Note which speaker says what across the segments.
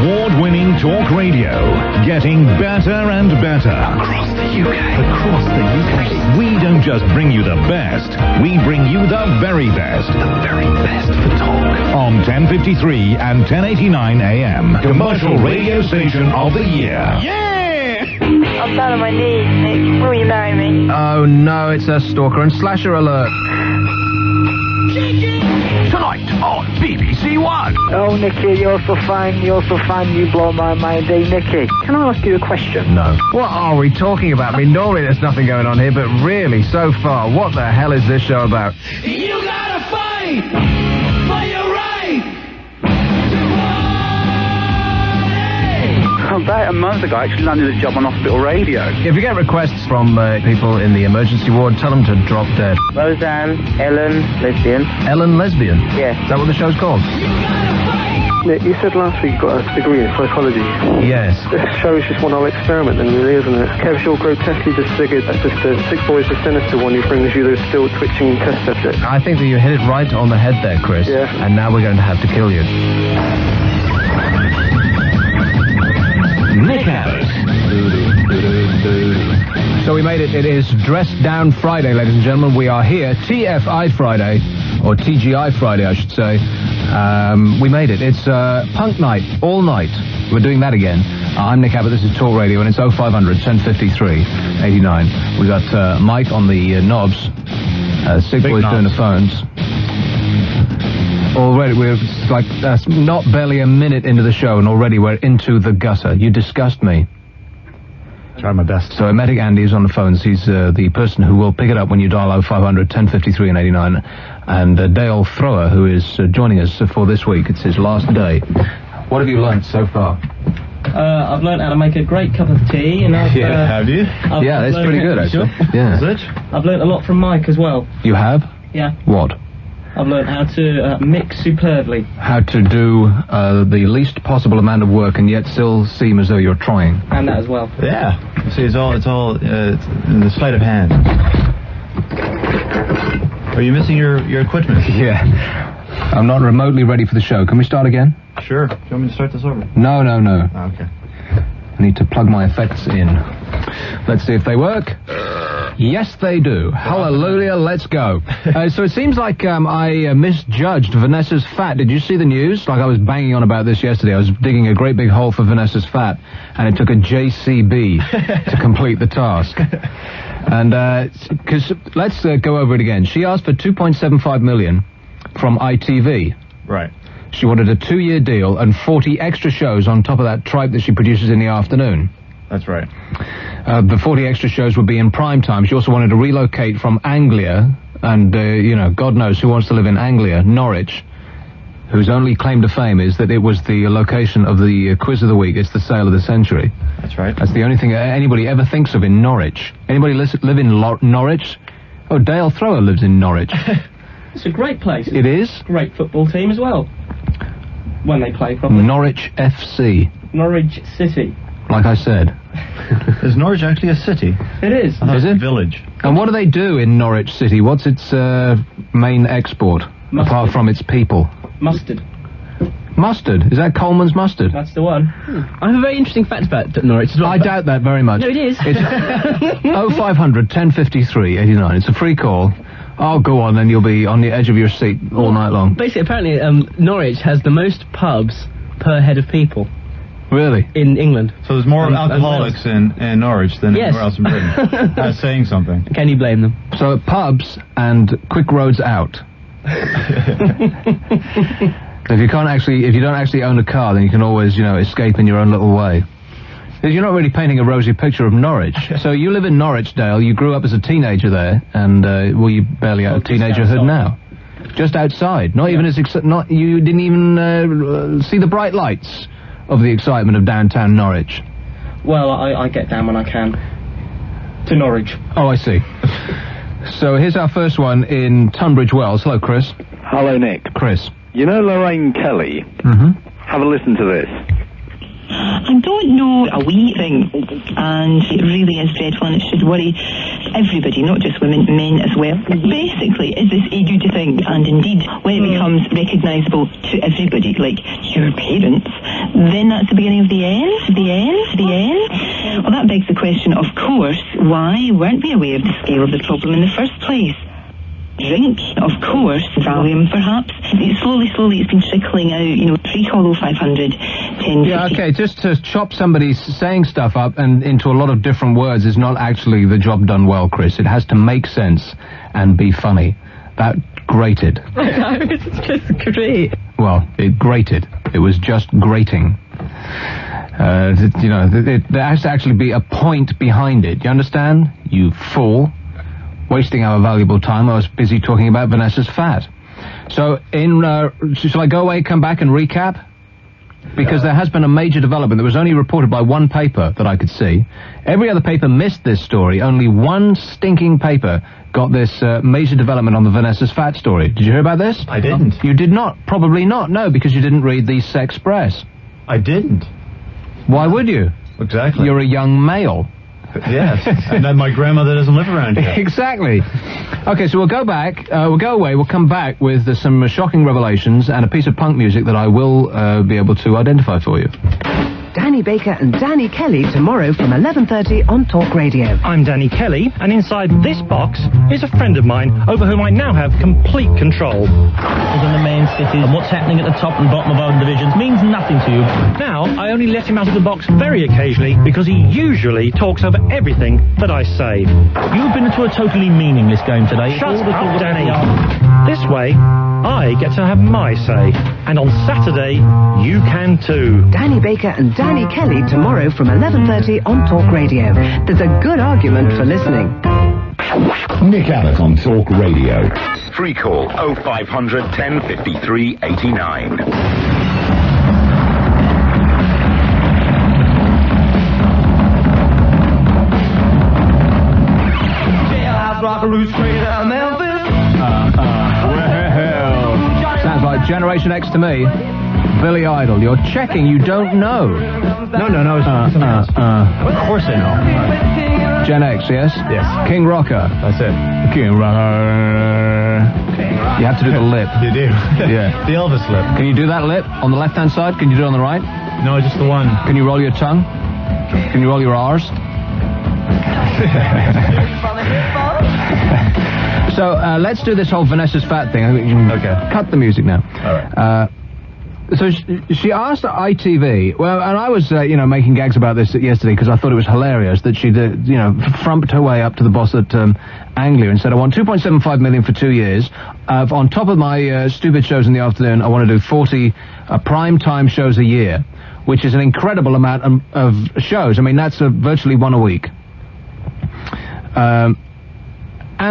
Speaker 1: Award-winning talk radio, getting better and better.
Speaker 2: Across the UK.
Speaker 1: We don't just bring you the best, we bring you the very best.
Speaker 2: The very best for talk.
Speaker 1: On 1053 and 1089 AM. Commercial radio station of the year.
Speaker 3: Yeah! I'm down on my knees, Nick. Will you marry me?
Speaker 4: Oh no, it's a stalker and slasher alert.
Speaker 1: Tonight on BBC One.
Speaker 5: Oh, Nicky, you're so fine, you blow my mind, eh, Nicky? Can I ask you a question?
Speaker 4: No. What are we talking about? I mean, normally there's nothing going on here, but really, so far, what the hell is this show about?
Speaker 6: You gotta fight for your right to party!
Speaker 7: About a month ago, I actually landed a job on hospital radio.
Speaker 4: If you get requests from people in the emergency ward, tell them to drop dead.
Speaker 5: Roseanne, Ellen, lesbian.
Speaker 4: Ellen Lesbian?
Speaker 5: Yeah.
Speaker 4: Is that what the show's called?
Speaker 5: Nick, you said last week you got a degree in psychology.
Speaker 4: Yes.
Speaker 5: This show is just one whole experiment then, really, isn't it? Kev Shaw grotesquely disfigured. That's just a Sick Boys the Sinister one who brings you those still twitching test subjects.
Speaker 4: I think that you hit it right on the head there, Chris.
Speaker 5: Yeah.
Speaker 4: And now we're going to have to kill you.
Speaker 1: Nick Abbott.
Speaker 4: So we made it. It is Dress Down Friday, ladies and gentlemen. We are here. TFI Friday, or TGI Friday, I should say. We made it. It's punk night, all night. We're doing that again. I'm Nick Abbott. This is Talk Radio, and it's 0500 1053 89. We got Mike on the knobs. Sick Boy's doing the phones. Already, we're like not barely a minute into the show, and already we're into the gutter. You disgust me.
Speaker 8: Try my best.
Speaker 4: So Emetic Andy is on the phones. He's the person who will pick it up when you dial 0500 1053 and 89. And Dale Thrower, who is joining us for this week. It's his last day. What have you learnt so far?
Speaker 9: I've learnt how to make a great cup of tea. And I've,
Speaker 8: have you?
Speaker 4: Yeah, that's pretty good, actually. Yeah.
Speaker 8: Is it?
Speaker 9: I've learnt a lot from Mike as well.
Speaker 4: You have?
Speaker 9: Yeah.
Speaker 4: What?
Speaker 9: I've learnt how to mix superbly.
Speaker 4: How to do the least possible amount of work and yet still seem as though you're trying.
Speaker 9: And that as well.
Speaker 8: Yeah. See, it's all in the sleight of hand. Are you missing your equipment?
Speaker 4: Yeah. I'm not remotely ready for the show. Can we start again?
Speaker 8: Sure. Do you want me to start this over?
Speaker 4: No.
Speaker 8: Oh, okay.
Speaker 4: I need to plug my effects in. Let's see if they work. Yes, they do. Hallelujah, let's go. So it seems like I misjudged Vanessa's fat. Did you see the news? Like I was banging on about this yesterday. I was digging a great big hole for Vanessa's fat, and it took a JCB to complete the task. And, because, let's go over it again. She asked for $2.75 million from ITV.
Speaker 8: Right.
Speaker 4: She wanted a 2-year deal and 40 extra shows on top of that tripe that she produces in the afternoon.
Speaker 8: That's right.
Speaker 4: The 40 extra shows would be in prime time. She also wanted to relocate from Anglia, and, God knows who wants to live in Anglia, Norwich, whose only claim to fame is that it was the location of the quiz of the week. It's the sale of the century.
Speaker 8: That's right.
Speaker 4: That's the only thing anybody ever thinks of in Norwich. Anybody live in Norwich? Oh, Dale Thrower lives in Norwich.
Speaker 9: It's a great place.
Speaker 4: It is?
Speaker 9: Great football team as well. When they play properly.
Speaker 4: Norwich FC.
Speaker 9: Norwich City.
Speaker 4: Like I said.
Speaker 8: Is Norwich actually a city?
Speaker 9: It is.
Speaker 4: Is it?
Speaker 8: A village.
Speaker 4: And what do they do in Norwich City? What's its main export?
Speaker 9: Mustard.
Speaker 4: Apart from its people?
Speaker 9: Mustard.
Speaker 4: Mustard? Is that Coleman's mustard?
Speaker 9: That's the one.
Speaker 10: I have a very interesting fact about Norwich as well.
Speaker 4: I doubt that very much.
Speaker 10: No, it is.
Speaker 4: It's 0500 1053 89. It's a free call. Oh, go on, then you'll be on the edge of your seat all night long.
Speaker 10: Basically, apparently, Norwich has the most pubs per head of people.
Speaker 4: Really?
Speaker 10: In England.
Speaker 8: So there's more alcoholics in Norwich than anywhere else in Britain. That's saying something.
Speaker 10: Can you blame them?
Speaker 4: So pubs and quick roads out. If you don't actually own a car, then you can always, escape in your own little way. You're not really painting a rosy picture of Norwich. So you live in Norwich, Dale. You grew up as a teenager there, and you're barely out of teenagerhood now. Just outside. Not even you didn't even see the bright lights of the excitement of downtown Norwich.
Speaker 9: Well, I get down when I can. To Norwich.
Speaker 4: Oh, I see. So here's our first one in Tunbridge Wells. Hello, Chris.
Speaker 11: Hello, Nick.
Speaker 4: Chris.
Speaker 11: You know Lorraine Kelly?
Speaker 4: Mm-hmm.
Speaker 11: Have a listen to this. I don't know, a wee thing, and it really is dreadful, and it should worry everybody, not just women, men as well. Basically, is this a good thing? And indeed, when it becomes recognisable to everybody, like your parents, then that's the beginning of the end? Well, that begs the question, of course, why weren't we aware of the scale of the problem in the first place? Drink, of course, Valium perhaps. Slowly it's been trickling out, pre-hollow 500, 10,
Speaker 4: Yeah, okay, just to chop somebody saying stuff up and into a lot of different words is not actually the job done well, Chris. It has to make sense and be funny. That grated.
Speaker 11: I know, it's just great.
Speaker 4: Well, it grated. It was just grating. There has to actually be a point behind it. You understand? You fool. Wasting our valuable time, I was busy talking about Vanessa's fat. So, shall I go away, come back and recap? Because there has been a major development that was only reported by one paper that I could see. Every other paper missed this story. Only one stinking paper got this major development on the Vanessa's fat story. Did you hear about this?
Speaker 8: I didn't.
Speaker 4: You did not? Probably not, no, because you didn't read the Sexpress.
Speaker 8: I didn't.
Speaker 4: Why would you?
Speaker 8: Exactly.
Speaker 4: You're a young male.
Speaker 8: Yes, and then my grandmother doesn't live around here.
Speaker 4: Exactly. Okay, so we'll go back, we'll go away, we'll come back with some shocking revelations and a piece of punk music that I will be able to identify for you.
Speaker 12: Danny Baker and Danny Kelly tomorrow from 11:30 on Talk Radio.
Speaker 13: I'm Danny Kelly, and inside this box is a friend of mine over whom I now have complete control.
Speaker 14: In the main cities, and what's happening at the top and bottom of our divisions means nothing to you.
Speaker 13: Now, I only let him out of the box very occasionally because he usually talks over everything that I say.
Speaker 14: You've been into a totally meaningless game today.
Speaker 13: Shut up, Danny. This way, I get to have my say. And on Saturday, you can too.
Speaker 12: Danny Baker and Danny Kelly tomorrow from 11:30 on Talk Radio. There's a good argument for listening.
Speaker 1: Nick Abbot on Talk Radio.
Speaker 15: Free call 0500 1053 89.
Speaker 4: Sounds like Generation X to me. Billy Idol, you're checking, you don't know.
Speaker 8: No, of course I know.
Speaker 4: Gen X, yes?
Speaker 8: Yes.
Speaker 4: King Rocker.
Speaker 8: That's it.
Speaker 4: King Rocker. You have to do the lip.
Speaker 8: You do.
Speaker 4: Yeah.
Speaker 8: The Elvis lip.
Speaker 4: Can you do that lip on the left-hand side? Can you do it on the right?
Speaker 8: No, just the one.
Speaker 4: Can you roll your tongue? Can you roll your R's? So, let's do this whole Vanessa's fat thing.
Speaker 8: Okay.
Speaker 4: Cut the music now.
Speaker 8: All right.
Speaker 4: So she asked ITV, well, and I was, making gags about this yesterday because I thought it was hilarious that she, frumped her way up to the boss at Anglia and said, I want 2.75 million for 2 years. On top of my stupid shows in the afternoon, I want to do 40 prime-time shows a year, which is an incredible amount of shows. I mean, that's virtually one a week. And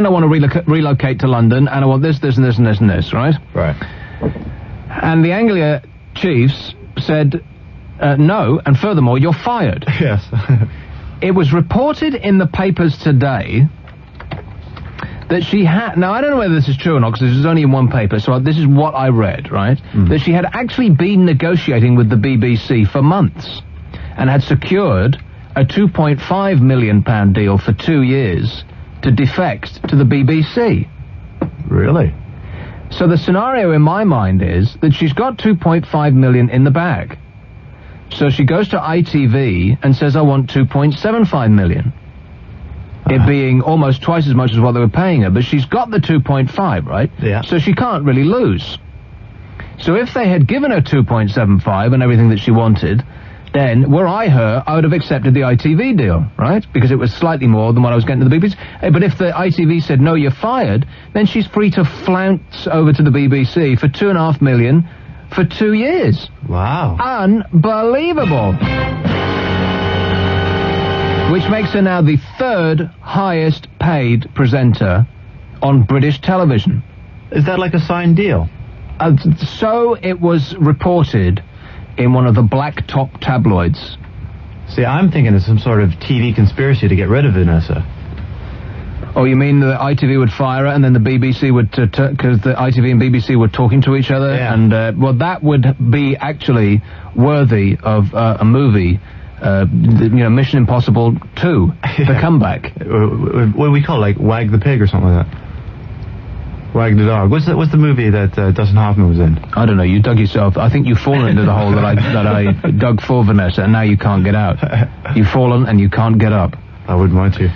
Speaker 4: I want to relocate to London, and I want this, and this, and this, and this, right?
Speaker 8: Right.
Speaker 4: And the Anglia chiefs said, no, and furthermore, you're fired.
Speaker 8: Yes.
Speaker 4: It was reported in the papers today that she had... Now, I don't know whether this is true or not, because this is only in one paper, so this is what I read, right? That she had actually been negotiating with the BBC for months and had secured a £2.5 million deal for 2 years to defect to the BBC.
Speaker 8: Really?
Speaker 4: So the scenario in my mind is that she's got 2.5 million in the bag. So she goes to ITV and says, I want 2.75 million. It being almost twice as much as what they were paying her, but she's got the 2.5, right?
Speaker 8: Yeah.
Speaker 4: So she can't really lose. So if they had given her 2.75 and everything that she wanted, then, were I her, I would have accepted the ITV deal, right? Because it was slightly more than what I was getting to the BBC. But if the ITV said, no, you're fired, then she's free to flounce over to the BBC for 2.5 million for 2 years.
Speaker 8: Wow.
Speaker 4: Unbelievable. Which makes her now the third highest paid presenter on British television.
Speaker 8: Is that like a signed deal?
Speaker 4: So it was reported in one of the black top tabloids.
Speaker 8: See, I'm thinking of some sort of TV conspiracy to get rid of Vanessa.
Speaker 4: Oh, you mean the ITV would fire her and then the BBC would, because the ITV and BBC were talking to each other?
Speaker 8: Yeah.
Speaker 4: And, well, that would be actually worthy of a movie, Mission Impossible 2, The Comeback.
Speaker 8: What do we call it, like Wag the Pig or something like that? Wag the Dog. What's the movie that Dustin Hoffman was in?
Speaker 4: I don't know, you dug yourself. I think you've fallen into the hole that I dug for Vanessa, and now you can't get out. You've fallen and you can't get up.
Speaker 8: I wouldn't want to.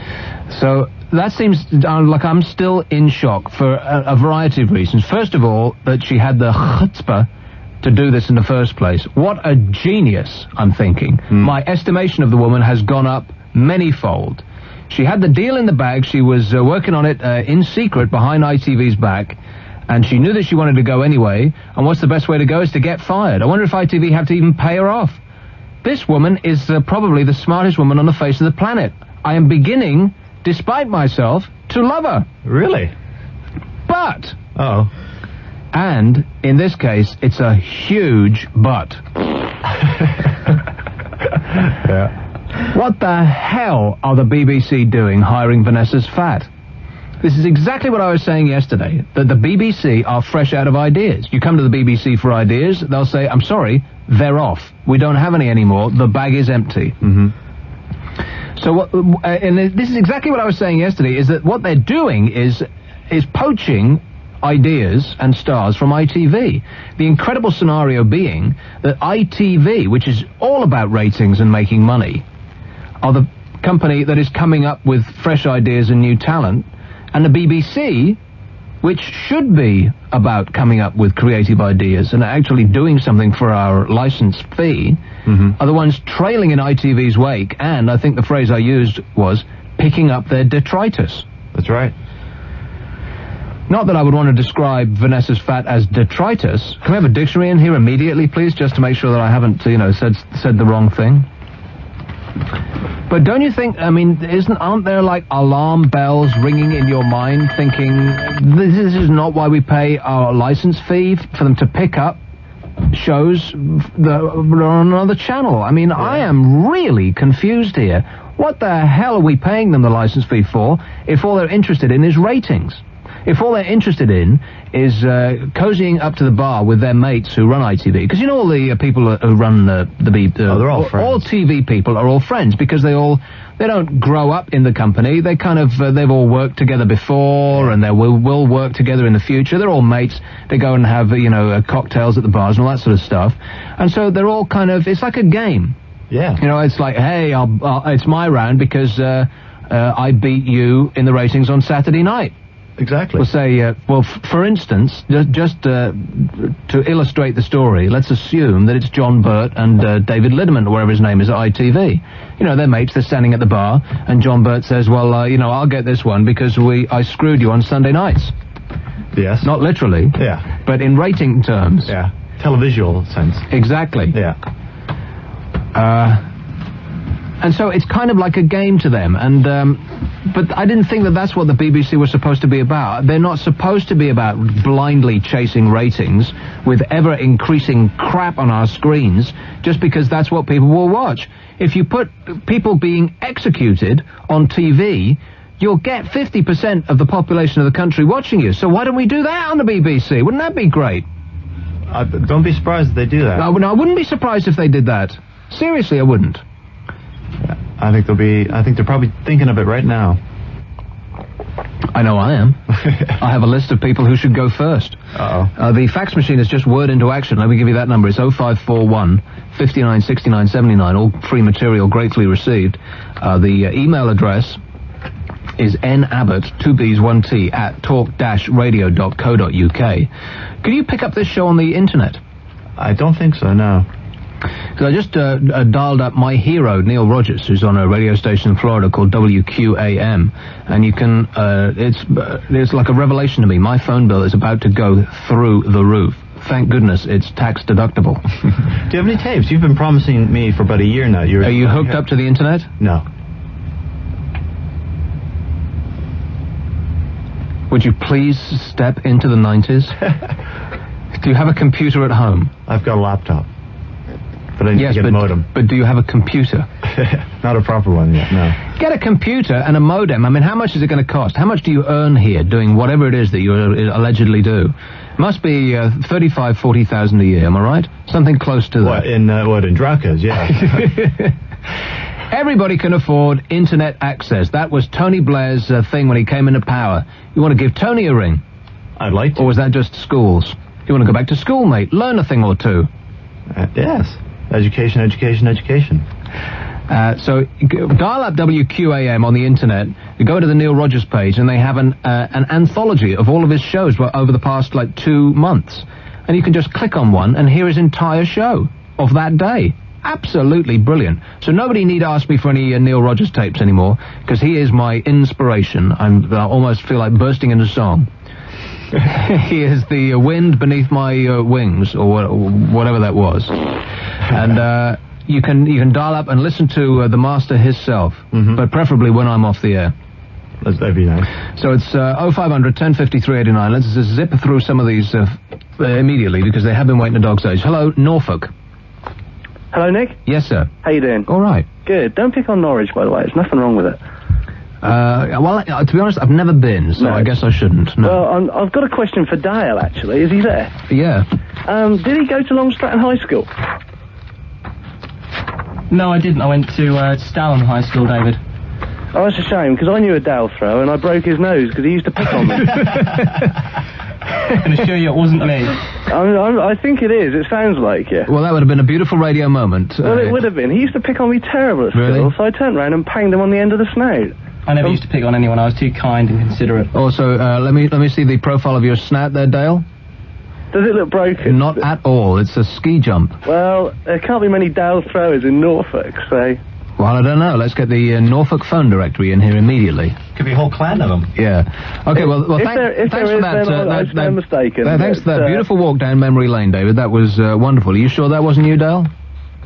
Speaker 4: So, that seems like I'm still in shock for a variety of reasons. First of all, that she had the chutzpah to do this in the first place. What a genius, I'm thinking. My estimation of the woman has gone up many-fold. She had the deal in the bag. She was working on it in secret behind ITV's back, and she knew that she wanted to go anyway, and what's the best way to go is to get fired. I wonder if ITV have to even pay her off. This woman is probably the smartest woman on the face of the planet. I am beginning, despite myself, to love her.
Speaker 8: Really?
Speaker 4: But...
Speaker 8: Oh.
Speaker 4: And, in this case, it's a huge but.
Speaker 8: Yeah.
Speaker 4: What the hell are the BBC doing hiring Vanessa's fat? This is exactly what I was saying yesterday, that the BBC are fresh out of ideas. You come to the BBC for ideas, they'll say, I'm sorry, they're off. We don't have any anymore. The bag is empty.
Speaker 8: Mm-hmm.
Speaker 4: So, and this is exactly what I was saying yesterday, is that what they're doing is poaching ideas and stars from ITV. The incredible scenario being that ITV, which is all about ratings and making money, are the company that is coming up with fresh ideas and new talent, and the BBC, which should be about coming up with creative ideas and actually doing something for our license fee, are the ones trailing in ITV's wake, and I think the phrase I used was picking up their detritus.
Speaker 8: That's right.
Speaker 4: Not that I would want to describe Vanessa's fat as detritus. Can we have a dictionary in here immediately, please, just to make sure that I haven't, said the wrong thing? But don't you think, aren't there, like, alarm bells ringing in your mind thinking, this is not why we pay our license fee for them to pick up shows that are on another channel? I mean, I am really confused here. What the hell are we paying them the license fee for if all they're interested in is ratings? If all they're interested in is cozying up to the bar with their mates who run ITV, because you know all the people who run
Speaker 8: they're all friends.
Speaker 4: All TV people are all friends because they don't grow up in the company. They kind of they've all worked together before, and they will work together in the future. They're all mates. They go and have cocktails at the bars and all that sort of stuff, and so they're all kind of, it's like a game.
Speaker 8: Yeah.
Speaker 4: It's like, hey, it's my round because I beat you in the ratings on Saturday night.
Speaker 8: Exactly.
Speaker 4: We'll say, for instance, just to illustrate the story, let's assume that it's John Burt and David Liddman, or whatever his name is, at ITV. They're mates, they're standing at the bar, and John Burt says, well, I'll get this one because I screwed you on Sunday nights.
Speaker 8: Yes.
Speaker 4: Not literally.
Speaker 8: Yeah.
Speaker 4: But in rating terms.
Speaker 8: Yeah. Televisual sense.
Speaker 4: Exactly.
Speaker 8: Yeah.
Speaker 4: And so it's kind of like a game to them, and but I didn't think that that's what the BBC was supposed to be about. They're not supposed to be about blindly chasing ratings with ever-increasing crap on our screens just because that's what people will watch. If you put people being executed on TV, you'll get 50% of the population of the country watching you. So why don't we do that on the BBC? Wouldn't that be great?
Speaker 8: Don't be surprised if they do that.
Speaker 4: No, I wouldn't be surprised if they did that. Seriously, I wouldn't.
Speaker 8: I think they're probably thinking of it right now.
Speaker 4: I know I am. I have a list of people who should go first.
Speaker 8: Uh-oh.
Speaker 4: The fax machine is just word into action. Let me give you that number. It's 0541 59 69 79. All free material gratefully received. The email address is nabbott, 2b's 1t, at talk-radio.co.uk. Could you pick up this show on the internet?
Speaker 8: I don't think so, no.
Speaker 4: Because I just dialed up my hero, Neil Rogers, who's on a radio station in Florida called WQAM, and you can, it's like a revelation to me. My phone bill is about to go through the roof. Thank goodness it's tax deductible.
Speaker 8: Do you have any tapes? You've been promising me for about a year now.
Speaker 4: Are you hooked up to the internet?
Speaker 8: No.
Speaker 4: Would you please step into the 90s? Do you have a computer at home?
Speaker 8: I've got a laptop. But I need to get a modem.
Speaker 4: But do you have a computer?
Speaker 8: Not a proper one yet, no.
Speaker 4: Get a computer and a modem. I mean, how much is it going to cost? How much do you earn here doing whatever it is that you allegedly do? Must be 35,000, 40,000 a year, am I right? Something close to that.
Speaker 8: In Dracas, yeah.
Speaker 4: Everybody can afford internet access. That was Tony Blair's thing when he came into power. You want to give Tony a ring?
Speaker 8: I'd like to.
Speaker 4: Or was that just schools? You want to go back to school, mate? Learn a thing or two.
Speaker 8: Yes. Education, education, education.
Speaker 4: So dial up WQAM on the internet, you go to the Neil Rogers page, and they have an anthology of all of his shows over the past, 2 months. And you can just click on one and hear his entire show of that day. Absolutely brilliant. So nobody need ask me for any Neil Rogers tapes anymore, because he is my inspiration. I almost feel like bursting into song. He is the wind beneath my wings, or whatever that was. And you can dial up and listen to the master himself, but preferably when I'm off the air.
Speaker 8: That'd be nice.
Speaker 4: So it's 0500 1053 89. Let's just zip through some of these immediately, because they have been waiting a dog's age. Hello, Norfolk.
Speaker 16: Hello, Nick.
Speaker 4: Yes, sir.
Speaker 16: How you doing?
Speaker 4: All right.
Speaker 16: Good. Don't pick on Norwich, by the way. There's nothing wrong with it.
Speaker 4: Well, to be honest, I've never been, so I guess I shouldn't. No.
Speaker 16: Well, I've got a question for Dale, actually. Is he there?
Speaker 4: Yeah.
Speaker 16: Did he go to Long Stratton High School?
Speaker 9: No, I didn't. I went to Stalham High School, David.
Speaker 16: Oh, that's a shame, because I knew a Dale thrower, and I broke his nose because he used to pick on me.
Speaker 9: I can assure you it wasn't me.
Speaker 16: I think it is. It sounds like it.
Speaker 4: Well, that would have been a beautiful radio moment.
Speaker 16: Well, it would have been. He used to pick on me terrible at school, so I turned around and panged him on the end of the snout.
Speaker 9: I never used to pick on anyone. I was too kind and considerate.
Speaker 4: Also, let me see the profile of your snout there, Dale.
Speaker 16: Does it look broken?
Speaker 4: Not at all. It's a ski jump.
Speaker 16: Well, there can't be many Dale throwers in Norfolk, so...
Speaker 4: Well, I don't know. Let's get the Norfolk phone directory in here immediately.
Speaker 8: Could be a whole clan of them.
Speaker 4: Yeah. Okay, well
Speaker 16: if
Speaker 4: thanks
Speaker 16: there
Speaker 4: for
Speaker 16: is,
Speaker 4: that.
Speaker 16: I stand mistaken.
Speaker 4: Thanks for that beautiful walk down memory lane, David. That was wonderful. Are you sure that wasn't you, Dale?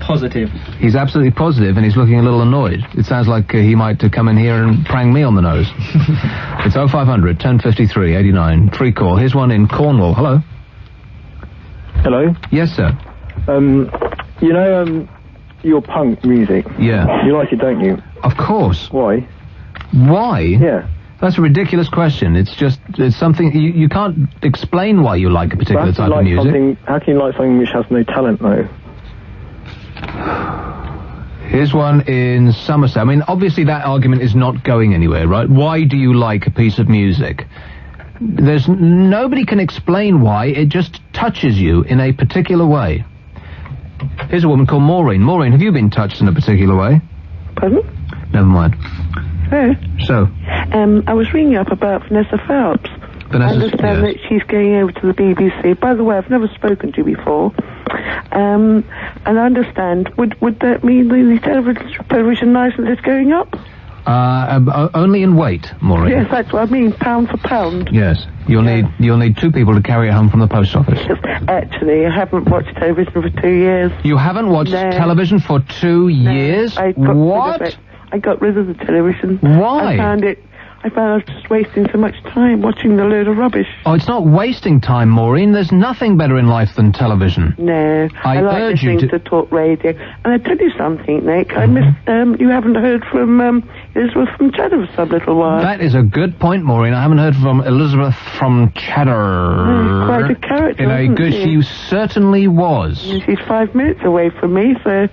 Speaker 9: Positive.
Speaker 4: He's absolutely positive, and he's looking a little annoyed. It sounds like he might come in here and prang me on the nose. It's 0500 1053 89. Free call. Here's one in Cornwall. Hello.
Speaker 17: Hello?
Speaker 4: Yes, sir.
Speaker 17: You know, your punk music.
Speaker 4: Yeah.
Speaker 17: You like it, don't you?
Speaker 4: Of course.
Speaker 17: Why?
Speaker 4: Why?
Speaker 17: Yeah.
Speaker 4: That's a ridiculous question. It's something, you can't explain why you like a particular type of music.
Speaker 17: How can you like something which has no talent, though?
Speaker 4: Here's one in Somerset. I mean, obviously that argument is not going anywhere, right? Why do you like a piece of music? Nobody can explain why. It just touches you in a particular way. Here's a woman called Maureen. Maureen, have you been touched in a particular way?
Speaker 18: Pardon?
Speaker 4: Never mind.
Speaker 18: Oh.
Speaker 4: So?
Speaker 18: I was ringing up about Vanessa Phelps. I understand that she's going over to the BBC. By the way, I've never spoken to you before. And I understand, would that mean the television licence is going up?
Speaker 4: Only in weight, Maureen.
Speaker 18: Yes, that's what I mean, pound for pound.
Speaker 4: Yes. You'll need 2 people to carry it home from the post office.
Speaker 18: Yes, actually, I haven't watched television for 2 years.
Speaker 4: You haven't watched television for 2 years? What?
Speaker 18: I got rid of the television.
Speaker 4: Why?
Speaker 18: I found I was just wasting so much time watching the load of rubbish.
Speaker 4: Oh, it's not wasting time, Maureen. There's nothing better in life than television.
Speaker 18: No. I like
Speaker 4: urge you
Speaker 18: to talk radio. And I tell you something, Nick. I missed, you haven't heard from Elizabeth from Cheddar for some little while.
Speaker 4: That is a good point, Maureen. I haven't heard from Elizabeth from Cheddar.
Speaker 18: Quite a character,
Speaker 4: she certainly was.
Speaker 18: And she's 5 minutes away from me, so...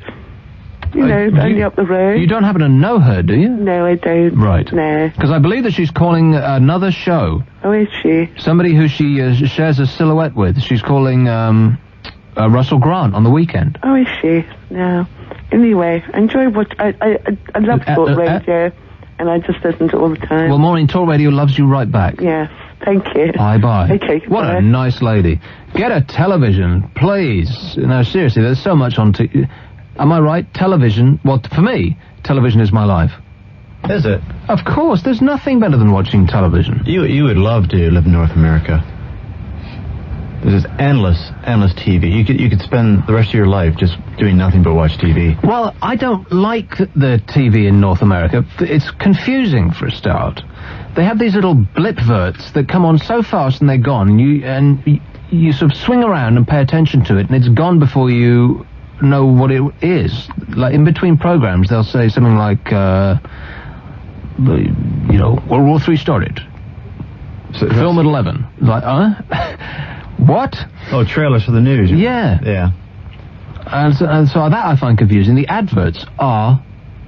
Speaker 18: only up the road.
Speaker 4: You don't happen to know her, do you?
Speaker 18: No, I don't.
Speaker 4: Right.
Speaker 18: No.
Speaker 4: Because I believe that she's calling another show.
Speaker 18: Oh, is she?
Speaker 4: Somebody who she shares a silhouette with. She's calling Russell Grant on the weekend.
Speaker 18: Oh, is she? No. Anyway, enjoy what... I love talk radio, and I just listen to it all the time.
Speaker 4: Well, Maureen, talk radio loves you right back.
Speaker 18: Yeah. Thank you.
Speaker 4: Bye-bye.
Speaker 18: Okay,
Speaker 4: what a nice lady. Get a television, please. No, seriously, there's so much on... Am I right? Television, well, for me, television is my life.
Speaker 8: Is it?
Speaker 4: Of course, there's nothing better than watching television.
Speaker 8: You would love to live in North America. There's this endless TV. You could spend the rest of your life just doing nothing but watch TV.
Speaker 4: Well, I don't like the TV in North America. It's confusing for a start. They have these little blipverts that come on so fast and they're gone, and you sort of swing around and pay attention to it, and it's gone before you know what it is. Like, in between programs, they'll say something like, World War III started. So film at 11. Like, what?
Speaker 8: Oh, trailers for the news.
Speaker 4: Yeah.
Speaker 8: Yeah.
Speaker 4: And so that I find confusing. The adverts are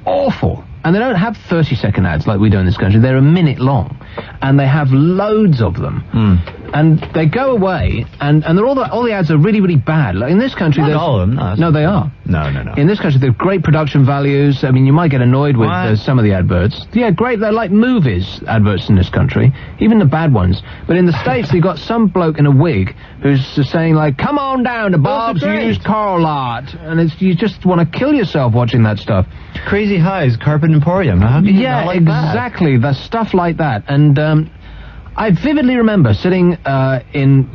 Speaker 4: awful. And they don't have 30-second ads like we do in this country. They're a minute long. And they have loads of them. And they go away, and they're all the ads are really, really bad. Like in this country,
Speaker 8: Not all of them.
Speaker 4: No, they are.
Speaker 8: No.
Speaker 4: In this country, they're great production values. I mean, you might get annoyed with some of the adverts. Yeah, great. They're like movies, adverts in this country. Even the bad ones. But in the States, you've got some bloke in a wig who's saying, like, come on down to Bob's Used Car Lot. And you just want to kill yourself watching that stuff.
Speaker 8: Crazy Highs, Carpet Emporium. How can you not like
Speaker 4: exactly. The stuff like that. And I vividly remember sitting in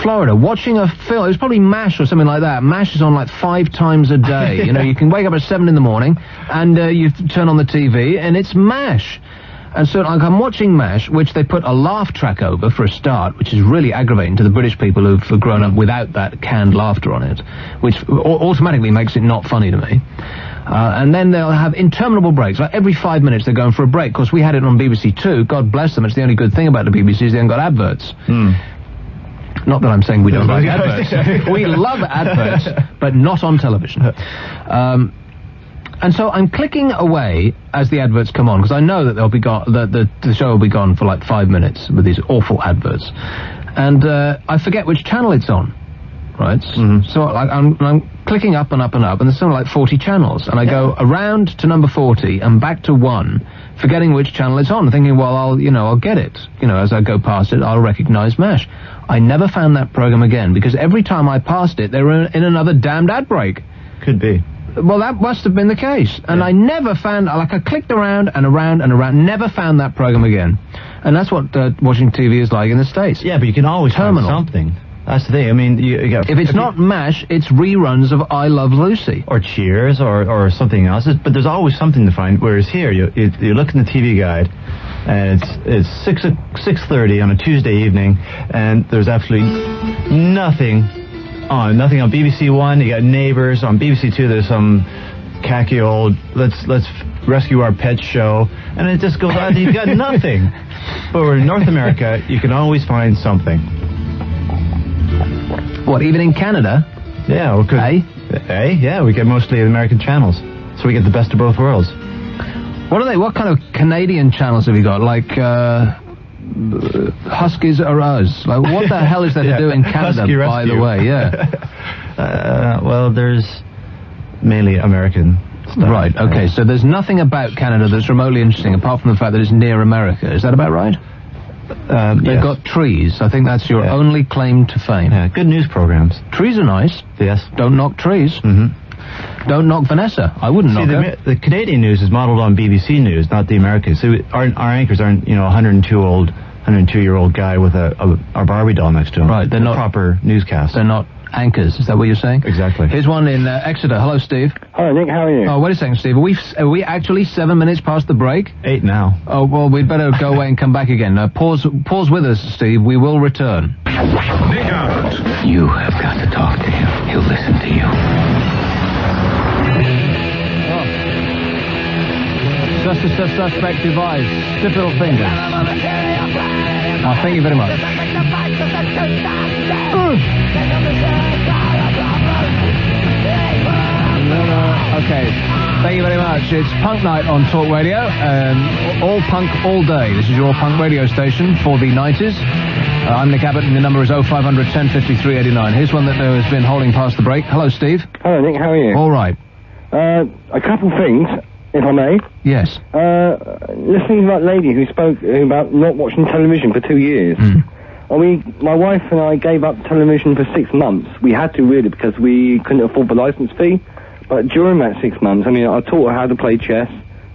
Speaker 4: Florida watching a film. It was probably MASH or something like that. MASH is on like 5 times a day. You know, you can wake up at 7 in the morning and you turn on the TV and it's MASH. And so like, I'm watching MASH, which they put a laugh track over for a start, which is really aggravating to the British people who've grown up without that canned laughter on it, which automatically makes it not funny to me. And then they'll have interminable breaks. Like every 5 minutes they're going for a break. Of course, we had it on BBC Two. God bless them. It's the only good thing about the BBC is they haven't got adverts. Not that I'm saying we don't like adverts. We love adverts, but not on television. And so I'm clicking away as the adverts come on, because I know that they'll be gone. The show will be gone for like 5 minutes with these awful adverts, and I forget which channel it's on. Right, so like I'm clicking up and up and up, and there's something like 40 channels, and I go around to number 40 and back to 1, forgetting which channel it's on, thinking, well, I'll get it. You know, as I go past it, I'll recognise MASH. I never found that program again, because every time I passed it, they were in another damned ad break.
Speaker 8: Could be.
Speaker 4: Well, that must have been the case, and I never found. Like I clicked around and around and around, never found that program again, and that's what watching TV is like in the States.
Speaker 8: Yeah, but you can always find something. That's the thing. I mean, if
Speaker 4: it's not MASH, it's reruns of I Love Lucy
Speaker 8: or Cheers or something else. But there's always something to find. Whereas here, you look in the TV guide, and it's 6:30 on a Tuesday evening, and there's absolutely nothing on BBC One. You got Neighbours on BBC Two. There's some khaki old let's rescue our pet show, and it just goes on. You've got nothing. But in North America, you can always find something.
Speaker 4: What, even in Canada?
Speaker 8: Yeah, we get mostly American channels, so we get the best of both worlds.
Speaker 4: What kind of Canadian channels have you got? Like, Huskies Are Us? Like, what the hell is there to do in Canada, by the way? Yeah.
Speaker 8: Well, there's mainly American stuff.
Speaker 4: Right, okay, so there's nothing about Canada that's remotely interesting, apart from the fact that it's near America. Is that about right? They've got trees. I think that's your only claim to fame.
Speaker 8: Yeah, good news programs.
Speaker 4: Trees are nice.
Speaker 8: Yes.
Speaker 4: Don't knock trees. Don't knock Vanessa. I wouldn't knock her.
Speaker 8: The Canadian news is modelled on BBC News, not the American. So our anchors aren't, a 102-year-old guy with a Barbie doll next to him.
Speaker 4: Right, they're not
Speaker 8: proper newscasts.
Speaker 4: They're not anchors. Is that what you're saying?
Speaker 8: Exactly.
Speaker 4: Here's one in Exeter. Hello, Steve.
Speaker 17: Hello, Nick. How are you?
Speaker 4: Oh, wait a second, Steve. Are we actually 7 minutes past the break?
Speaker 8: 8 now.
Speaker 4: Oh, well, we'd better go away and come back again. Pause with us, Steve. We will return.
Speaker 15: Nick Abbott.
Speaker 2: You have got to talk to him. He'll listen to you.
Speaker 4: Suspect device. Stiff little fingers. Oh, thank you very much. Okay, thank you very much. It's Punk Night on Talk Radio. All punk, all day. This is your punk radio station for the 90s. I'm Nick Abbott, and the number is 0500 1053 89. Here's one that has been holding past the break. Hello, Steve.
Speaker 17: Hello, Nick. How are you?
Speaker 4: All right.
Speaker 17: A couple things, if I may.
Speaker 4: Yes.
Speaker 17: Listening to that lady who spoke about not watching television for 2 years. My wife and I gave up television for 6 months. We had to, really, because we couldn't afford the license fee. But during that 6 months, I taught her how to play chess,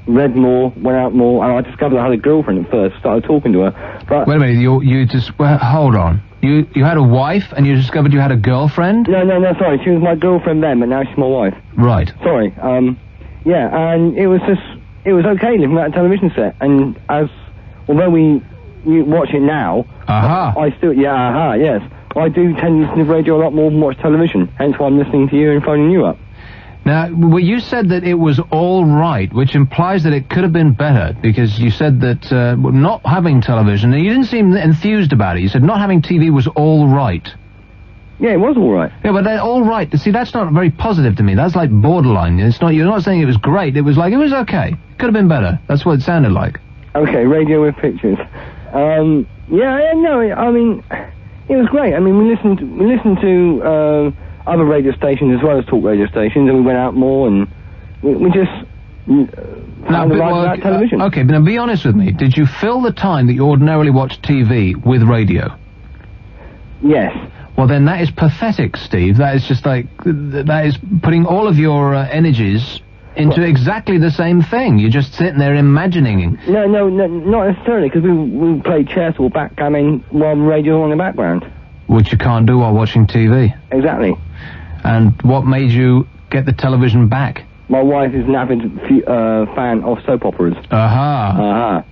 Speaker 17: read more, went out more, and I discovered I had a girlfriend at first, started talking to her. But
Speaker 4: wait a minute, you just... hold on. You had a wife, and you discovered you had a girlfriend?
Speaker 17: No, sorry. She was my girlfriend then, but now she's my wife.
Speaker 4: Right.
Speaker 17: Sorry. And it was okay living at a television set, and although you watch it now... I still... yes. I do tend to listen to radio a lot more than watch television, hence why I'm listening to you and phoning you up.
Speaker 4: Now, well, you said that it was all right, which implies that it could have been better, because you said that not having television, and you didn't seem enthused about it. You said not having TV was all right.
Speaker 17: Yeah, it was all right.
Speaker 4: Yeah, but all right. See, that's not very positive to me. That's like borderline. It's not. You're not saying it was great. It was like it was okay. Could have been better. That's what it sounded like.
Speaker 17: Okay, radio with pictures. No, I mean, it was great. I mean, we listened to other radio stations as well as talk radio stations, and we went out more, and we just found the right about television.
Speaker 4: Okay, but now be honest with me. Did you fill the time that you ordinarily watch TV with radio?
Speaker 17: Yes.
Speaker 4: Well, then that is pathetic, Steve. That is just like, that is putting all of your energies into exactly the same thing. You're just sitting there imagining.
Speaker 17: No, not necessarily, because we played chess or backgammon while the radio on in the background.
Speaker 4: Which you can't do while watching TV.
Speaker 17: Exactly.
Speaker 4: And what made you get the television back?
Speaker 17: My wife is an avid fan of soap operas.
Speaker 4: Aha.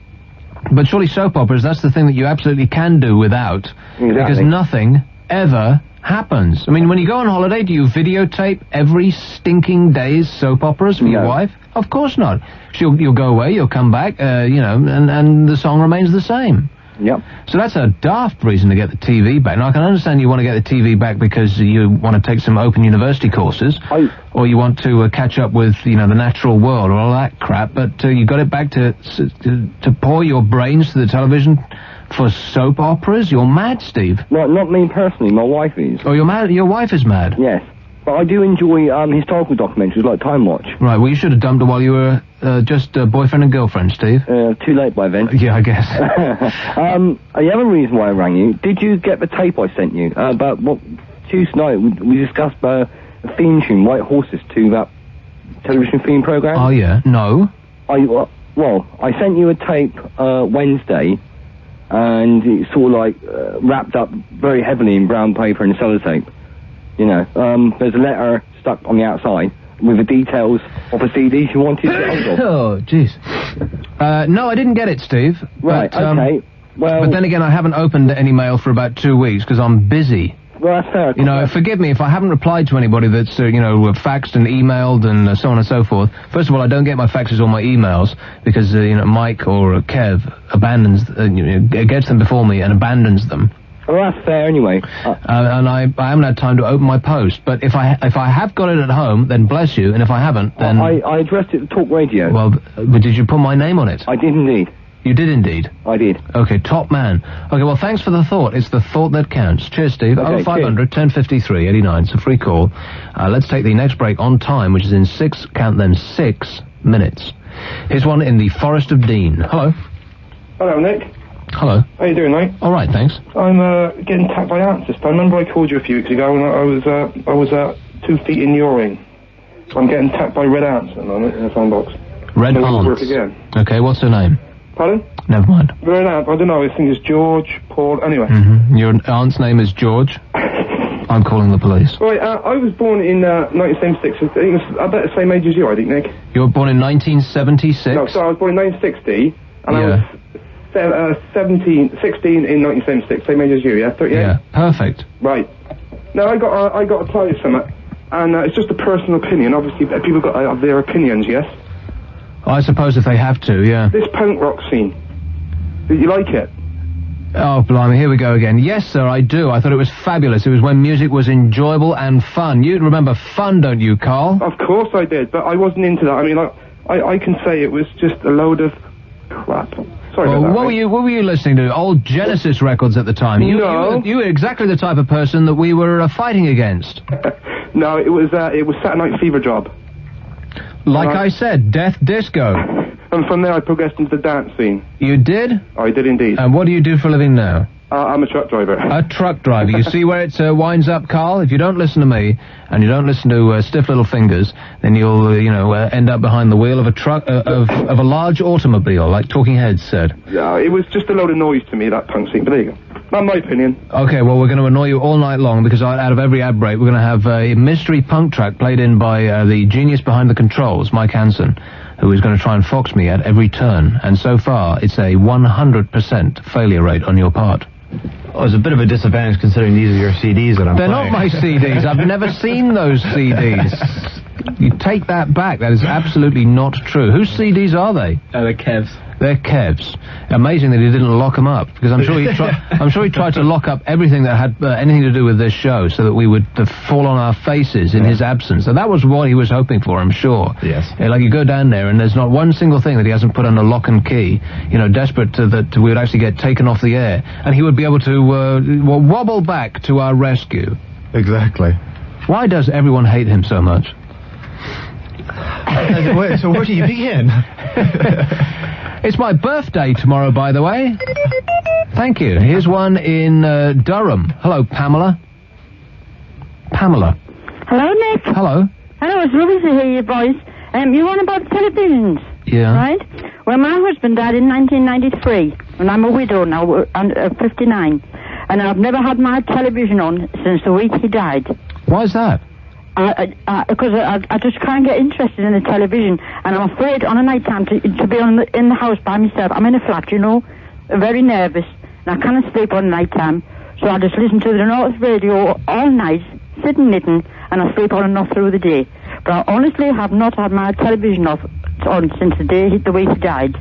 Speaker 4: But surely soap operas, that's the thing that you absolutely can do without.
Speaker 17: Exactly.
Speaker 4: Because nothing ever happens. I mean, when you go on holiday, do you videotape every stinking day's soap operas for your wife? Of course not. You'll go away, you'll come back, and the song remains the same.
Speaker 17: Yep.
Speaker 4: So that's a daft reason to get the TV back. Now, I can understand you want to get the TV back because you want to take some Open University courses, or you want to catch up with, the natural world or all that crap, but you got it back to pour your brains to the television for soap operas? You're mad, Steve.
Speaker 17: No, not me personally. My wife is.
Speaker 4: Oh, you're mad? Your wife is mad?
Speaker 17: Yes. But I do enjoy historical documentaries like Time Watch.
Speaker 4: Right, well, you should have dumped her while you were just boyfriend and girlfriend, Steve.
Speaker 17: Too late by then.
Speaker 4: Yeah, I guess.
Speaker 17: The other reason why I rang you, did you get the tape I sent you about what Tuesday night we discussed a theme tune, White Horses, to that television theme program?
Speaker 4: Oh, yeah. No.
Speaker 17: I sent you a tape Wednesday, and it's sort of like wrapped up very heavily in brown paper and sellotape. There's a letter stuck on the outside with the details of a CD you wanted to get hold of.
Speaker 4: Oh, jeez. No, I didn't get it, Steve.
Speaker 17: Right, okay. Well...
Speaker 4: But then again, I haven't opened any mail for about 2 weeks because I'm busy.
Speaker 17: Well, that's fair.
Speaker 4: Forgive me if I haven't replied to anybody that's, faxed and emailed and so on and so forth. First of all, I don't get my faxes or my emails because, Mike or Kev gets them before me and abandons them.
Speaker 17: Well, that's fair anyway.
Speaker 4: And I haven't had time to open my post. But if I have got it at home, then bless you. And if I haven't, then...
Speaker 17: I addressed it to Talk Radio.
Speaker 4: Well, but did you put my name on it?
Speaker 17: I did indeed.
Speaker 4: You did indeed?
Speaker 17: I did.
Speaker 4: Okay, top man. Okay, well, thanks for the thought. It's the thought that counts. Cheers, Steve.
Speaker 17: Okay,
Speaker 4: 0500 1053 89. It's a free call. Let's take the next break on time, which is in 6 minutes. Here's one in the Forest of Dean. Hello.
Speaker 19: Hello, Nick.
Speaker 4: Hello.
Speaker 19: How you doing, mate?
Speaker 4: All right, thanks.
Speaker 19: I'm getting attacked by ants this time. Remember I called you a few weeks ago and I was 2 feet in urine. So I'm getting attacked by red ants at the moment in the phone box.
Speaker 4: Red ants?
Speaker 19: Work again.
Speaker 4: Okay, what's her name?
Speaker 19: Pardon?
Speaker 4: Never mind.
Speaker 19: Red ant, I don't know. I think it's George, Paul, anyway.
Speaker 4: Mm-hmm. Your aunt's name is George? I'm calling the police.
Speaker 19: Right, I was born in 1976. I think it's about the same age as you, I think, Nick.
Speaker 4: You were born in 1976?
Speaker 19: No, sorry, I was born in 1960, and I was 16 in 1976, same age as you, yeah? 38?
Speaker 4: Yeah, perfect.
Speaker 19: Right. Now, I got to tell you something, and it's just a personal opinion. Obviously, people got their opinions, yes?
Speaker 4: I suppose if they have to, yeah.
Speaker 19: This punk rock scene, did you like it?
Speaker 4: Oh, blimey, here we go again. Yes, sir, I do. I thought it was fabulous. It was when music was enjoyable and fun. You remember fun, don't you, Carl?
Speaker 19: Of course I did, but I wasn't into that. I mean, I can say it was just a load of crap. Sorry about that.
Speaker 4: What were you listening to? Old Genesis records at the time?
Speaker 19: No.
Speaker 4: You were exactly the type of person that we were fighting against.
Speaker 19: No, it was Saturday Night Fever job.
Speaker 4: Like I said, death disco.
Speaker 19: And from there I progressed into the dance scene.
Speaker 4: You did?
Speaker 19: I did indeed.
Speaker 4: And what do you do for a living now?
Speaker 19: I'm a truck driver.
Speaker 4: A truck driver. You see where it winds up, Carl? If you don't listen to me, and you don't listen to Stiff Little Fingers, then you'll, end up behind the wheel of a truck, of a large automobile, like Talking Heads said.
Speaker 19: Yeah, it was just a load of noise to me, that punk scene, but there you go. Not my opinion.
Speaker 4: Okay, well, we're going to annoy you all night long, because out of every ad break, we're going to have a mystery punk track played in by the genius behind the controls, Mike Hansen, who is going to try and fox me at every turn. And so far, it's a 100% failure rate on your part.
Speaker 8: Oh, it's a bit of a disadvantage considering these are your CDs that I'm
Speaker 4: They're
Speaker 8: playing.
Speaker 4: not my CDs. I've never seen those CDs. You take that back. That is absolutely not true. Whose CDs are they?
Speaker 9: They're Kev's.
Speaker 4: They're Kev's. Amazing that he didn't lock them up, because I'm sure he tried to lock up everything that had anything to do with this show, so that we would fall on our faces in his absence. So that was what he was hoping for, I'm sure.
Speaker 8: Yes.
Speaker 4: Like you go down there and there's not one single thing that he hasn't put under lock and key. Desperate that we would actually get taken off the air, and he would be able to wobble back to our rescue.
Speaker 8: Exactly.
Speaker 4: Why does everyone hate him so much?
Speaker 8: So where do you begin?
Speaker 4: It's my birthday tomorrow, by the way. Thank you. Here's one in Durham. Hello, Pamela. Pamela.
Speaker 20: Hello, Nick.
Speaker 4: Hello.
Speaker 20: Hello, it's lovely to hear your voice. You're on about televisions.
Speaker 4: Yeah.
Speaker 20: Right? Well, my husband died in 1993, and I'm a widow now, 59. And I've never had my television on since the week he died.
Speaker 4: Why is that?
Speaker 20: Because I just can't get interested in the television, and I'm afraid on a night time to be in the house by myself. I'm in a flat, very nervous, and I can't sleep on night time, so I just listen to the North Radio all night, sitting knitting, and I sleep on and off through the day. But I honestly have not had my television on since the week he died.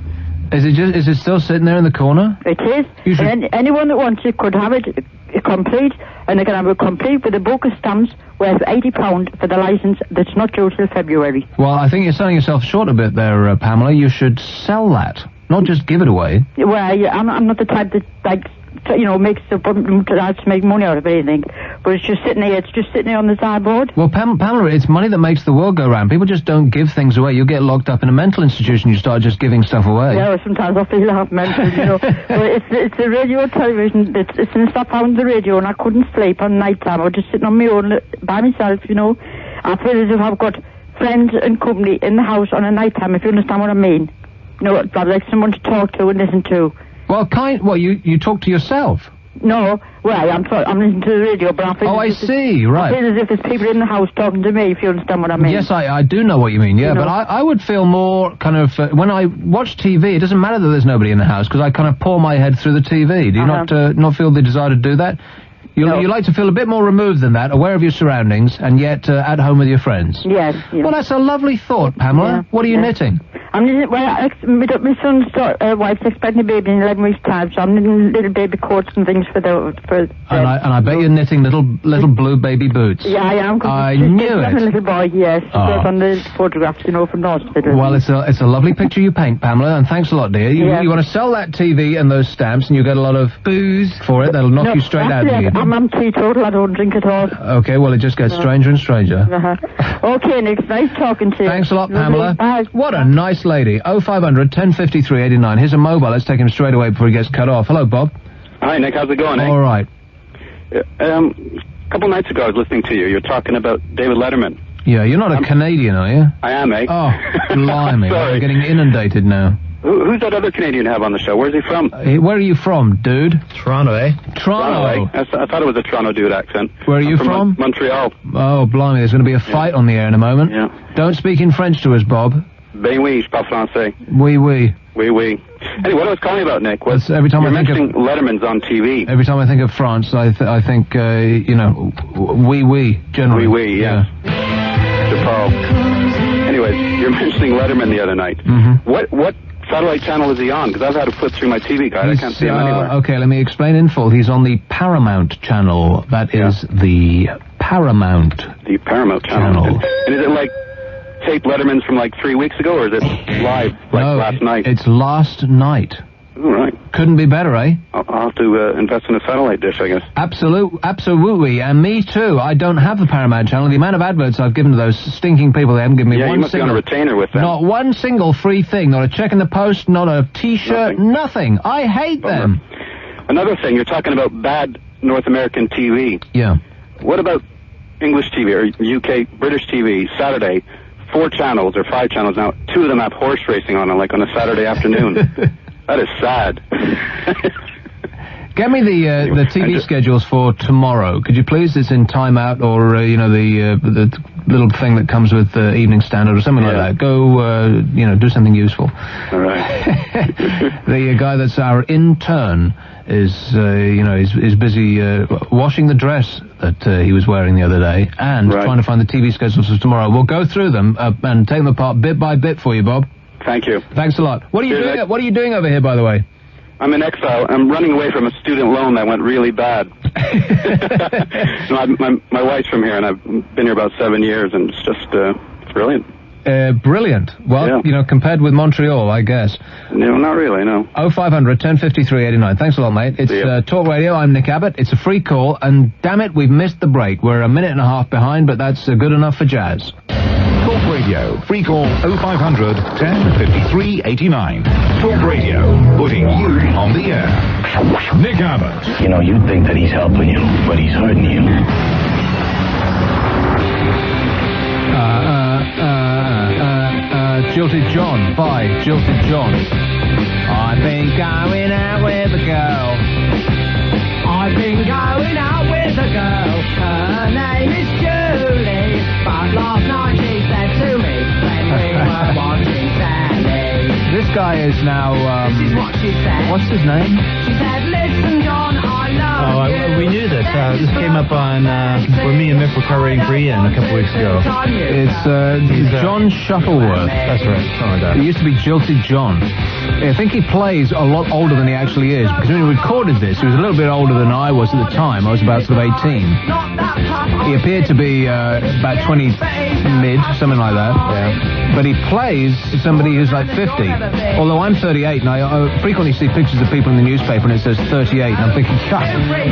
Speaker 4: Is it still sitting there in the corner?
Speaker 20: It is. And anyone that wants it could have it complete, and they can have it complete with a book of stamps worth £80 for the licence that's not due till February.
Speaker 4: Well, I think you're selling yourself short a bit there, Pamela. You should sell that, not just give it away.
Speaker 20: Well, I'm not the type that makes to make money out of anything. But it's just sitting there. It's just sitting there on the sideboard.
Speaker 4: Well, Pamela, it's money that makes the world go round. People just don't give things away. You get locked up in a mental institution. You start just giving stuff away.
Speaker 20: Yeah, well, sometimes I feel half mental, But it's the radio, television. It's since I found the radio and I couldn't sleep on night time. I was just sitting on my own by myself. I feel as if I've got friends and company in the house on a night time. If you understand what I mean. I'd like someone to talk to and listen to.
Speaker 4: Well, you talk to yourself?
Speaker 20: No, well, I'm listening to the radio, but I feel...
Speaker 4: Oh, I see, right.
Speaker 20: I feel as if there's people in the house talking to me, if you understand what I mean.
Speaker 4: Yes, I do know what you mean, yeah, but I would feel more kind of... when I watch TV, it doesn't matter that there's nobody in the house, because I kind of pour my head through the TV. Do you not feel the desire to do that? You like to feel a bit more removed than that, aware of your surroundings, and yet at home with your friends.
Speaker 20: Yes.
Speaker 4: Well, that's a lovely thought, Pamela.
Speaker 20: Yeah.
Speaker 4: What are you knitting?
Speaker 20: I'm knitting, my son's wife's expecting a baby in 11 weeks' time, so I'm knitting little baby coats and things for
Speaker 4: And I bet you're knitting little blue baby boots.
Speaker 20: Yeah, I am.
Speaker 4: I knew it.
Speaker 20: A little boy, yes. Goes on the photographs, from the hospital.
Speaker 4: Well, it's a lovely picture you paint, Pamela, and thanks a lot, dear. You want to sell that TV and those stamps, and you get a lot of booze for it. That'll knock you straight out of you.
Speaker 20: I'm teetotal. I don't drink at all.
Speaker 4: Okay, well, it just gets stranger and stranger.
Speaker 20: Okay, Nick, nice talking to you.
Speaker 4: Thanks a lot, Pamela.
Speaker 20: Bye.
Speaker 4: What a nice lady. 0500 1053 89. Here's a mobile. Let's take him straight away before he gets cut off. Hello, Bob.
Speaker 21: Hi, Nick. How's it going,
Speaker 4: All right.
Speaker 21: A couple nights ago, I was listening to you. You're talking about David Letterman.
Speaker 4: Yeah, you're not a Canadian, are you?
Speaker 21: I am, eh?
Speaker 4: Oh, blimey.
Speaker 21: Sorry.
Speaker 4: We're getting inundated now.
Speaker 21: Who's that other Canadian you have on the show? Where's he from?
Speaker 4: Where are you from, dude?
Speaker 8: Toronto, eh?
Speaker 21: Toronto, eh? I thought it was a Toronto dude accent.
Speaker 4: Where are you from?
Speaker 21: Montreal.
Speaker 4: Oh, blimey, there's going to be a fight on the air in a moment.
Speaker 21: Yeah.
Speaker 4: Don't speak in French to us, Bob.
Speaker 21: Ben oui, je parle français.
Speaker 4: Oui, oui.
Speaker 21: Oui, oui. Anyway, what I was calling about, Nick, was
Speaker 4: every time
Speaker 21: you're
Speaker 4: I think
Speaker 21: mentioning Letterman's on TV.
Speaker 4: Every time I think of France, I think, oui, oui, generally.
Speaker 21: Oui, oui, yeah. Mr. Paul. Anyways, you're mentioning Letterman the other night.
Speaker 4: Mm-hmm.
Speaker 21: What satellite channel is he on? Because I've had to flip through my TV guide. I can't see him anywhere.
Speaker 4: Okay, let me explain in full. He's on the Paramount channel. That is the Paramount.
Speaker 21: The Paramount channel. And is it like tape Letterman's from like 3 weeks ago, or is it live last night?
Speaker 4: It's last night.
Speaker 21: All right.
Speaker 4: Couldn't be better, eh?
Speaker 21: I'll have to invest in a satellite dish, I guess.
Speaker 4: Absolutely, and me too. I don't have the Paramount channel. The amount of adverts I've given to those stinking people, they haven't given me
Speaker 21: one
Speaker 4: single...
Speaker 21: you must be on a retainer with them.
Speaker 4: Not one single free thing, not a check in the post, not a T-shirt, nothing. I hate them.
Speaker 21: Another thing, you're talking about bad North American TV.
Speaker 4: Yeah.
Speaker 21: What about English TV or UK, British TV, Saturday? 4 channels or 5 channels now. 2 of them have horse racing on like on a Saturday afternoon. That is sad.
Speaker 4: Get me the TV schedules for tomorrow, could you please? It's in Time Out or the little thing that comes with the Evening Standard or something like that. Go, do something useful.
Speaker 21: All right.
Speaker 4: The guy that's our intern is busy washing the dress that he was wearing the other day and trying to find the TV schedules for tomorrow. We'll go through them and take them apart bit by bit for you, Bob.
Speaker 21: Thank you.
Speaker 4: Thanks a lot. What are you doing? What are you doing over here, by the way?
Speaker 21: I'm in exile. I'm running away from a student loan that went really bad. My wife's from here, and I've been here about 7 years, and it's just it's brilliant.
Speaker 4: Brilliant. Well, compared with Montreal, I guess.
Speaker 21: No, not really, no.
Speaker 4: 0500 1053 89. Thanks a lot, mate. It's Talk Radio. I'm Nick Abbott. It's a free call, and damn it, we've missed the break. We're a minute and a half behind, but that's good enough for jazz.
Speaker 1: Talk Radio. Free call 0500 1053 89. Talk Radio. Putting you on the air. Nick Abbott.
Speaker 2: You know, you'd think that he's helping you, but he's hurting you.
Speaker 4: Jilted John by Jilted John. I've been going out with a girl. I've been going out with a girl. Her name is Julie. But last night she said to me when we were watching telly. This guy is now, this is what she said. What's his name? She said, listen, John, I love you.
Speaker 8: We knew this. This came up on when me and Mick were covering Brian a couple weeks ago.
Speaker 4: It's John Shuttleworth.
Speaker 8: That's right, something like that.
Speaker 4: He used to be Jilted John. I think he plays a lot older than he actually is, because when he recorded this, he was a little bit older than I was at the time. I was about sort of 18. He appeared to be about 20 mid, something like that.
Speaker 8: Yeah.
Speaker 4: But he plays somebody who's like 50. Although I'm 38, and I frequently see pictures of people in the newspaper and it says 38, and I'm thinking, God,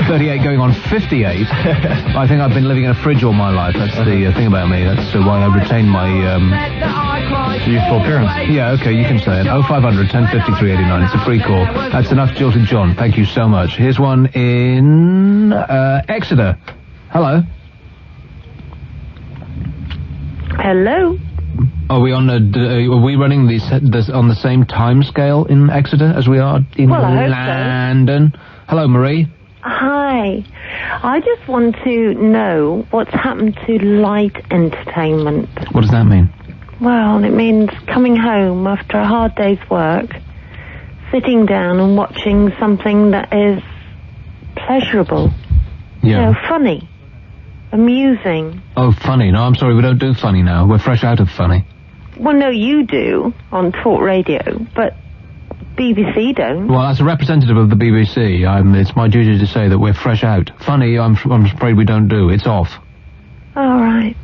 Speaker 4: 38 going on 58. I think I've been living in a fridge all my life. That's the thing about me. That's why I retained my
Speaker 8: youthful appearance.
Speaker 4: Yeah, okay, you can say it. 0500 1053 89. It's a free call. That's enough, Jilted John. Thank you so much. Here's one in Exeter. Hello.
Speaker 18: Hello.
Speaker 4: Are we on are we running this on the same time scale in Exeter as we are in London? So. Hello, Marie.
Speaker 18: Hi. I just want to know what's happened to light entertainment.
Speaker 4: What does that mean?
Speaker 18: Well, it means coming home after a hard day's work, sitting down and watching something that is pleasurable.
Speaker 4: Yeah.
Speaker 18: You know, funny. Amusing.
Speaker 4: Oh, funny. No, I'm sorry, we don't do funny now. We're fresh out of funny.
Speaker 18: Well, no, you do on Talk Radio, but BBC don't.
Speaker 4: Well, as a representative of the BBC, it's my duty to say that we're fresh out. Funny, I'm afraid we don't do. It's off.
Speaker 18: All right.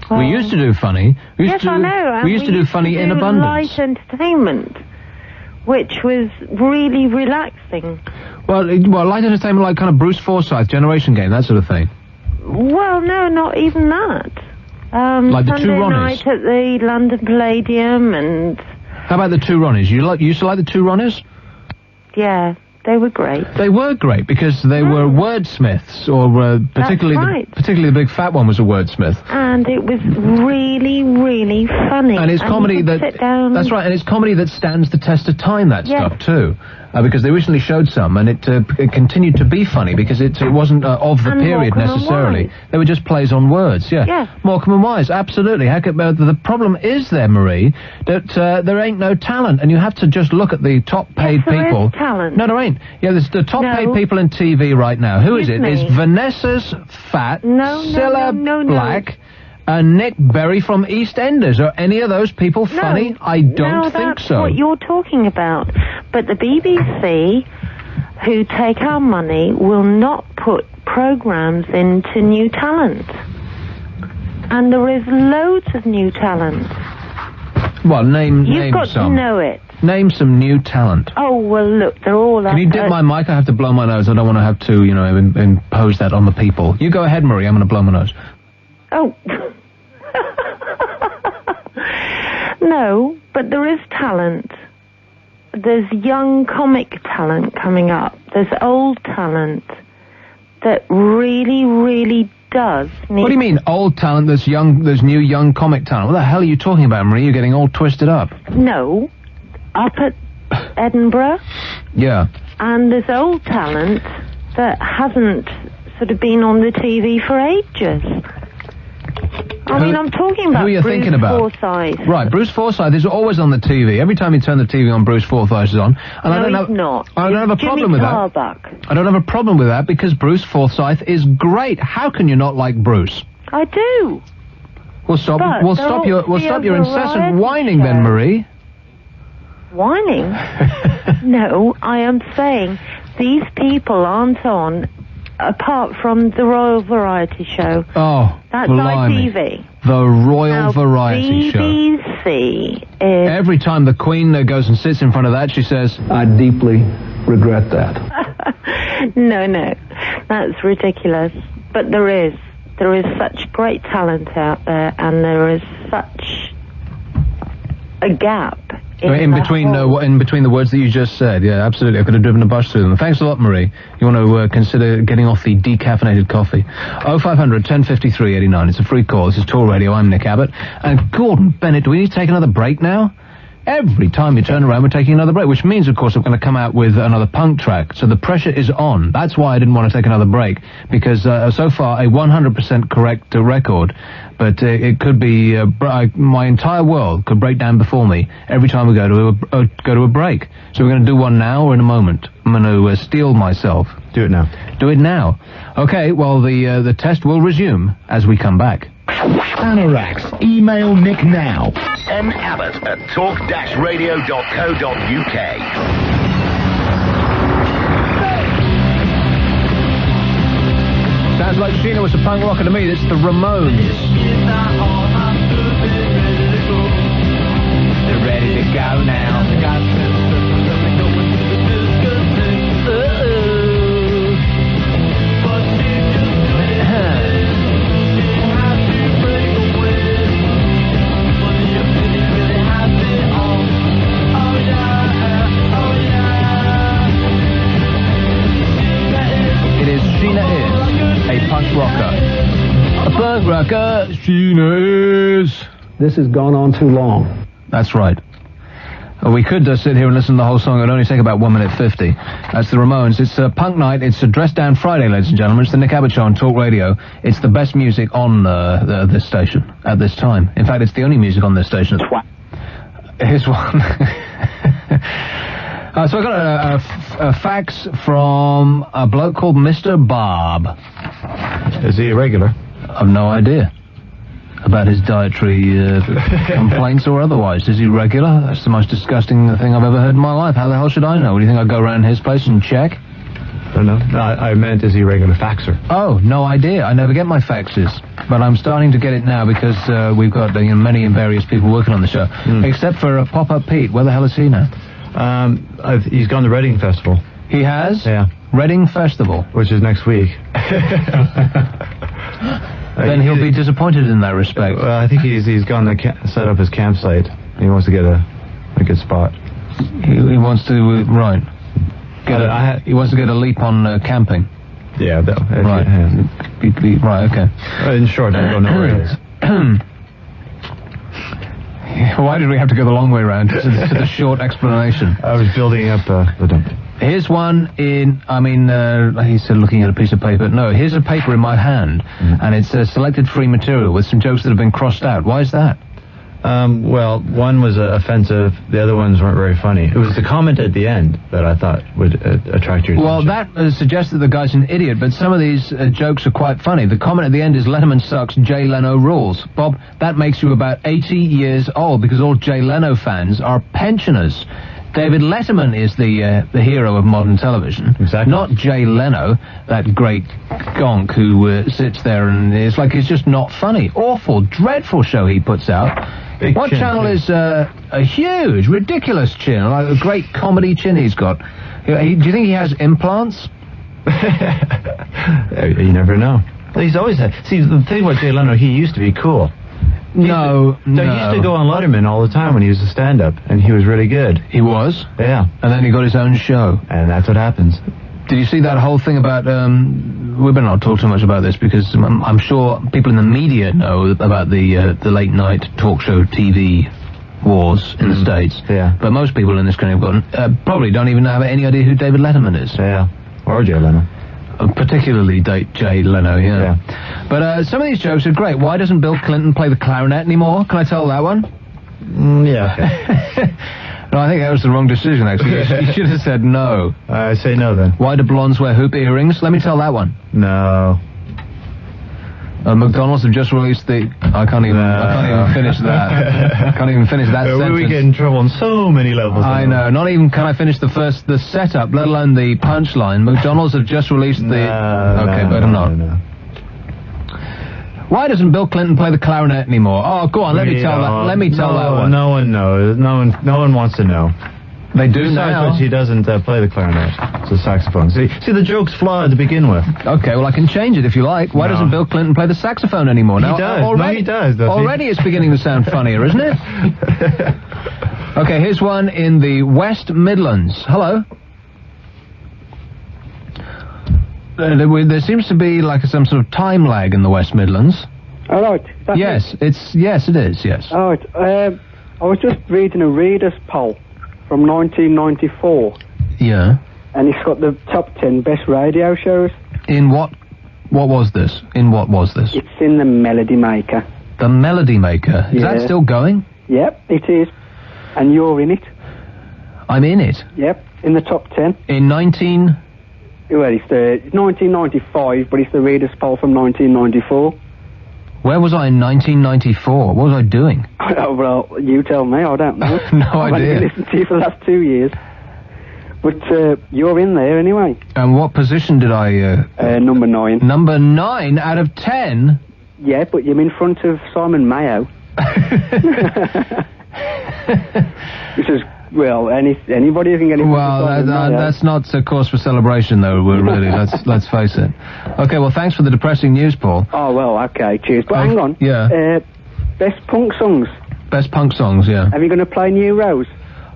Speaker 18: Well,
Speaker 4: we used to do funny.
Speaker 18: I know.
Speaker 4: We used to do funny in abundance.
Speaker 18: Light entertainment, which was really relaxing.
Speaker 4: Well, light entertainment like kind of Bruce Forsyth, Generation Game, that sort of thing.
Speaker 18: Well, no, not even that.
Speaker 4: Like the
Speaker 18: Sunday
Speaker 4: Two Ronnies?
Speaker 18: night at the London Palladium and...
Speaker 4: How about the Two Ronnies? You used to like the Two Ronnies?
Speaker 18: Yeah, they were great.
Speaker 4: They were great because they were wordsmiths, or particularly the big fat one was a wordsmith.
Speaker 18: And it was really, really funny.
Speaker 4: And it's comedy that...
Speaker 18: sit down.
Speaker 4: That's right, and it's comedy that stands the test of time, that stuff, too. Because they recently showed some, and it continued to be funny because it wasn't of the period necessarily. They were just plays on words, yeah. Morecambe and Wise, absolutely. The problem is there, Marie, that there ain't no talent, and you have to just look at the top-paid people.
Speaker 18: There is talent.
Speaker 4: No, there ain't. Yeah, there's the top-paid people in TV right now. Who is it? It's Vanessa's fat, Cilla Black, Nick Berry from EastEnders. Are any of those people funny? I don't think so.
Speaker 18: That's what you're talking about. But the BBC, who take our money, will not put programmes into new talent. And there is loads of new talent.
Speaker 4: Well, name some.
Speaker 18: You've got to know it.
Speaker 4: Name some new talent.
Speaker 18: Oh, well, look, they're all...
Speaker 4: Can you dip my mic? I have to blow my nose. I don't want to have to, impose that on the people. You go ahead, Marie. I'm going to blow my nose.
Speaker 18: Oh... No, but there is talent. There's young comic talent coming up. There's old talent that really, really does need...
Speaker 4: What do you mean, old talent? There's new young comic talent. What the hell are you talking about, Marie? You're getting all twisted up.
Speaker 18: No. Up at Edinburgh.
Speaker 4: Yeah.
Speaker 18: And there's old talent that hasn't sort of been on the TV for ages.
Speaker 3: I mean, I'm talking about
Speaker 4: who are you
Speaker 3: Bruce
Speaker 4: thinking about?
Speaker 3: Forsyth.
Speaker 4: Right, Bruce Forsyth is always on the TV. Every time you turn the TV on, Bruce Forsyth is on. And I don't
Speaker 3: he's not.
Speaker 4: I don't have a problem with that. I don't have a problem with that because Bruce Forsyth is great. How can you not like Bruce?
Speaker 3: I do.
Speaker 4: We'll stop your incessant whining then, Marie.
Speaker 3: Whining? No, I am saying these people aren't on apart from the Royal Variety Show.
Speaker 4: Oh,
Speaker 3: that's
Speaker 4: blimey.
Speaker 3: ITV.
Speaker 4: The Royal Variety Show.
Speaker 3: BBC is...
Speaker 4: Every time the Queen goes and sits in front of that, she says, "I deeply regret that."
Speaker 3: No, that's ridiculous. But there is such great talent out there, and there is such a gap in between the words that you just said. Yeah, absolutely. I could have driven a bus through them. Thanks a lot, Marie. You want to consider getting off the decaffeinated coffee? 0500 1053 89. It's a free call. This is Talk Radio. I'm Nick Abbott. And Gordon Bennett, do we need to take another break now? Every time you turn around, we're taking another break, which means, of course, I'm going to come out with another punk track. So the pressure is on. That's why I didn't want to take another break, because so far, a 100% correct record. But it could be, my entire world could break down before me every time we go to a break. So we're going to do one now or in a moment. I'm going to steel myself.
Speaker 8: Do it now.
Speaker 4: Do it now. Okay, well, the test will resume as we come back.
Speaker 15: Anorax. Email Nick now. nabbott@talk-radio.co.uk.
Speaker 4: Sounds like Sheena was a punk rocker to me. This is the Ramones. They're ready to go now. A punk rocker. A punk rocker. Sheena is.
Speaker 22: This has gone on too long.
Speaker 4: That's right. We could sit here and listen to the whole song. It would only take about 1 minute 50. That's the Ramones. It's a punk night. It's a Dress Down Friday, ladies and gentlemen. It's the Nick Abbott Show on Talk Radio. It's the best music on this station at this time. In fact, it's the only music on this station. Here's one. So I got a fax from a bloke called Mr. Bob.
Speaker 8: Is he a regular?
Speaker 4: I've no idea about his dietary complaints or otherwise. Is he regular? That's the most disgusting thing I've ever heard in my life. How the hell should I know? Do you think I'd go around his place and check?
Speaker 8: I don't know. No, I meant, is he a regular faxer?
Speaker 4: Oh, no idea. I never get my faxes. But I'm starting to get it now because we've got many and various people working on the show. Except for Pop-Up Pete. Where the hell is he now?
Speaker 8: He's gone to Reading Festival.
Speaker 4: He has?
Speaker 8: Yeah.
Speaker 4: Reading Festival.
Speaker 8: Which is next week.
Speaker 4: Then he'll be disappointed in that respect.
Speaker 8: Well, I think he's gone to set up his campsite. He wants to get a good spot.
Speaker 4: He wants to, right. He wants to get a leap on camping.
Speaker 8: Yeah,
Speaker 4: right.
Speaker 8: Yeah.
Speaker 4: Right, okay.
Speaker 8: In short, I don't know where it is.
Speaker 4: Why did we have to go the long way round to the short explanation?
Speaker 8: I was building up the dump.
Speaker 4: Here's one in, he said looking at a piece of paper. No, here's a paper in my hand, and it's selected free material with some jokes that have been crossed out. Why is that?
Speaker 8: Well, one was offensive, the other ones weren't very funny. It was the comment at the end that I thought would attract your attention.
Speaker 4: Well, that suggests that the guy's an idiot, but some of these jokes are quite funny. The comment at the end is, Letterman sucks, Jay Leno rules. Bob, that makes you about 80 years old, because all Jay Leno fans are pensioners. David Letterman is the hero of modern television.
Speaker 8: Exactly.
Speaker 4: Not Jay Leno, that great gonk who sits there and it's like he's just not funny. Awful, dreadful show he puts out. What channel is a huge, ridiculous chin, like a great comedy chin he's got? Do you think he has implants?
Speaker 8: You never know. He's always had... See, the thing about Jay Leno, he used to be cool.
Speaker 4: No.
Speaker 8: He used to go on Letterman all the time when he was a stand-up, and he was really good.
Speaker 4: He was?
Speaker 8: Yeah.
Speaker 4: And then he got his own show.
Speaker 8: And that's what happens.
Speaker 4: Did you see that whole thing about, we better not talk too much about this because I'm sure people in the media know about the late night talk show TV wars in the States.
Speaker 8: Yeah.
Speaker 4: But most people in this country probably don't even have any idea who David Letterman is.
Speaker 8: Yeah. Or Jay Leno.
Speaker 4: Particularly date Jay Leno, yeah. But some of these jokes are great. Why doesn't Bill Clinton play the clarinet anymore? Can I tell that one?
Speaker 8: Yeah, okay.
Speaker 4: No, I think that was the wrong decision, actually. You should have said no.
Speaker 8: I say no, then.
Speaker 4: Why do blondes wear hoop earrings? Let me tell that one.
Speaker 8: No.
Speaker 4: McDonald's have just released the... I can't even finish that. I can't even finish that sentence.
Speaker 8: We get in trouble on so many levels.
Speaker 4: I know. Not even can I finish the setup, let alone the punchline. McDonald's have just released the... better not.
Speaker 8: No.
Speaker 4: Why doesn't Bill Clinton play the clarinet anymore? Oh, go on, let me tell that one.
Speaker 8: No one knows. No one wants to know.
Speaker 4: They do
Speaker 8: Besides
Speaker 4: now.
Speaker 8: Which he doesn't play the clarinet. It's a saxophone. See, the joke's flawed to begin with.
Speaker 4: Okay, well, I can change it if you like. Why doesn't Bill Clinton play the saxophone anymore? Now,
Speaker 8: he does. He does.
Speaker 4: Already it's beginning to sound funnier, isn't it? Okay, here's one in the West Midlands. Hello. There seems to be like some sort of time lag in the West Midlands.
Speaker 6: All right.
Speaker 4: Yes, it is. Yes.
Speaker 6: All right. I was just reading a reader's poll from 1994.
Speaker 4: Yeah.
Speaker 6: And it's got the top 10 best radio shows.
Speaker 4: In what? What was this?
Speaker 6: It's in the Melody Maker.
Speaker 4: The Melody Maker. Is that still going?
Speaker 6: Yep, it is. And you're in it.
Speaker 4: I'm in it.
Speaker 6: Yep, in the top 10.
Speaker 4: In 19.
Speaker 6: Well, it's 1995, but it's the reader's poll from 1994.
Speaker 4: Where was I in 1994? What was I doing?
Speaker 6: Oh, well, you tell me. I don't know.
Speaker 4: No
Speaker 6: I've
Speaker 4: idea.
Speaker 6: only listened to you for the last 2 years. But you're in there anyway.
Speaker 4: And what position did I...
Speaker 6: number 9.
Speaker 4: Number 9 out of 10?
Speaker 6: Yeah, but you're in front of Simon Mayo. Which is... Well, anybody who can get it.
Speaker 4: Well, that's not a cause for celebration, though. Really, let's face it. Okay, well, thanks for the depressing news, Paul.
Speaker 6: Oh well, okay, cheers. But hang on.
Speaker 4: Yeah.
Speaker 6: Best punk songs.
Speaker 4: Best punk songs, yeah.
Speaker 6: Are you going to play New Rose?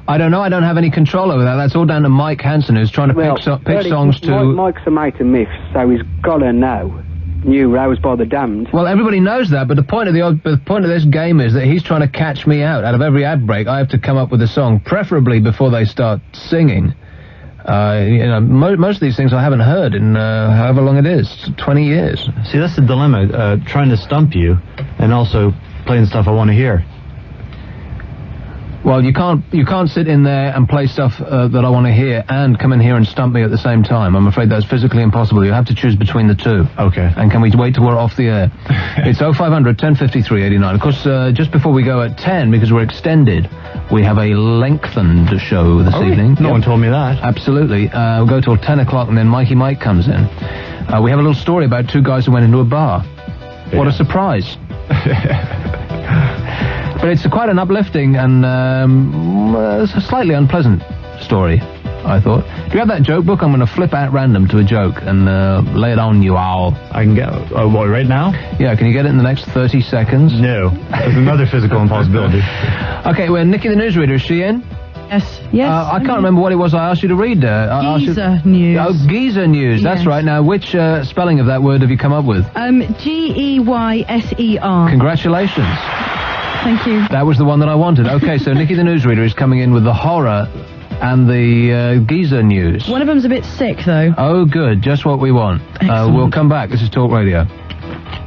Speaker 4: I don't know. I don't have any control over that. That's all down to Mike Hansen, who's trying to pick songs to.
Speaker 6: Mike's a mate of Miffs, so he's gotta know New Rose by the Damned.
Speaker 4: Well, everybody knows that, but the point of this game is that he's trying to catch me out. Out of every ad break, I have to come up with a song, preferably before they start singing. Most of these things I haven't heard in however long it is, 20 years.
Speaker 8: See, that's the dilemma, trying to stump you and also playing stuff I want to hear.
Speaker 4: Well, you can't sit in there and play stuff that I want to hear and come in here and stump me at the same time. I'm afraid that's physically impossible. You have to choose between the two.
Speaker 8: Okay.
Speaker 4: And can we wait till we're off the air? It's 0500 1053 89. Of course, just before we go at 10, because we're extended, we have a lengthened show this evening.
Speaker 8: No one told me that.
Speaker 4: Absolutely. We'll go till 10 o'clock and then Mikey Mike comes in. We have a little story about two guys who went into a bar. Yeah. What a surprise. But it's quite an uplifting and a slightly unpleasant story, I thought. Do you have that joke book? I'm going to flip at random to a joke and lay it on you all.
Speaker 8: I can get... what, right now?
Speaker 4: Yeah, can you get it in the next 30 seconds?
Speaker 8: No. There's another physical impossibility.
Speaker 4: Okay, well, Nikki the newsreader, is she in?
Speaker 7: Yes.
Speaker 4: I can't remember what it was I asked you to read.
Speaker 7: Geezer News.
Speaker 4: Oh, Geezer News. That's right. Now, which spelling of that word have you come up with?
Speaker 7: Geyser.
Speaker 4: Congratulations.
Speaker 7: Thank you.
Speaker 4: That was the one that I wanted. Okay, so Nikki the newsreader is coming in with the horror and the Geezer News.
Speaker 7: One of them's a bit sick, though.
Speaker 4: Oh, good. Just what we want. We'll come back. This is Talk Radio.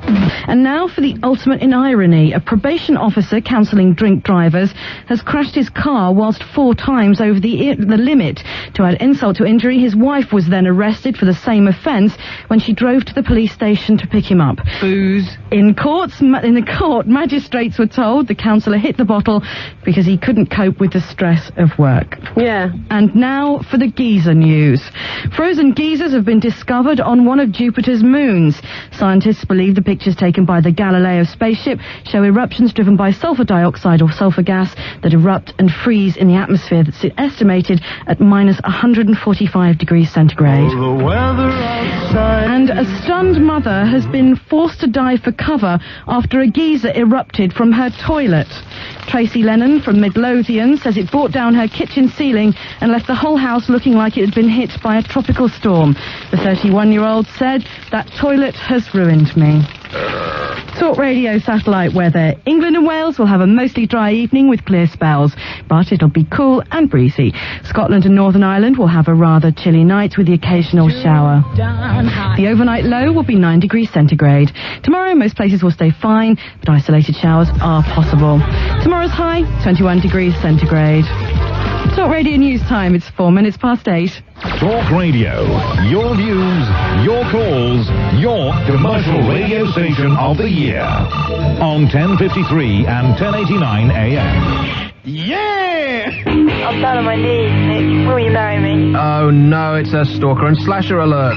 Speaker 7: And now for the ultimate in irony. A probation officer counselling drink drivers has crashed his car whilst 4 times over the limit. To add insult to injury, his wife was then arrested for the same offence when she drove to the police station to pick him up.
Speaker 23: Booze.
Speaker 7: In the court, magistrates were told the counsellor hit the bottle because he couldn't cope with the stress of work.
Speaker 3: Yeah.
Speaker 7: And now for the Geezer News. Frozen geysers have been discovered on one of Jupiter's moons. Scientists believe the pictures taken by the Galileo spaceship show eruptions driven by sulfur dioxide or sulfur gas that erupt and freeze in the atmosphere that's estimated at minus 145 degrees centigrade.
Speaker 23: Oh, the weather outside.
Speaker 7: And a stunned mother has been forced to dive for cover after a geyser erupted from her toilet. Tracy Lennon from Midlothian says it brought down her kitchen ceiling and left the whole house looking like it had been hit by a tropical storm. The 31-year-old said, "That toilet has ruined me." Talk Radio satellite weather. England and Wales will have a mostly dry evening with clear spells, but it'll be cool and breezy. Scotland and Northern Ireland will have a rather chilly night with the occasional shower. The overnight low will be 9 degrees centigrade. Tomorrow, most places will stay fine, but isolated showers are possible. Tomorrow's high, 21 degrees centigrade. Talk Radio News Time. It's 4 minutes past 8.
Speaker 1: Talk Radio. Your views, your calls, your commercial radio station of the year. On 1053 and 1089 AM.
Speaker 5: Yeah! I'm down on my knees, Nick. Will you marry me?
Speaker 4: Oh no, it's a stalker and slasher alert.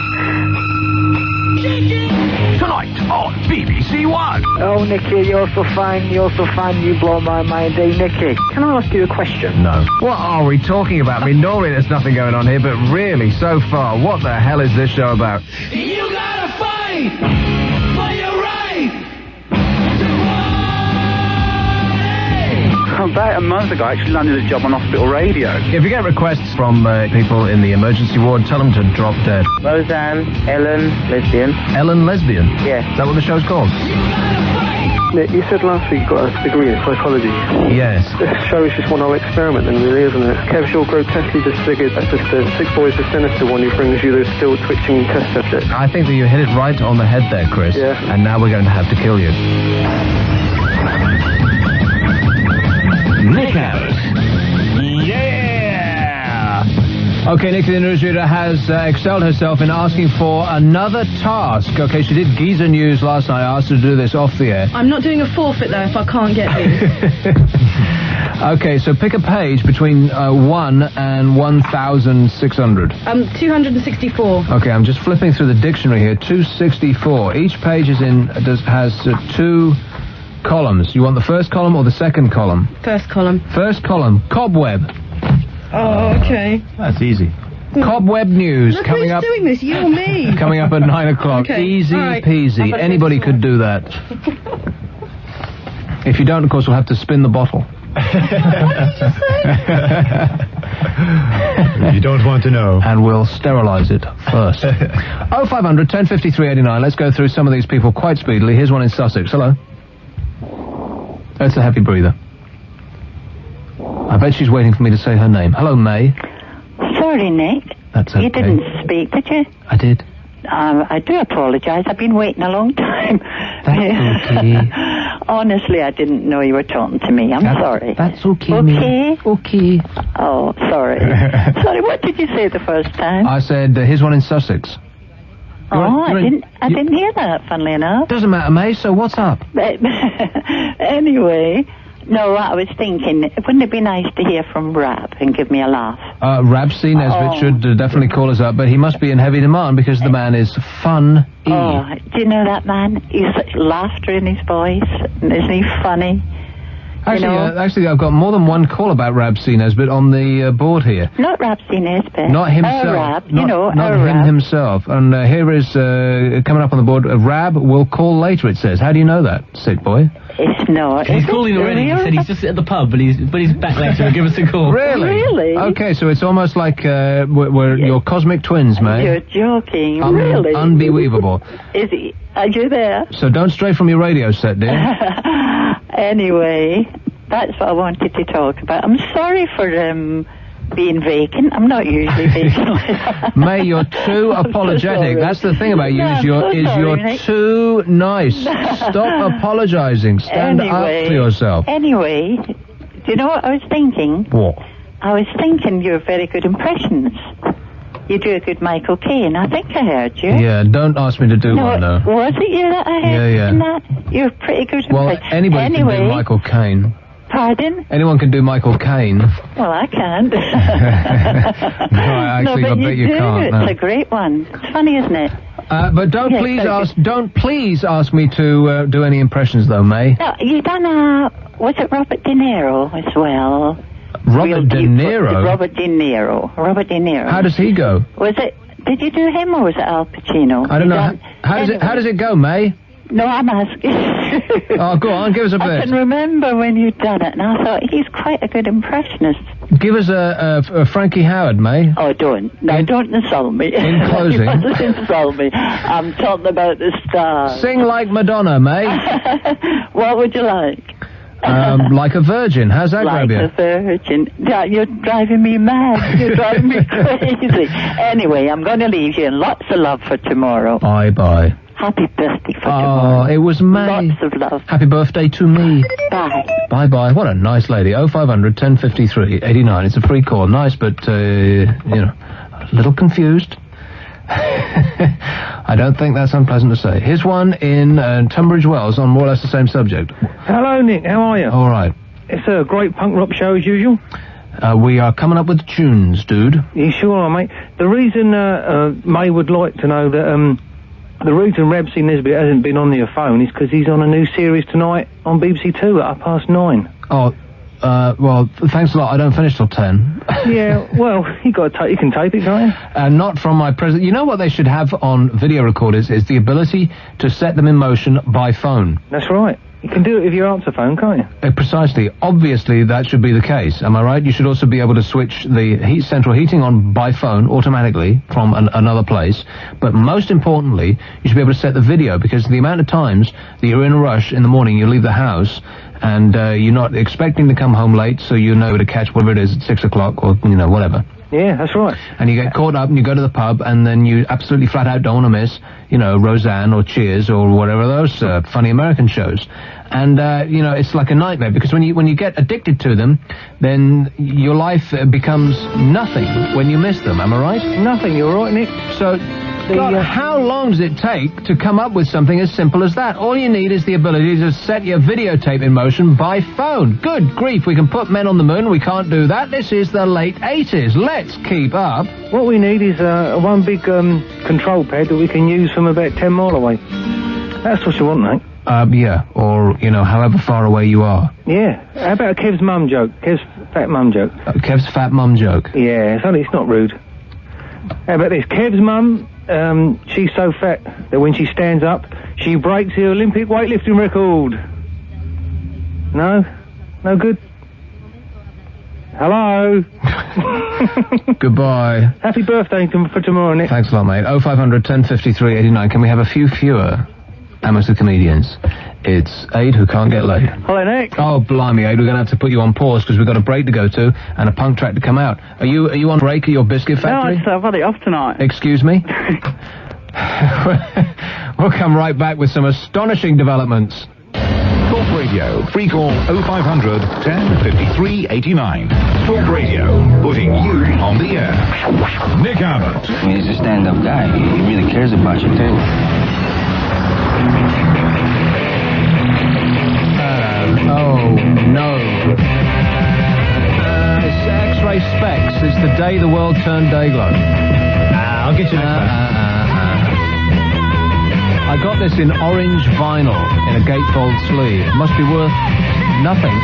Speaker 1: Tonight on BBC One.
Speaker 10: Oh, Nicky, you're so fine, you blow my mind, eh, Nicky? Can I ask you a question?
Speaker 4: No. What are we talking about? I mean, normally there's nothing going on here, but really, so far, what the hell is this show about?
Speaker 23: You gotta fight for your right.
Speaker 11: About a month ago, I actually landed a job on hospital radio.
Speaker 4: If you get requests from people in the emergency ward, tell them to drop dead.
Speaker 10: Roseanne, Ellen, lesbian.
Speaker 4: Ellen Lesbian?
Speaker 10: Yeah.
Speaker 4: Is that what the show's called?
Speaker 6: Nick, you said last week you got a degree in psychology.
Speaker 4: Yes.
Speaker 6: This show is just one whole experiment then, really, isn't it? Kev Shaw grotesquely disfigured. That's just the Sick Boys the Sinister one who brings you those still twitching test subjects.
Speaker 4: I think that you hit it right on the head there, Chris.
Speaker 6: Yeah.
Speaker 4: And now we're going to have to kill you.
Speaker 1: Nick Abbott.
Speaker 4: Yeah! Okay, Nick, the newsreader has excelled herself in asking for another task. Okay, she did Giza News last night. I asked her to do this off the air.
Speaker 7: I'm not doing a forfeit, though, if I can't get you.
Speaker 4: Okay, so pick a page between 1 and 1,600.
Speaker 7: 264.
Speaker 4: Okay, I'm just flipping through the dictionary here. 264. Each page has 2... columns. You want the first column or the second column?
Speaker 7: First column.
Speaker 4: First column. Cobweb.
Speaker 7: Oh, okay.
Speaker 8: That's easy.
Speaker 4: Cobweb news
Speaker 7: Look
Speaker 4: coming
Speaker 7: who's
Speaker 4: up.
Speaker 7: doing this, you or me?
Speaker 4: Coming up at 9 o'clock.
Speaker 7: Okay.
Speaker 4: Easy
Speaker 7: Right.
Speaker 4: peasy. Anybody could do that. If you don't, of course, we'll have to spin the bottle.
Speaker 8: You don't want to know.
Speaker 4: And we'll sterilise it first. 0500 1053 89. Let's go through some of these people quite speedily. Here's one in Sussex. Hello. That's a heavy breather. I bet she's waiting for me to say her name. Hello, May.
Speaker 24: Sorry, Nick.
Speaker 4: That's okay.
Speaker 24: You didn't speak, did you?
Speaker 4: I did.
Speaker 24: I do apologise. I've been waiting a long time.
Speaker 4: That's okay.
Speaker 24: Honestly, I didn't know you were talking to me. I'm sorry.
Speaker 4: That's okay,
Speaker 24: Okay?
Speaker 4: Okay.
Speaker 24: Oh, sorry. Sorry, what did you say the first time?
Speaker 4: I said, here's one in Sussex.
Speaker 24: I didn't hear that, funnily enough.
Speaker 4: Doesn't matter, May, so what's up?
Speaker 24: Anyway, no, I was thinking, wouldn't it be nice to hear from Rab and give me a laugh?
Speaker 4: Rab C. Nesbitt should definitely call us up, but he must be in heavy demand because the man is fun.
Speaker 24: Oh, do you know that man? He's such laughter in his voice. Isn't he funny?
Speaker 4: Actually, I've got more than one call about Rab C. Nesbitt on the board here.
Speaker 24: Not Rab C. Nesbitt.
Speaker 4: Not himself.
Speaker 24: Rab,
Speaker 4: not him
Speaker 24: Rab.
Speaker 4: himself. And here is, coming up on the board, Rab will call later, it says. How do you know that, sick boy?
Speaker 24: It's not.
Speaker 9: He's calling already. He said he's just at the pub, but he's back later to give us a call.
Speaker 4: Really?
Speaker 24: Really?
Speaker 4: Okay, so it's almost like we're your cosmic twins, mate.
Speaker 24: You're joking. Really?
Speaker 4: Unbelievable.
Speaker 24: Is he? Are you there?
Speaker 4: So don't stray from your radio set, dear.
Speaker 24: Anyway, that's what I wanted to talk about. I'm sorry for being vacant. I'm not usually vacant.
Speaker 4: May, you're too apologetic. That's the thing about you, you're too nice. Stop apologising. Stand up for yourself.
Speaker 24: Anyway, do you know what I was thinking?
Speaker 4: What?
Speaker 24: I was thinking you're very good impressions. You do a good Michael Caine. I think I heard you.
Speaker 4: Yeah, don't ask me to do one, though.
Speaker 24: Was it you that I heard?
Speaker 4: Yeah.
Speaker 24: That? You're pretty good.
Speaker 4: Well, anybody can do Michael Caine.
Speaker 24: Pardon?
Speaker 4: Anyone can do Michael Caine.
Speaker 24: Well, I can't.
Speaker 4: No, actually,
Speaker 24: no, but
Speaker 4: I bet you can't.
Speaker 24: It's a great one. It's funny, isn't it?
Speaker 4: But don't please ask me to do any impressions, though, May.
Speaker 24: No, you done was it Robert De Niro as well?
Speaker 4: Robert De Niro?
Speaker 24: Robert De Niro.
Speaker 4: How does he go?
Speaker 24: Did you do him or was it Al Pacino?
Speaker 4: I don't know. How does it go, May?
Speaker 24: No, I'm asking.
Speaker 4: Oh, go on, give us a bit.
Speaker 24: I can remember when you'd done it, and I thought, he's quite a good impressionist.
Speaker 4: Give us a Frankie Howard, May.
Speaker 24: Oh, don't. No, don't insult me.
Speaker 4: In closing.
Speaker 24: You mustn't insult me. I'm talking about the stars.
Speaker 4: Sing like Madonna, May.
Speaker 24: What would you like?
Speaker 4: Like a virgin. How's that,
Speaker 24: Like
Speaker 4: Grabia?
Speaker 24: a virgin. Yeah, you're driving me mad. You're driving me crazy. Anyway, I'm going to leave you, and lots of love for tomorrow.
Speaker 4: Bye-bye.
Speaker 24: Happy birthday for tomorrow.
Speaker 4: Oh, it was May.
Speaker 24: Lots of love.
Speaker 4: Happy birthday to me.
Speaker 24: Bye.
Speaker 4: Bye-bye. What a nice lady. 0500 1053 89. It's a free call. Nice, but, a little confused. I don't think that's unpleasant to say. Here's one in Tunbridge Wells on more or less the same subject.
Speaker 17: Hello, Nick. How are you?
Speaker 4: All right.
Speaker 17: It's a great punk rock show as usual.
Speaker 4: We are coming up with tunes, dude.
Speaker 17: You sure are, mate? The reason May would like to know that the reason Reb C. Nesbitt hasn't been on the phone is because he's on a new series tonight on BBC Two at 9:30.
Speaker 4: Oh, well, thanks a lot. I don't finish till 10.
Speaker 17: Yeah, well, you can tape it, can't you?
Speaker 4: Not from my present. You know what they should have on video recorders is the ability to set them in motion by phone.
Speaker 17: That's right. You can do it with your answer phone, can't you?
Speaker 4: Precisely. Obviously, that should be the case. Am I right? You should also be able to switch the central heating on by phone automatically from another place. But most importantly, you should be able to set the video, because the amount of times that you're in a rush in the morning, you leave the house, and you're not expecting to come home late, so you know to catch whatever it is at 6 o'clock or, whatever.
Speaker 17: Yeah, that's right.
Speaker 4: And you get caught up and you go to the pub, and then you absolutely flat out don't want to miss, Roseanne or Cheers or whatever those funny American shows. And, it's like a nightmare, because when you get addicted to them, then your life becomes nothing when you miss them. Am I right?
Speaker 17: Nothing, you're right, Nick.
Speaker 4: So, God, how long does it take to come up with something as simple as that? All you need is the ability to set your videotape in motion by phone. Good grief, we can put men on the moon. We can't do that. This is the late 80s. Let's keep up.
Speaker 17: What we need is one big control pad that we can use from about 10 mile away. That's what you want, mate.
Speaker 4: Yeah, or, however far away you are.
Speaker 17: Yeah. How about a Kev's mum joke? Kev's fat mum joke.
Speaker 4: Kev's fat mum joke?
Speaker 17: Yeah, it's not rude. How about this? Kev's mum, she's so fat that when she stands up, she breaks the Olympic weightlifting record. No? No good? Hello?
Speaker 4: Goodbye.
Speaker 17: Happy birthday for tomorrow, Nick.
Speaker 4: Thanks a lot, mate. 0500 1053 89. Can we have a few fewer amateur comedians? It's Aid who can't get laid.
Speaker 18: Hello, Nick.
Speaker 4: Oh, blimey, Aid, we're going to have to put you on pause because we've got a break to go to and a punk track to come out. Are you on break at your biscuit factory?
Speaker 18: No, I've had it off tonight.
Speaker 4: Excuse me? We'll come right back with some astonishing developments.
Speaker 1: Talk Radio. Free call 0500 1053 89. Talk Radio. Putting you on the air. Nick Abbott.
Speaker 2: He's a stand-up guy. He really cares about you, too.
Speaker 4: Oh, no. It's X-ray specs. It's the day the world turned day-glow.
Speaker 8: I'll get you next time.
Speaker 4: I got this in orange vinyl in a gatefold sleeve. Must be worth nothing.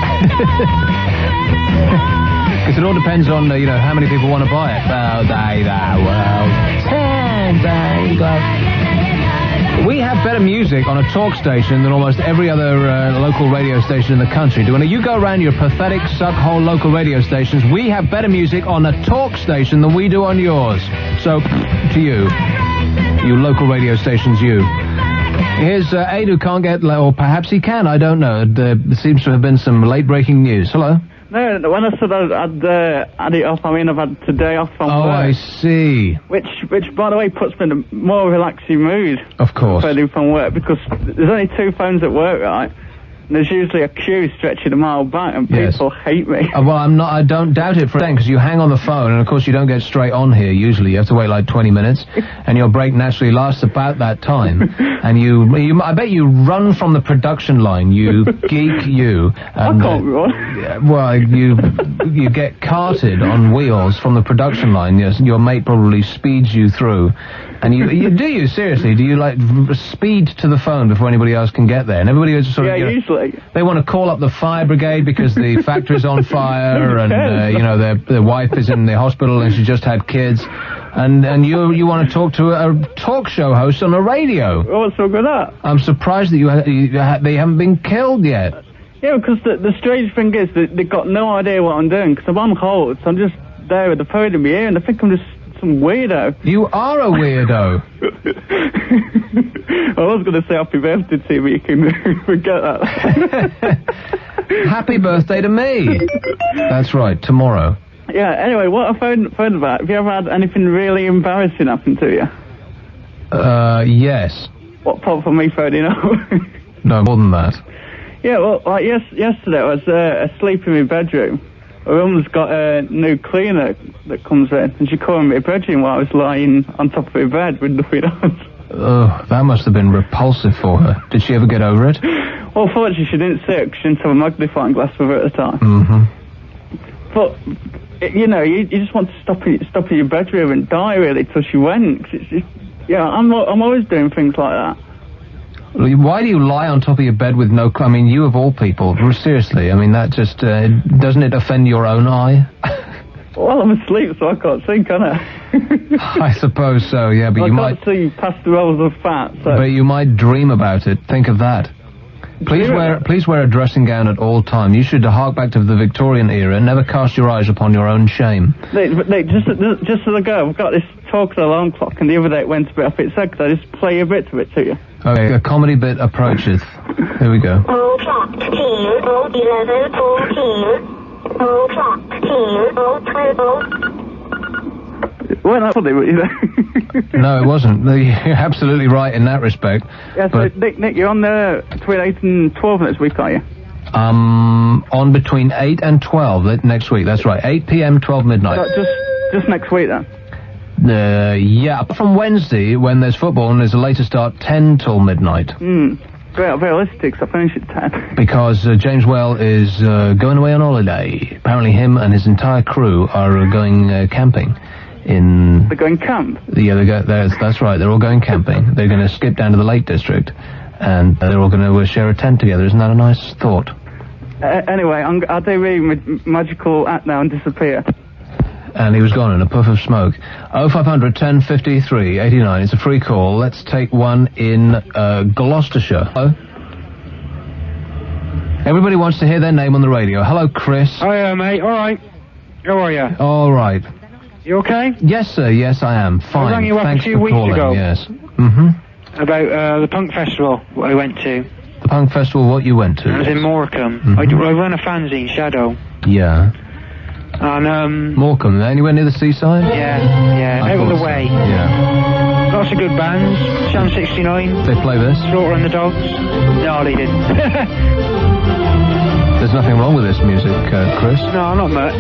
Speaker 4: Because it all depends on, how many people want to buy it. Oh, day the world turned day-glow. We have better music on a talk station than almost every other local radio station in the country. When you go around your pathetic, suck-hole local radio stations, we have better music on a talk station than we do on yours. So, to you local radio stations, you. Here's Aid who can't get, or perhaps he can, I don't know. There seems to have been some late-breaking news. Hello?
Speaker 18: No, when I said I'd had it off, I mean I've had today off from work.
Speaker 4: Oh, I see.
Speaker 18: Which, by the way, puts me in a more relaxing mood.
Speaker 4: Of course.
Speaker 18: If I do from work, because there's only 2 phones at work, right? And there's usually a queue stretching a mile back, and people hate me.
Speaker 4: Well, I don't doubt it for a second, because you hang on the phone, and of course you don't get straight on here usually. You have to wait like 20 minutes, and your break naturally lasts about that time. And I bet you run from the production line, you geek, you. And,
Speaker 18: I can't run.
Speaker 4: Well, you get carted on wheels from the production line. Your mate probably speeds you through. And you seriously, do you speed to the phone before anybody else can get there? And everybody is sort of,
Speaker 18: usually.
Speaker 4: They want to call up the fire brigade because the factory's on fire and, their wife is in the hospital and she just had kids. And you want to talk to a talk show host on the radio.
Speaker 12: What's wrong with that?
Speaker 4: I'm surprised that they haven't been killed yet.
Speaker 12: Yeah, because the strange thing is that they've got no idea what I'm doing, because I'm on hold, so I'm just there with the phone in my ear, and I think I'm just some weirdo.
Speaker 4: You are a weirdo.
Speaker 12: I was going to say happy birthday to you, but you can forget that.
Speaker 4: Happy birthday to me. That's right, tomorrow.
Speaker 12: Yeah, anyway, what I phoned about, have you ever had anything really embarrassing happen to you?
Speaker 4: Yes.
Speaker 12: What, apart from me phoning up?
Speaker 4: No, more than that.
Speaker 12: Yeah, well, like yesterday I was asleep in my bedroom. My mum's got a new cleaner that comes in, and she called me a bedroom while I was lying on top of my bed with nothing on.
Speaker 4: Oh, that must have been repulsive for her. Did she ever get over it?
Speaker 12: Well, fortunately she didn't see it, because she didn't have a magnifying glass with her at the time.
Speaker 4: Mm-hmm.
Speaker 12: But, you know, you just want to stop in your bedroom and die, really, till she went. 'Cause it's just, yeah, I'm always doing things like that.
Speaker 4: Why do you lie on top of your bed with no... I mean, you of all people, seriously, I mean, that just... doesn't it offend your own eye?
Speaker 12: Well, I'm asleep, so I can't see, can I?
Speaker 4: I suppose so, yeah, but
Speaker 12: I
Speaker 4: you might...
Speaker 12: can't see past the rolls of fat, so...
Speaker 4: But you might dream about it. Think of that. Please wear a dressing gown at all time. You should hark back to the Victorian era and never cast your eyes upon your own shame.
Speaker 12: Just as I go, I've got this talking alarm clock, and the other day it went a bit off its head, because I just play a bit of it to you.
Speaker 4: Okay, a comedy bit approaches. Here we go.
Speaker 13: All clock, 10, all 11, 14. All clock, 10, all 12.
Speaker 12: Well, that's what they were, you know.
Speaker 4: No, it wasn't. You're absolutely right in that respect.
Speaker 12: Yeah, so Nick, you're on there between 8 and 12 next week, are you?
Speaker 4: On between 8 and 12 next week, that's right. 8 p.m., 12 midnight.
Speaker 12: Just next week, then?
Speaker 4: Yeah, from Wednesday, when there's football and there's a later start, 10 till midnight.
Speaker 12: Very realistic, so I finish at 10.
Speaker 4: Because James Well is going away on holiday. Apparently him and his entire crew are going camping.
Speaker 12: They're going camp?
Speaker 4: Yeah, that's right, they're all going camping. They're going to skip down to the Lake District, and they're all going to share a tent together. Isn't that a nice thought?
Speaker 12: Anyway, I'll do my magical act now and disappear.
Speaker 4: And he was gone in a puff of smoke. 0500 1053 89. It's a free call. Let's take one in Gloucestershire. Hello? Everybody wants to hear their name on the radio. Hello, Chris.
Speaker 14: Hiya, mate. All right. How are you?
Speaker 4: All right.
Speaker 14: You okay?
Speaker 4: Yes, sir. Yes, I am. Fine.
Speaker 14: I rang you up
Speaker 4: Thanks
Speaker 14: a few
Speaker 4: for
Speaker 14: weeks
Speaker 4: calling.
Speaker 14: ago.
Speaker 4: Yes. Mm-hmm.
Speaker 14: About the punk festival I went to.
Speaker 4: The punk festival what you went to?
Speaker 14: I was in Morecambe.
Speaker 4: Mm-hmm.
Speaker 14: I run a fanzine, Shadow.
Speaker 4: Yeah.
Speaker 14: And,
Speaker 4: Morecambe, anywhere near the seaside?
Speaker 14: Yeah, out of the way.
Speaker 4: Yeah.
Speaker 14: Lots of good bands. Sham 69.
Speaker 4: They play this?
Speaker 14: Slaughter and the Dogs. No, they didn't.
Speaker 4: There's nothing wrong with this music, Chris.
Speaker 14: No, not much.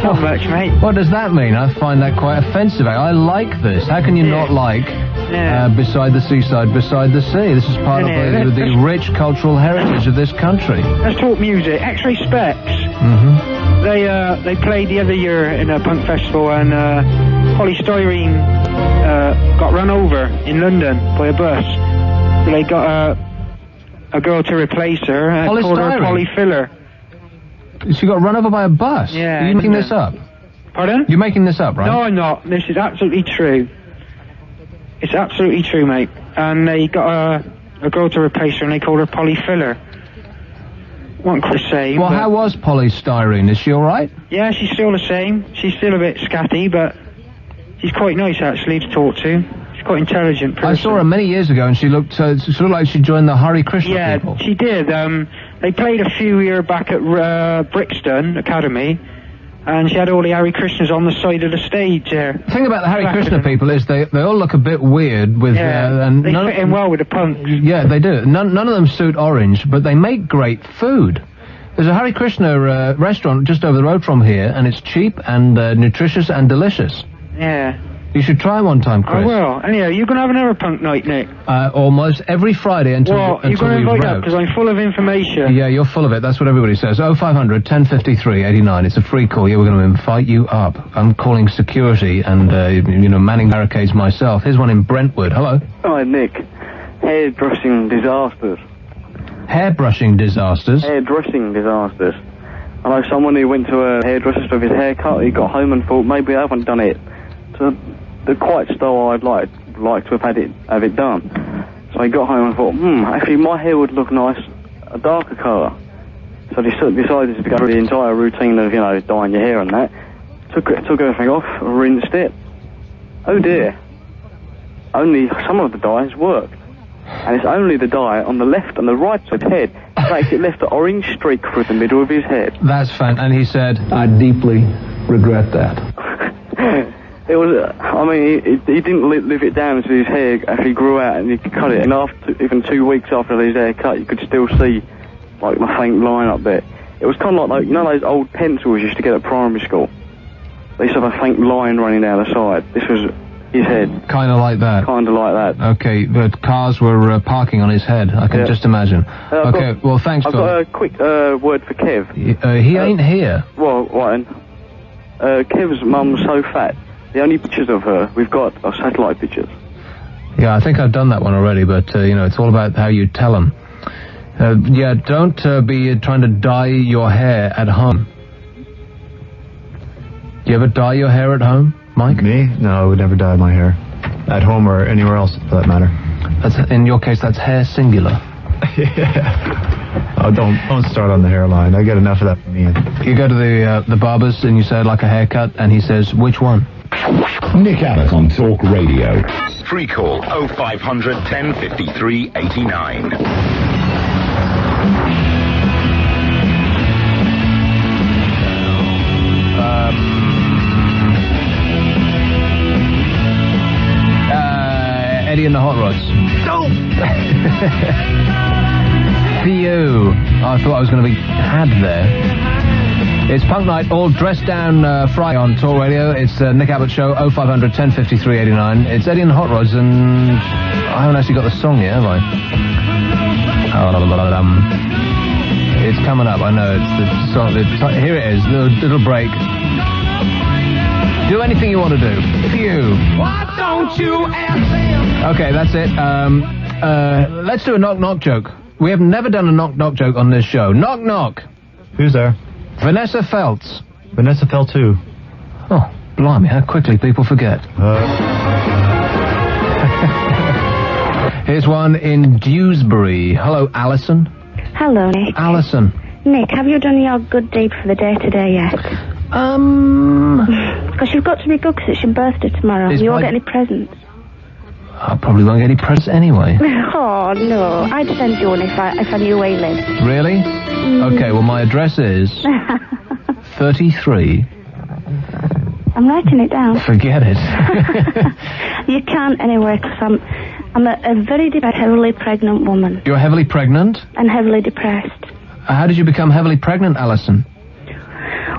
Speaker 14: Not much, mate.
Speaker 4: What does that mean? I find that quite offensive. I like this. How can you not like Beside the Seaside, Beside the Sea? This is part of the rich cultural heritage of this country.
Speaker 14: Let's talk music. X-Ray Specs.
Speaker 4: Mm-hmm.
Speaker 14: They played the other year in a punk festival, and polystyrene got run over in London by a bus. So they got a girl to replace her, and called her Polyfiller.
Speaker 4: She got run over by a bus?
Speaker 14: Yeah.
Speaker 4: Are you making this up?
Speaker 14: Pardon?
Speaker 4: You're making this up, right?
Speaker 14: No, I'm not. This is absolutely true. It's absolutely true, mate. And they got a girl to replace her, and they called her Polyfiller. Wasn't quite the same.
Speaker 4: Well, how was polystyrene? Is she all right?
Speaker 14: Yeah, she's still the same. She's still a bit scatty, but she's quite nice, actually, to talk to. She's quite intelligent person.
Speaker 4: I saw her many years ago, and she looked sort of like she joined the Hare Krishna people.
Speaker 14: Yeah, she did. They played a few years back at Brixton Academy, and she had all the Hare Krishnas on the side of the stage there.
Speaker 4: The thing about the Hare Krishna people is they all look a bit weird with...
Speaker 14: and they fit in well with the punks.
Speaker 4: Yeah, they do. None of them suit orange, but they make great food. There's a Hare Krishna restaurant just over the road from here, and it's cheap and nutritious and delicious.
Speaker 14: Yeah.
Speaker 4: You should try one time, Chris.
Speaker 14: I will. Anyhow, you're going to have another punk night, Nick?
Speaker 4: Almost every Friday until we route.
Speaker 14: You're going to invite up, because I'm full of information.
Speaker 4: Yeah, you're full of it. That's what everybody says. 0500 1053 89. It's a free call. Yeah, we're going to invite you up. I'm calling security and, manning barricades myself. Here's one in Brentwood. Hello.
Speaker 16: Hi, Nick. Hairbrushing disasters.
Speaker 4: Hairbrushing disasters?
Speaker 16: Hairdressing disasters.
Speaker 6: I know someone who went to a hairdresser for his haircut, he got home and thought, maybe I haven't done it to the quite style I'd like to have it done. So he got home and thought, actually my hair would look nice, a darker colour. So he decided to go through the entire routine of, dyeing your hair and that. Took everything off, rinsed it. Oh dear. Only some of the dyes worked. And it's only the dye on the left and the right side of his head that it left an orange streak through the middle of his head.
Speaker 4: That's fun. And he said,
Speaker 22: I deeply regret that.
Speaker 6: It was, he didn't live it down until his hair actually grew out and he could cut it. And after, even 2 weeks after his haircut, you could still see, like, the faint line up there. It was kind of like, those old pencils you used to get at primary school? They used to have a faint line running down the side. This was his head.
Speaker 4: Kind of like that?
Speaker 6: Kind of like that.
Speaker 4: Okay, but cars were parking on his head. I can just imagine. Okay, well, thanks,
Speaker 6: I've
Speaker 4: Phil.
Speaker 6: got a quick word for Kev.
Speaker 4: He ain't here.
Speaker 6: Well, right then. Kev's mum's so fat. The only pictures of her we've got are satellite pictures.
Speaker 4: Yeah, I think I've done that one already, but, it's all about how you tell them. Don't be trying to dye your hair at home. Do you ever dye your hair at home, Mike?
Speaker 8: Me? No, I would never dye my hair. At home or anywhere else, for that matter.
Speaker 4: In your case, that's hair singular.
Speaker 8: Yeah. Oh, don't start on the hairline. I get enough of that from Ian.
Speaker 4: You go to the barber's and you say, I'd like a haircut, and he says, which one?
Speaker 15: Nick Abbot on Talk Radio.
Speaker 1: Free call 0500 1053 89.
Speaker 4: Eddie and the Hot Rods.
Speaker 1: No!
Speaker 4: Theo. I thought I was going to be had there. It's Punk Night, all dressed down Friday on Talk Radio. It's Nick Abbott Show, 0500 1053 89. It's Eddie and the Hot Rods, and I haven't actually got the song yet, have I? It's coming up, I know. It's the song. Here it is, little break. Do anything you want to do. Phew.
Speaker 23: Why don't you ask them?
Speaker 4: Okay, that's it. Let's do a knock-knock joke. We have never done a knock-knock joke on this show. Knock-knock.
Speaker 8: Who's there?
Speaker 4: Vanessa Feltz.
Speaker 8: Vanessa Feltz who?
Speaker 4: Oh, blimey, how quickly people forget. Here's one in Dewsbury. Hello, Alison.
Speaker 16: Hello, Nick.
Speaker 4: Alison.
Speaker 16: Nick, have you done your good deed for the day today yet? Because you've got to be good because it's your birthday tomorrow. You won't get any presents.
Speaker 4: I probably won't get any presents anyway.
Speaker 16: Oh, no. I'd send you one if I knew where you lived.
Speaker 4: Really? Okay, well, my address is 33.
Speaker 16: I'm writing it down.
Speaker 4: Forget it.
Speaker 16: You can't anyway because I'm a very heavily pregnant woman.
Speaker 4: You're heavily pregnant?
Speaker 16: And heavily depressed.
Speaker 4: How did you become heavily pregnant, Alison?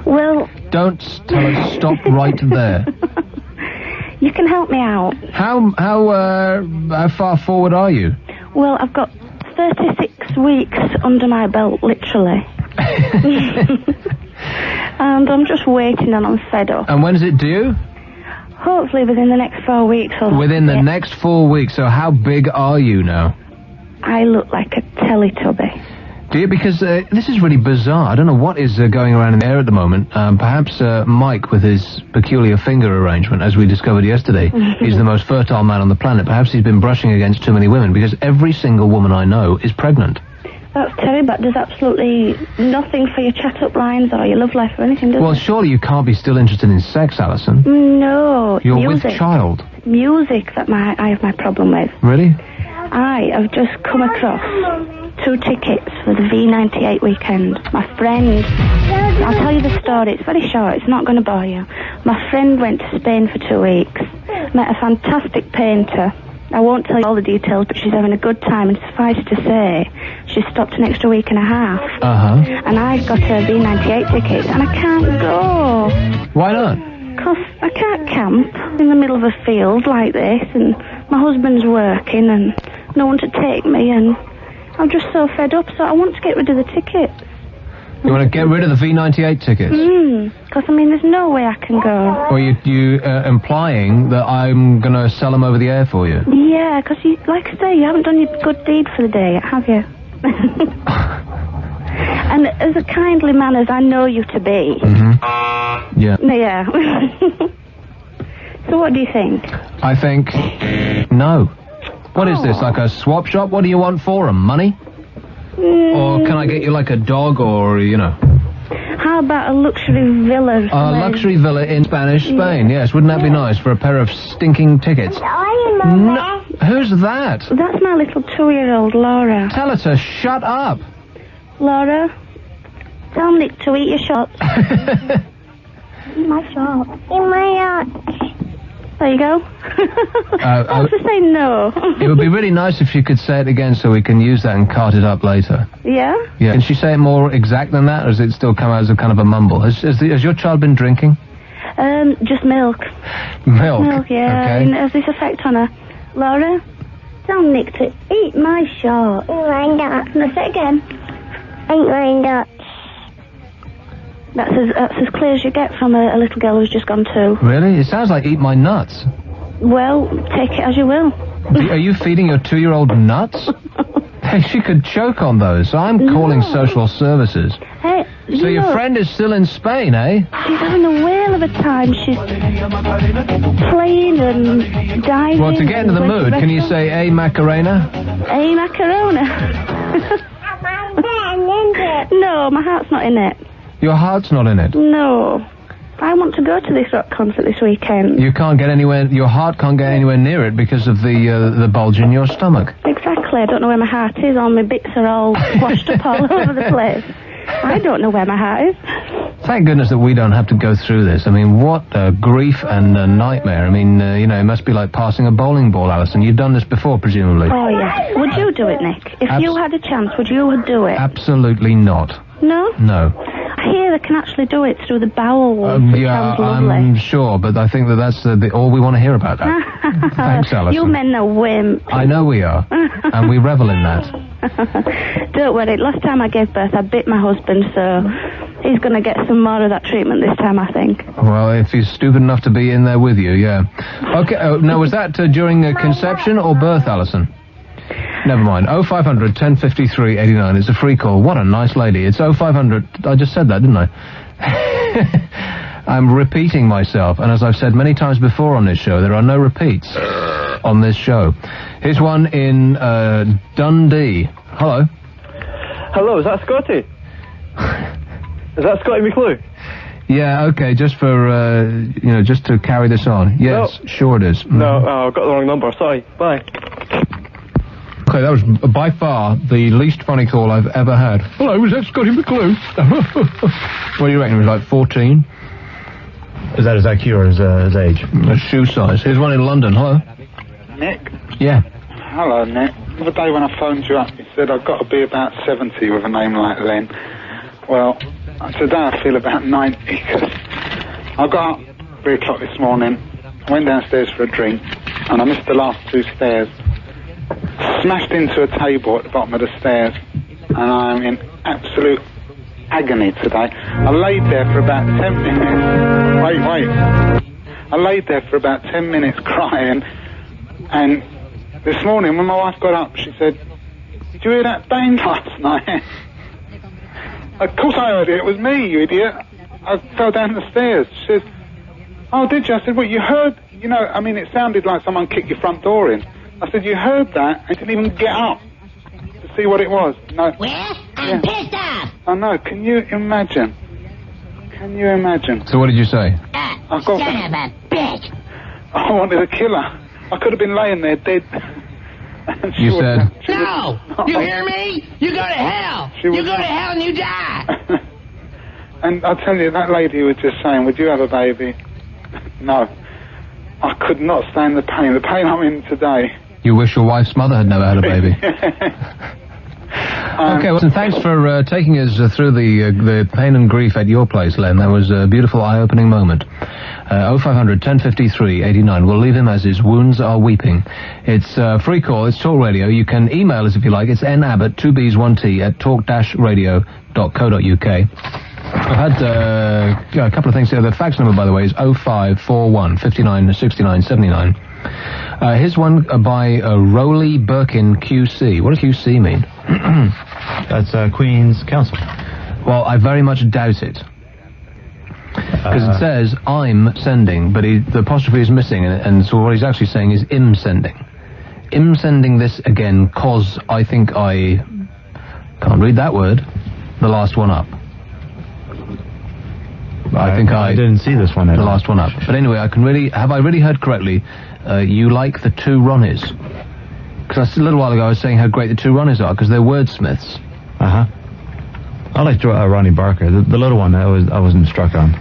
Speaker 16: Well...
Speaker 4: Don't tell us, stop right there.
Speaker 16: You can help me out.
Speaker 4: How far forward are you?
Speaker 16: Well, I've got 36 weeks under my belt, literally. And I'm just waiting and I'm fed up.
Speaker 4: And when is it due?
Speaker 16: Hopefully within the next 4 weeks.
Speaker 4: Within the next 4 weeks, so how big are you now?
Speaker 16: I look like a Teletubby.
Speaker 4: Do you? Because this is really bizarre. I don't know what is going around in the air at the moment. Perhaps Mike, with his peculiar finger arrangement, as we discovered yesterday, is the most fertile man on the planet. Perhaps he's been brushing against too many women, because every single woman I know is pregnant.
Speaker 16: That's terrible. But there's absolutely nothing for your chat-up lines or your love life or anything, does
Speaker 4: Well, surely you can't be still interested in sex, Alison.
Speaker 16: No.
Speaker 4: You're
Speaker 16: music.
Speaker 4: with child.
Speaker 16: Music that I have my problem with.
Speaker 4: Really?
Speaker 16: I have just come across 2 tickets for the V98 weekend. My friend, I'll tell you the story, it's very short, it's not going to bore you. My friend went to Spain for 2 weeks, met a fantastic painter. I won't tell you all the details, but she's having a good time, and suffice to say, she stopped an extra week and a half. And I've got her V98 tickets, and I can't go.
Speaker 4: Why not?
Speaker 16: Because I can't camp in the middle of a field like this, and my husband's working, and no one to take me, and I'm just so fed up, so I want to get rid of the tickets.
Speaker 4: You want to get rid of the V98 tickets?
Speaker 16: Because, there's no way I can go.
Speaker 4: Or you implying that I'm going to sell them over the air for you?
Speaker 16: Yeah, because, like I say, you haven't done your good deed for the day, have you? And as a kindly man as I know you to be.
Speaker 4: Mm-hmm. Yeah.
Speaker 16: Yeah. So what do you think?
Speaker 4: I think... No. What is this, like a swap shop? What do you want for 'em? Money? Or can I get you like a dog or, you know...
Speaker 16: How about a luxury villa?
Speaker 4: A luxury villa in Spanish Spain, yes. Wouldn't that be nice for a pair of stinking tickets? No. Who's that?
Speaker 16: That's my little 2-year-old, Laura.
Speaker 4: Tell her to shut up.
Speaker 16: Laura, tell Nick to eat your shots. In my shop. In my yacht. There you go. I was to say no.
Speaker 4: It would be really nice if you could say it again so we can use that and cart it up later.
Speaker 16: Yeah?
Speaker 4: Yeah. Can she say it more exact than that, or does it still come out as a kind of a mumble? Has your child been drinking?
Speaker 16: Just milk.
Speaker 4: Milk?
Speaker 16: Milk, yeah.
Speaker 4: Okay.
Speaker 16: And has this effect on her? Laura, tell Nick to eat my shot. Eat my nuts. No, say it again. Eat my nuts. That's as clear as you get from a little girl who's just gone too.
Speaker 4: Really? It sounds like eat my nuts.
Speaker 16: Well, take it as you will.
Speaker 4: Are you feeding your 2-year-old nuts? Hey, she could choke on those, so I'm calling social services.
Speaker 16: Hey,
Speaker 4: so your friend is still in Spain, eh?
Speaker 16: She's having a whale of a time. She's playing and diving.
Speaker 4: Well, to get into the mood, can you say, "Hey, Macarena"?
Speaker 16: Hey, Macarona. No, my heart's not in it.
Speaker 4: Your heart's not in it?
Speaker 16: No. I want to go to this rock concert this weekend.
Speaker 4: You can't get anywhere, your heart can't get anywhere near it because of the bulge in your stomach.
Speaker 16: Exactly. I don't know where my heart is. All my bits are all squashed up all over the place. I don't know where my heart is.
Speaker 4: Thank goodness that we don't have to go through this. I mean, what grief and a nightmare. I mean, you know, it must be like passing a bowling ball, Alison. You've done this before, presumably.
Speaker 16: Oh, yes. Would you do it, Nick? If you had a chance, would you do it?
Speaker 4: Absolutely not.
Speaker 16: No?
Speaker 4: No.
Speaker 16: I hear they can actually do it through the bowels.
Speaker 4: Yeah, I'm sure, but I think that's all we want to hear about that. Thanks, Alison.
Speaker 16: You men are wimps.
Speaker 4: I know we are, and we revel in that.
Speaker 16: Don't worry, last time I gave birth, I bit my husband, so he's going to get some more of that treatment this time, I think.
Speaker 4: Well, if he's stupid enough to be in there with you, yeah. Okay, now, was that during conception or birth, Alison? Never mind. 0500 1053 89. It's a free call. What a nice lady. It's 0500. I just said that, didn't I? I'm repeating myself, and as I've said many times before on this show, there are no repeats on this show. Here's one in Dundee. Hello.
Speaker 3: Hello, is that Scotty? Is that Scotty McClue?
Speaker 4: Yeah, okay, just for, just to carry this on. Yes, sure it is.
Speaker 3: No, I've got the wrong number. Sorry. Bye.
Speaker 4: Okay, that was by far the least funny call I've ever had. Hello, was that Scotty McClue? What do you reckon? He was like 14?
Speaker 8: Is that his IQ or his age?
Speaker 4: Shoe size. Here's one in London. Hello?
Speaker 19: Nick?
Speaker 4: Yeah.
Speaker 19: Hello, Nick. The other day when I phoned you up, you said I've got to be about 70 with a name like Len. Well, today I feel about 90, because I got up 3 o'clock this morning, I went downstairs for a drink, and I missed the last 2 stairs. Smashed into a table at the bottom of the stairs, and I'm in absolute agony today. I laid there for about 10 minutes. Wait. I laid there for about 10 minutes crying, and this morning when my wife got up, she said, "Did you hear that bang last night?" Of course I heard it. It was me, you idiot. I fell down the stairs. She says, "Oh, did you?" I said, "Well, you heard, it sounded like someone kicked your front door in." I said, "You heard that and didn't even get up to see what it was." No.
Speaker 23: Well, I'm pissed off.
Speaker 19: I know. Can you imagine?
Speaker 4: So what did you say?
Speaker 23: Son of a bitch.
Speaker 19: I wanted to kill her. I could have been laying there dead.
Speaker 4: You said?
Speaker 23: No! You hear me? You go to hell! You go to hell and you die!
Speaker 19: And I tell you, that lady was just saying, "Would you have a baby?" No. I could not stand the pain. The pain I'm in today.
Speaker 4: You wish your wife's mother had never had a baby. Okay, well, thanks for taking us through the pain and grief at your place, Len. That was a beautiful, eye-opening moment. 0500 1053 89. We'll leave him as his wounds are weeping. It's free call. It's Talk Radio. You can email us if you like. It's nabbott, 2bs1t, at talk-radio.co.uk. I've had a couple of things here. The fax number, by the way, is 0541 59 69 79. Here's one by Rowley Birkin QC. What does QC mean?
Speaker 8: That's Queen's Counsel.
Speaker 4: Well, I very much doubt it. Because it says, I'm sending, but the apostrophe is missing, and so what he's actually saying is im sending. Im sending this again, cause I think I can't read that word, the last one up. I
Speaker 8: didn't see this one.
Speaker 4: The last one up. But anyway, have I really heard correctly, you like the two Ronnies? Because a little while ago I was saying how great the two Ronnies are, because they're wordsmiths.
Speaker 8: Uh-huh. I like Ronnie Barker. The little one I wasn't struck on.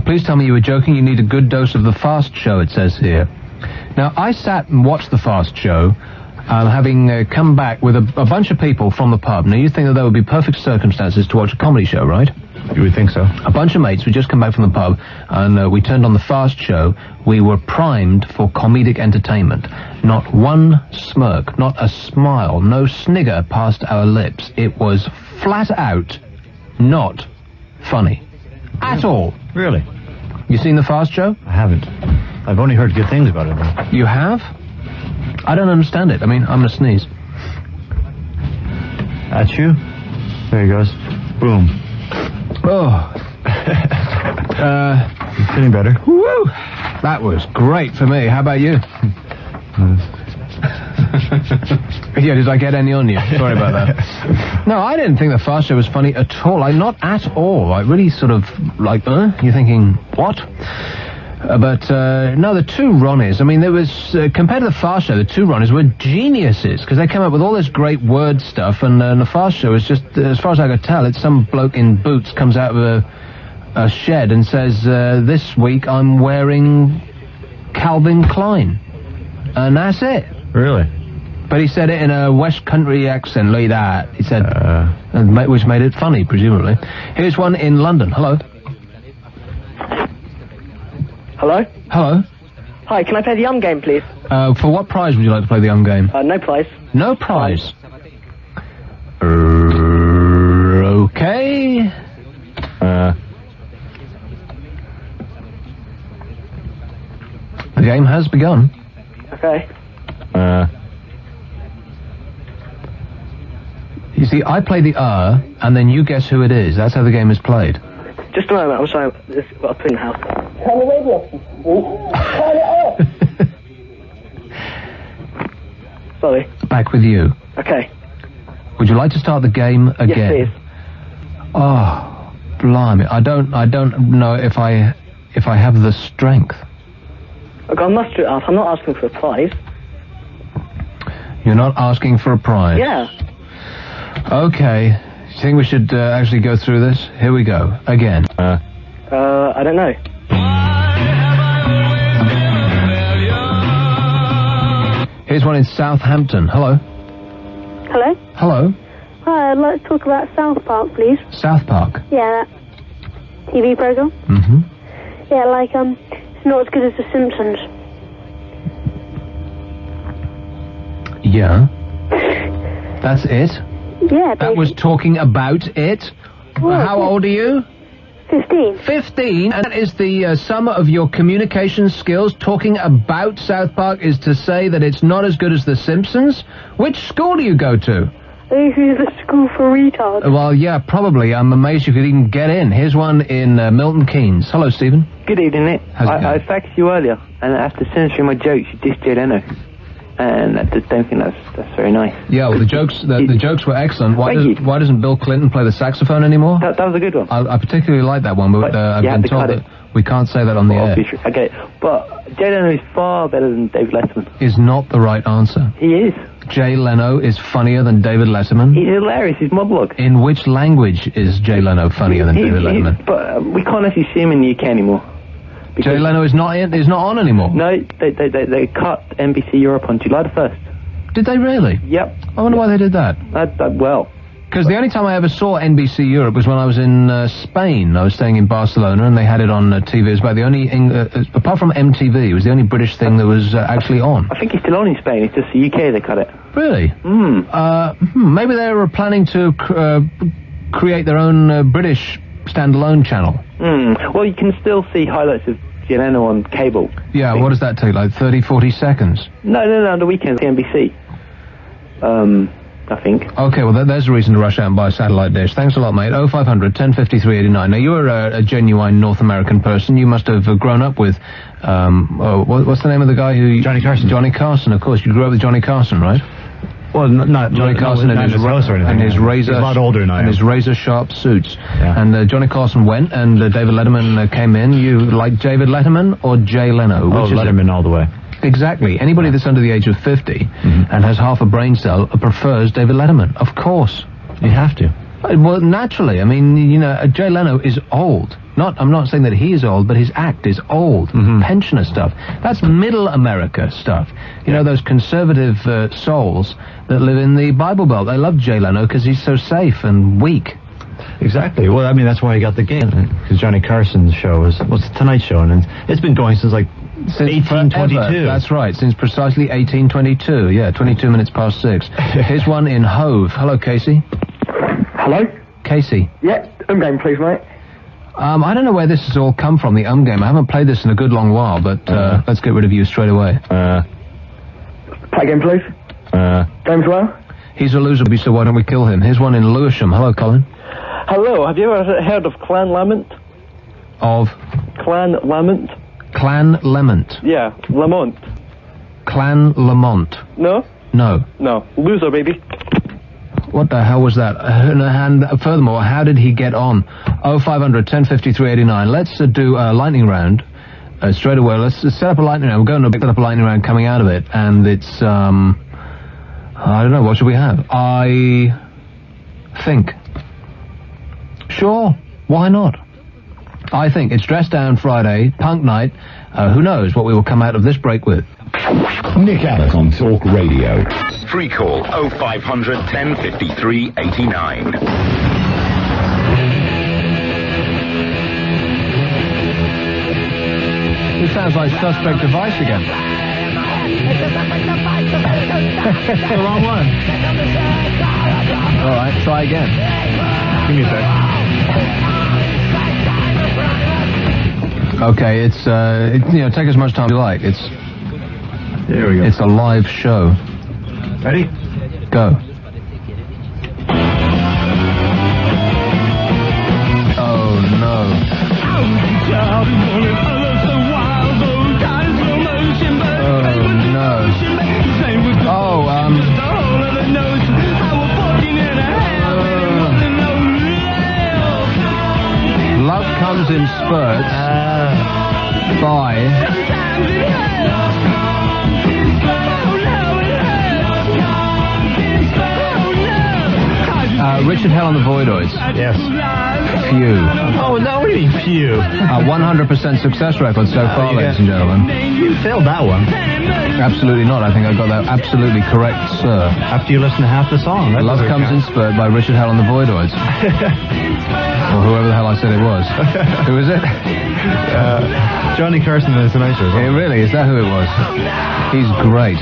Speaker 4: Please tell me you were joking. You need a good dose of the Fast Show, it says here. Now, I sat and watched the Fast Show, having come back with a bunch of people from the pub. Now, you think that there would be perfect circumstances to watch a comedy show, right?
Speaker 8: You would think so.
Speaker 4: A bunch of mates, we just come back from the pub, and we turned on the Fast Show. We were primed for comedic entertainment. Not one smirk, not a smile, no snigger passed our lips. It was flat out not funny. At all.
Speaker 8: Really?
Speaker 4: You seen the Fast Show?
Speaker 8: I haven't. I've only heard good things about it, though.
Speaker 4: You have? I don't understand it. I mean, I'm gonna sneeze.
Speaker 8: At you? There he goes. Boom.
Speaker 4: Oh.
Speaker 8: Feeling better?
Speaker 4: Woo! That was great for me. How about you? Yeah, did I get any on you? Sorry about that. No, I didn't think the Fast Show was funny at all. Not at all. Like, really sort of, like, you're thinking, what? But no, the two Ronnies, I mean, there was, compared to the Fast Show, the two Ronnies were geniuses, because they came up with all this great word stuff, and the Fast Show is just, as far as I could tell, it's some bloke in boots comes out of a shed and says, this week I'm wearing Calvin Klein. And that's it.
Speaker 8: Really?
Speaker 4: But he said it in a West Country accent, like that. He said, which made it funny, presumably. Here's one in London. Hello.
Speaker 5: Hello?
Speaker 4: Hello.
Speaker 5: Hi, can I play the game, please?
Speaker 4: For what prize would you like to play the game?
Speaker 5: No prize.
Speaker 4: No prize? Okay. The game has begun.
Speaker 5: Okay.
Speaker 4: You see, I play the and then you guess who it is. That's how the game is played.
Speaker 5: Just a moment, I'm sorry. This is what I put in the house. Turn the radio off, you fool. Turn it off. Sorry.
Speaker 4: Back with you.
Speaker 5: Okay.
Speaker 4: Would you like to start the game again?
Speaker 5: Yes, please.
Speaker 4: Oh, blimey! I don't know if I have the strength.
Speaker 5: Look, I must do it up. I'm not asking for a prize.
Speaker 4: You're not asking for a prize?
Speaker 5: Yeah.
Speaker 4: Okay. Do you think we should actually go through this? Here we go. Again.
Speaker 5: I don't know.
Speaker 4: Here's one in Southampton. Hello.
Speaker 11: Hello?
Speaker 4: Hello.
Speaker 11: Hi, I'd like to talk about South Park, please.
Speaker 4: South Park?
Speaker 11: Yeah, that TV program.
Speaker 4: Mm-hmm.
Speaker 11: Yeah, like, it's not as good as The Simpsons.
Speaker 4: Yeah. That's it?
Speaker 11: Yeah,
Speaker 4: That was talking about it?
Speaker 11: Well,
Speaker 4: how old are you?
Speaker 11: 15.
Speaker 4: 15? And that is the sum of your communication skills. Talking about South Park is to say that it's not as good as The Simpsons? Which school do you go to?
Speaker 11: This is the school for retards.
Speaker 4: Well, yeah, probably. I'm amazed you could even get in. Here's one in Milton Keynes. Hello, Stephen.
Speaker 20: Good evening, Nick.
Speaker 4: How's it going?
Speaker 20: I faxed you earlier, and after censoring my jokes, you dissed Jay Leno. And I just don't think that's very nice.
Speaker 4: Yeah, well, the jokes were excellent. Why doesn't Bill Clinton play the saxophone anymore?
Speaker 20: That was a good one.
Speaker 4: I particularly like that one, but I've been told that we can't say that on the air.
Speaker 20: I get it. But Jay Leno is far better than David Letterman.
Speaker 4: Is not the right answer.
Speaker 20: He is.
Speaker 4: Jay Leno is funnier than David Letterman.
Speaker 20: He's hilarious. He's monologue.
Speaker 4: In which language is Jay Leno funnier than David Letterman?
Speaker 20: But we can't actually see him in the UK anymore.
Speaker 4: Jay Leno is not on anymore.
Speaker 20: No, they cut NBC Europe on July the 1st.
Speaker 4: Did they really?
Speaker 20: Yep.
Speaker 4: I wonder why they did that.
Speaker 20: Well.
Speaker 4: Because the only time I ever saw NBC Europe was when I was in Spain. I was staying in Barcelona, and they had it on TV. It was about the only, apart from MTV, it was the only British thing that was actually on.
Speaker 20: I think it's still on in Spain. It's just the UK they cut it.
Speaker 4: Really? Maybe they were planning to create their own British standalone channel.
Speaker 20: Well, you can still see highlights of Jay Leno on cable.
Speaker 4: Yeah, what does that take, like 30, 40 seconds?
Speaker 20: No, on the weekends, NBC.
Speaker 17: I think.
Speaker 4: Okay, well, there's a reason to rush out and buy a satellite dish. Thanks a lot, mate. 0500 1053 89. Now, you're a genuine North American person. You must have grown up with, what's the name of the guy who...
Speaker 8: Johnny Carson.
Speaker 4: Johnny Carson, of course. You grew up with Johnny Carson, right?
Speaker 8: Well, not
Speaker 4: Johnny Carson
Speaker 8: and his house or anything.
Speaker 4: And his razor...
Speaker 8: He's a lot older than I am.
Speaker 4: And his razor-sharp suits.
Speaker 8: Yeah.
Speaker 4: And Johnny Carson went, and David Letterman came in. You like David Letterman or Jay Leno? Which is
Speaker 8: Letterman all the way.
Speaker 4: Exactly. Anybody that's under the age of 50 and has half a brain cell prefers David Letterman. Of course.
Speaker 8: You have to.
Speaker 4: Well, naturally. I mean, you know, Jay Leno is old. I'm not saying that he is old, but his act is old. Pensioner stuff. That's middle America stuff. You know, those conservative souls that live in the Bible Belt. They love Jay Leno because he's so safe and weak.
Speaker 8: Exactly. Well, I mean, that's why he got the gig. Because Johnny Carson's show was the Tonight Show, and it's been going since 1822.
Speaker 4: Forever. That's right, since precisely 1822. Yeah, 22 minutes past 6. Here's one in Hove. Hello, Casey.
Speaker 17: Hello?
Speaker 4: Casey.
Speaker 17: Yeah, game, please, mate.
Speaker 4: I don't know where this has all come from, the game. I haven't played this in a good long while, but let's get rid of you straight away.
Speaker 17: Play game, please. Game as well?
Speaker 4: He's a loser, so why don't we kill him? Here's one in Lewisham. Hello, Colin.
Speaker 3: Hello, have you ever heard of Clan Lamont?
Speaker 4: Of?
Speaker 3: Clan Lamont.
Speaker 4: Clan Lamont.
Speaker 3: Yeah, Lamont.
Speaker 4: Clan Lamont.
Speaker 3: No?
Speaker 4: No.
Speaker 3: No. Loser, baby.
Speaker 4: What the hell was that? And furthermore, how did he get on? 0500 1053 89. Let's do a lightning round straight away. Let's set up a lightning round. We're going to set up a lightning round coming out of it, and it's I don't know. What should we have? I think. Sure. Why not? I think it's Dress Down Friday, Punk Night. Who knows what we will come out of this break with?
Speaker 15: Nick Abbot on Talk Radio.
Speaker 1: Free call 0500 1053 89.
Speaker 4: This sounds like Suspect Device again. The wrong one. All right, try again. Give me a sec. Okay, it's take as much time as you like.
Speaker 8: There we go.
Speaker 4: It's a live show.
Speaker 8: Ready?
Speaker 4: Go. Oh no. Love Comes in Spurts by Richard Hell and the Voidoids.
Speaker 8: Yes.
Speaker 4: Few.
Speaker 8: Oh, no, what do you mean few?
Speaker 4: 100% success record so far, ladies and gentlemen.
Speaker 8: You failed that one.
Speaker 4: Absolutely not. I think I got that absolutely correct, sir.
Speaker 8: After you listen to half the song.
Speaker 4: Love Comes in Spurt by Richard Hell and the Voidoids. Or whoever the hell I said it was. Who is it?
Speaker 8: Johnny Carson and the Tonight Show.
Speaker 4: Hey, really? Is that who it was? He's great.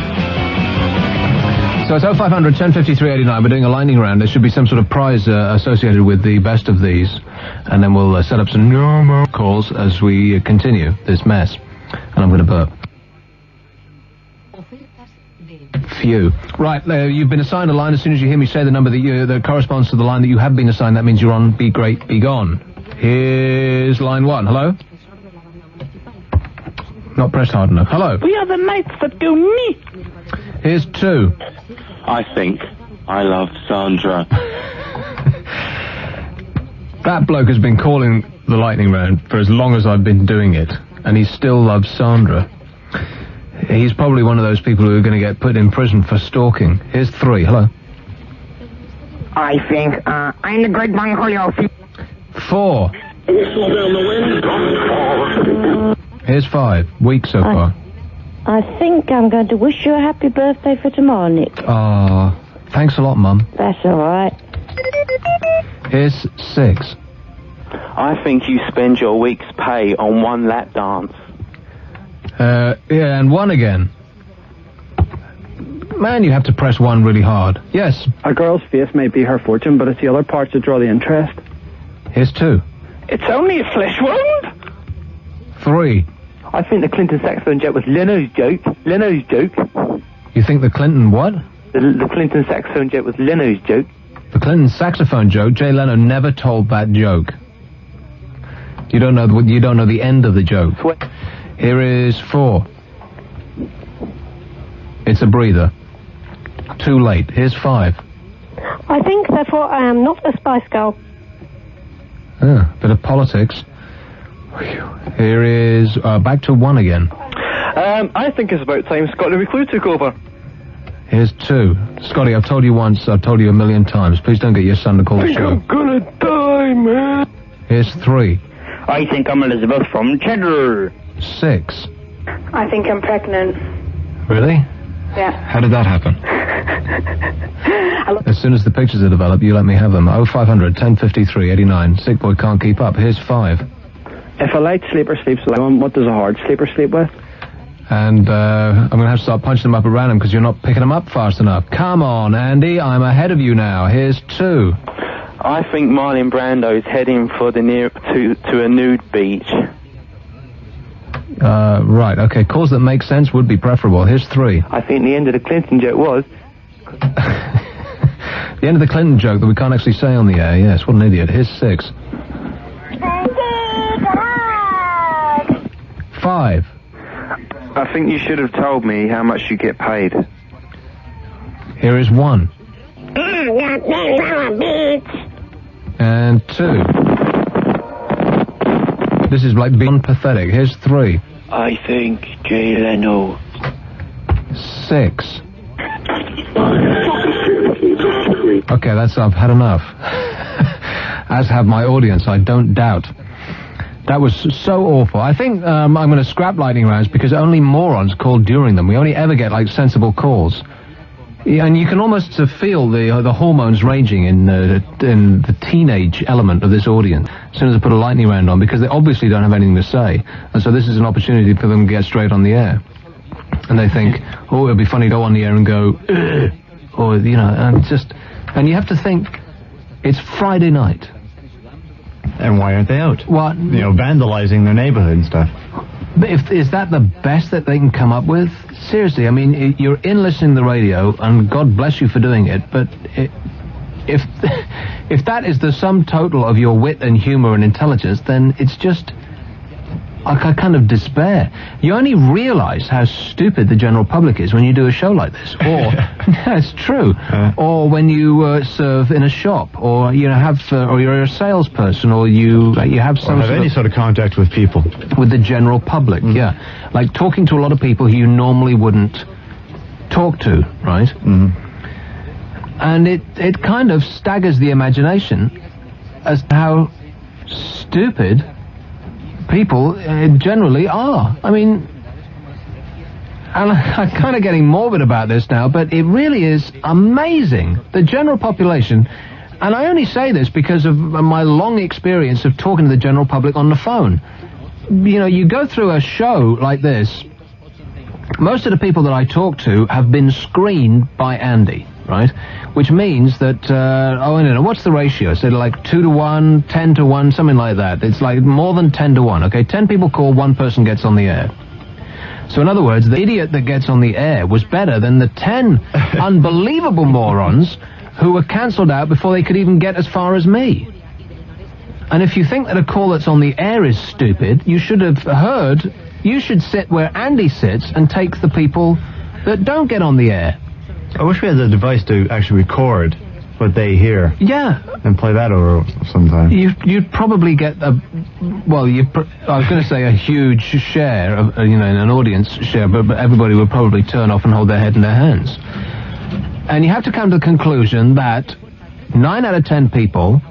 Speaker 4: So it's 0500 1053 89. We're doing a lightning round. There should be some sort of prize associated with the best of these. And then we'll set up some normal calls as we continue this mess. And I'm going to burp. Few. Right, you've been assigned a line. As soon as you hear me say the number that corresponds to the line that you have been assigned, that means you're on Be Great, Be Gone. Here's line 1. Hello? Not pressed hard enough. Hello?
Speaker 18: We are the knights that do me.
Speaker 4: Here's 2.
Speaker 7: I think I love Sandra.
Speaker 4: That bloke has been calling the lightning round for as long as I've been doing it, and he still loves Sandra. He's probably one of those people who are going to get put in prison for stalking. Here's 3. Hello?
Speaker 23: I think I'm the great one, Julio.
Speaker 4: 4. Here's 5. Weak so far.
Speaker 16: I think I'm going to wish you a happy birthday for tomorrow, Nick.
Speaker 4: Thanks a lot, Mum.
Speaker 16: That's all right.
Speaker 4: Here's 6.
Speaker 7: I think you spend your week's pay on one lap dance.
Speaker 4: Yeah, and 1 again. Man, you have to press 1 really hard. Yes.
Speaker 12: A girl's face may be her fortune, but it's the other parts that draw the interest.
Speaker 4: Here's 2.
Speaker 18: It's only a flesh wound.
Speaker 4: 3.
Speaker 20: I think the Clinton saxophone joke was Leno's joke. Leno's joke.
Speaker 4: You think the Clinton what?
Speaker 20: The Clinton saxophone joke was Leno's joke.
Speaker 4: The Clinton saxophone joke, Jay Leno never told that joke. You don't know the end of the joke. Here is 4. It's a breather. Too late. Here's 5.
Speaker 11: I think, therefore, I am not a Spice Girl.
Speaker 4: Bit of politics. Here is back to 1 again.
Speaker 3: I think it's about time Scotty McClue took over.
Speaker 4: Here's 2. Scotty, I've told you once, I've told you a million times. Please don't get your son to call the show.
Speaker 23: I'm gonna die, man.
Speaker 4: Here's 3.
Speaker 23: I think I'm Elizabeth from Cheddar.
Speaker 4: 6.
Speaker 11: I think I'm pregnant.
Speaker 4: Really?
Speaker 11: Yeah.
Speaker 4: How did that happen? As soon as the pictures are developed, you let me have them. 0500 1053 89. Sick boy can't keep up. Here's 5.
Speaker 5: If a light sleeper sleeps alone, what does a hard sleeper sleep with?
Speaker 4: And I'm going to have to start punching them up at random because you're not picking them up fast enough. Come on, Andy, I'm ahead of you now. Here's 2.
Speaker 7: I think Marlon Brando's heading for the to a nude beach.
Speaker 4: Right, okay. Calls that make sense would be preferable. Here's 3.
Speaker 20: I think the end of the Clinton joke was...
Speaker 4: The end of the Clinton joke that we can't actually say on the air. Yes, what an idiot. Here's 6. 5.
Speaker 2: I think you should have told me how much you get paid.
Speaker 4: Here is 1. And 2. This is like beyond pathetic. Here's 3.
Speaker 23: I think Jay Leno.
Speaker 4: 6. Okay, I've had enough. As have my audience, I don't doubt. That was so awful. I think I'm going to scrap lightning rounds because only morons call during them. We only ever get, sensible calls. And you can almost feel the hormones raging in the teenage element of this audience as soon as I put a lightning round on, because they obviously don't have anything to say. And so this is an opportunity for them to get straight on the air. And they think, oh, it'll be funny to go on the air and go, ugh, or, and you have to think, it's Friday night.
Speaker 8: And why aren't they out?
Speaker 4: What?
Speaker 8: Vandalizing their neighborhood and stuff.
Speaker 4: But is that the best that they can come up with? Seriously, I mean, you're in listening to the radio, and God bless you for doing it, but if that is the sum total of your wit and humor and intelligence, then it's just... I kind of despair. You only realize how stupid the general public is when you do a show like this. Or, it's true. Or when you serve in a shop, or or you're a salesperson, or you have some
Speaker 8: any sort of contact with people.
Speaker 4: With the general public, yeah. Like talking to a lot of people who you normally wouldn't talk to, right? Mm-hmm. And it kind of staggers the imagination as to how stupid people generally are. I mean, and I'm kind of getting morbid about this now, but it really is amazing. The general population, and I only say this because of my long experience of talking to the general public on the phone. You go through a show like this, most of the people that I talk to have been screened by Andy, right? Which means that, what's the ratio? So 2 to 1, 10 to 1, something like that. It's more than 10 to 1, okay? 10 people call, 1 person gets on the air. So in other words, the idiot that gets on the air was better than the 10 unbelievable morons who were cancelled out before they could even get as far as me. And if you think that a call that's on the air is stupid, you should sit where Andy sits and take the people that don't get on the air.
Speaker 8: I wish we had the device to actually record what they hear.
Speaker 4: Yeah.
Speaker 8: And play that over sometime.
Speaker 4: You'd probably get I was going to say a huge share of, an audience share, but everybody would probably turn off and hold their head in their hands. And you have to come to the conclusion that 9 out of 10 people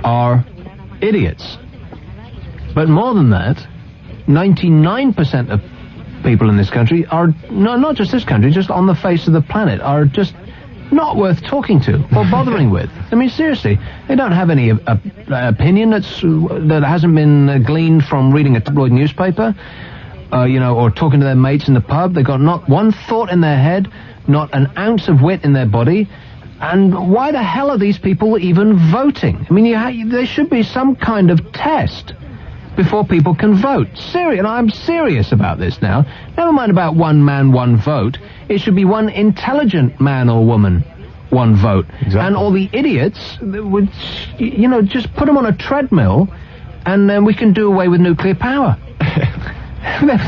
Speaker 4: are idiots. But more than that, 99% of people in this country are, not just this country, just on the face of the planet, are just not worth talking to or bothering with. I mean, seriously, they don't have any opinion that hasn't been gleaned from reading a tabloid newspaper, or talking to their mates in the pub. They've got not one thought in their head, not an ounce of wit in their body. And why the hell are these people even voting? I mean, there should be some kind of test. before people can vote. And I'm serious about this now. Never mind about one man, one vote. It should be one intelligent man or woman, one vote.
Speaker 8: Exactly.
Speaker 4: And all the idiots would, just put them on a treadmill, and then we can do away with nuclear power.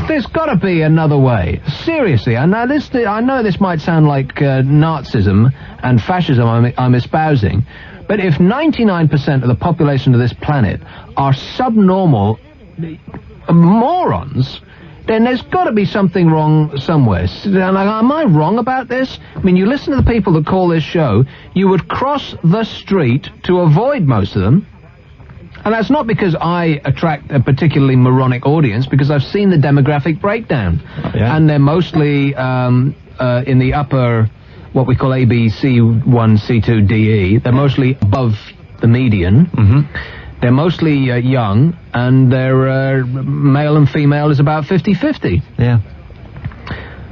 Speaker 4: There's got to be another way. Seriously, I know this might sound like Nazism and fascism I'm espousing, but if 99% of the population of this planet are subnormal morons, then there's got to be something wrong somewhere. Am I wrong about this? I mean, you listen to the people that call this show, you would cross the street to avoid most of them. And that's not because I attract a particularly moronic audience, because I've seen the demographic breakdown. Yeah. And they're mostly in the upper, what we call A, B, C1, C2, D, E. They're mostly above the median. Mm-hmm. They're mostly young, and their male and female is about 50-50.
Speaker 8: Yeah.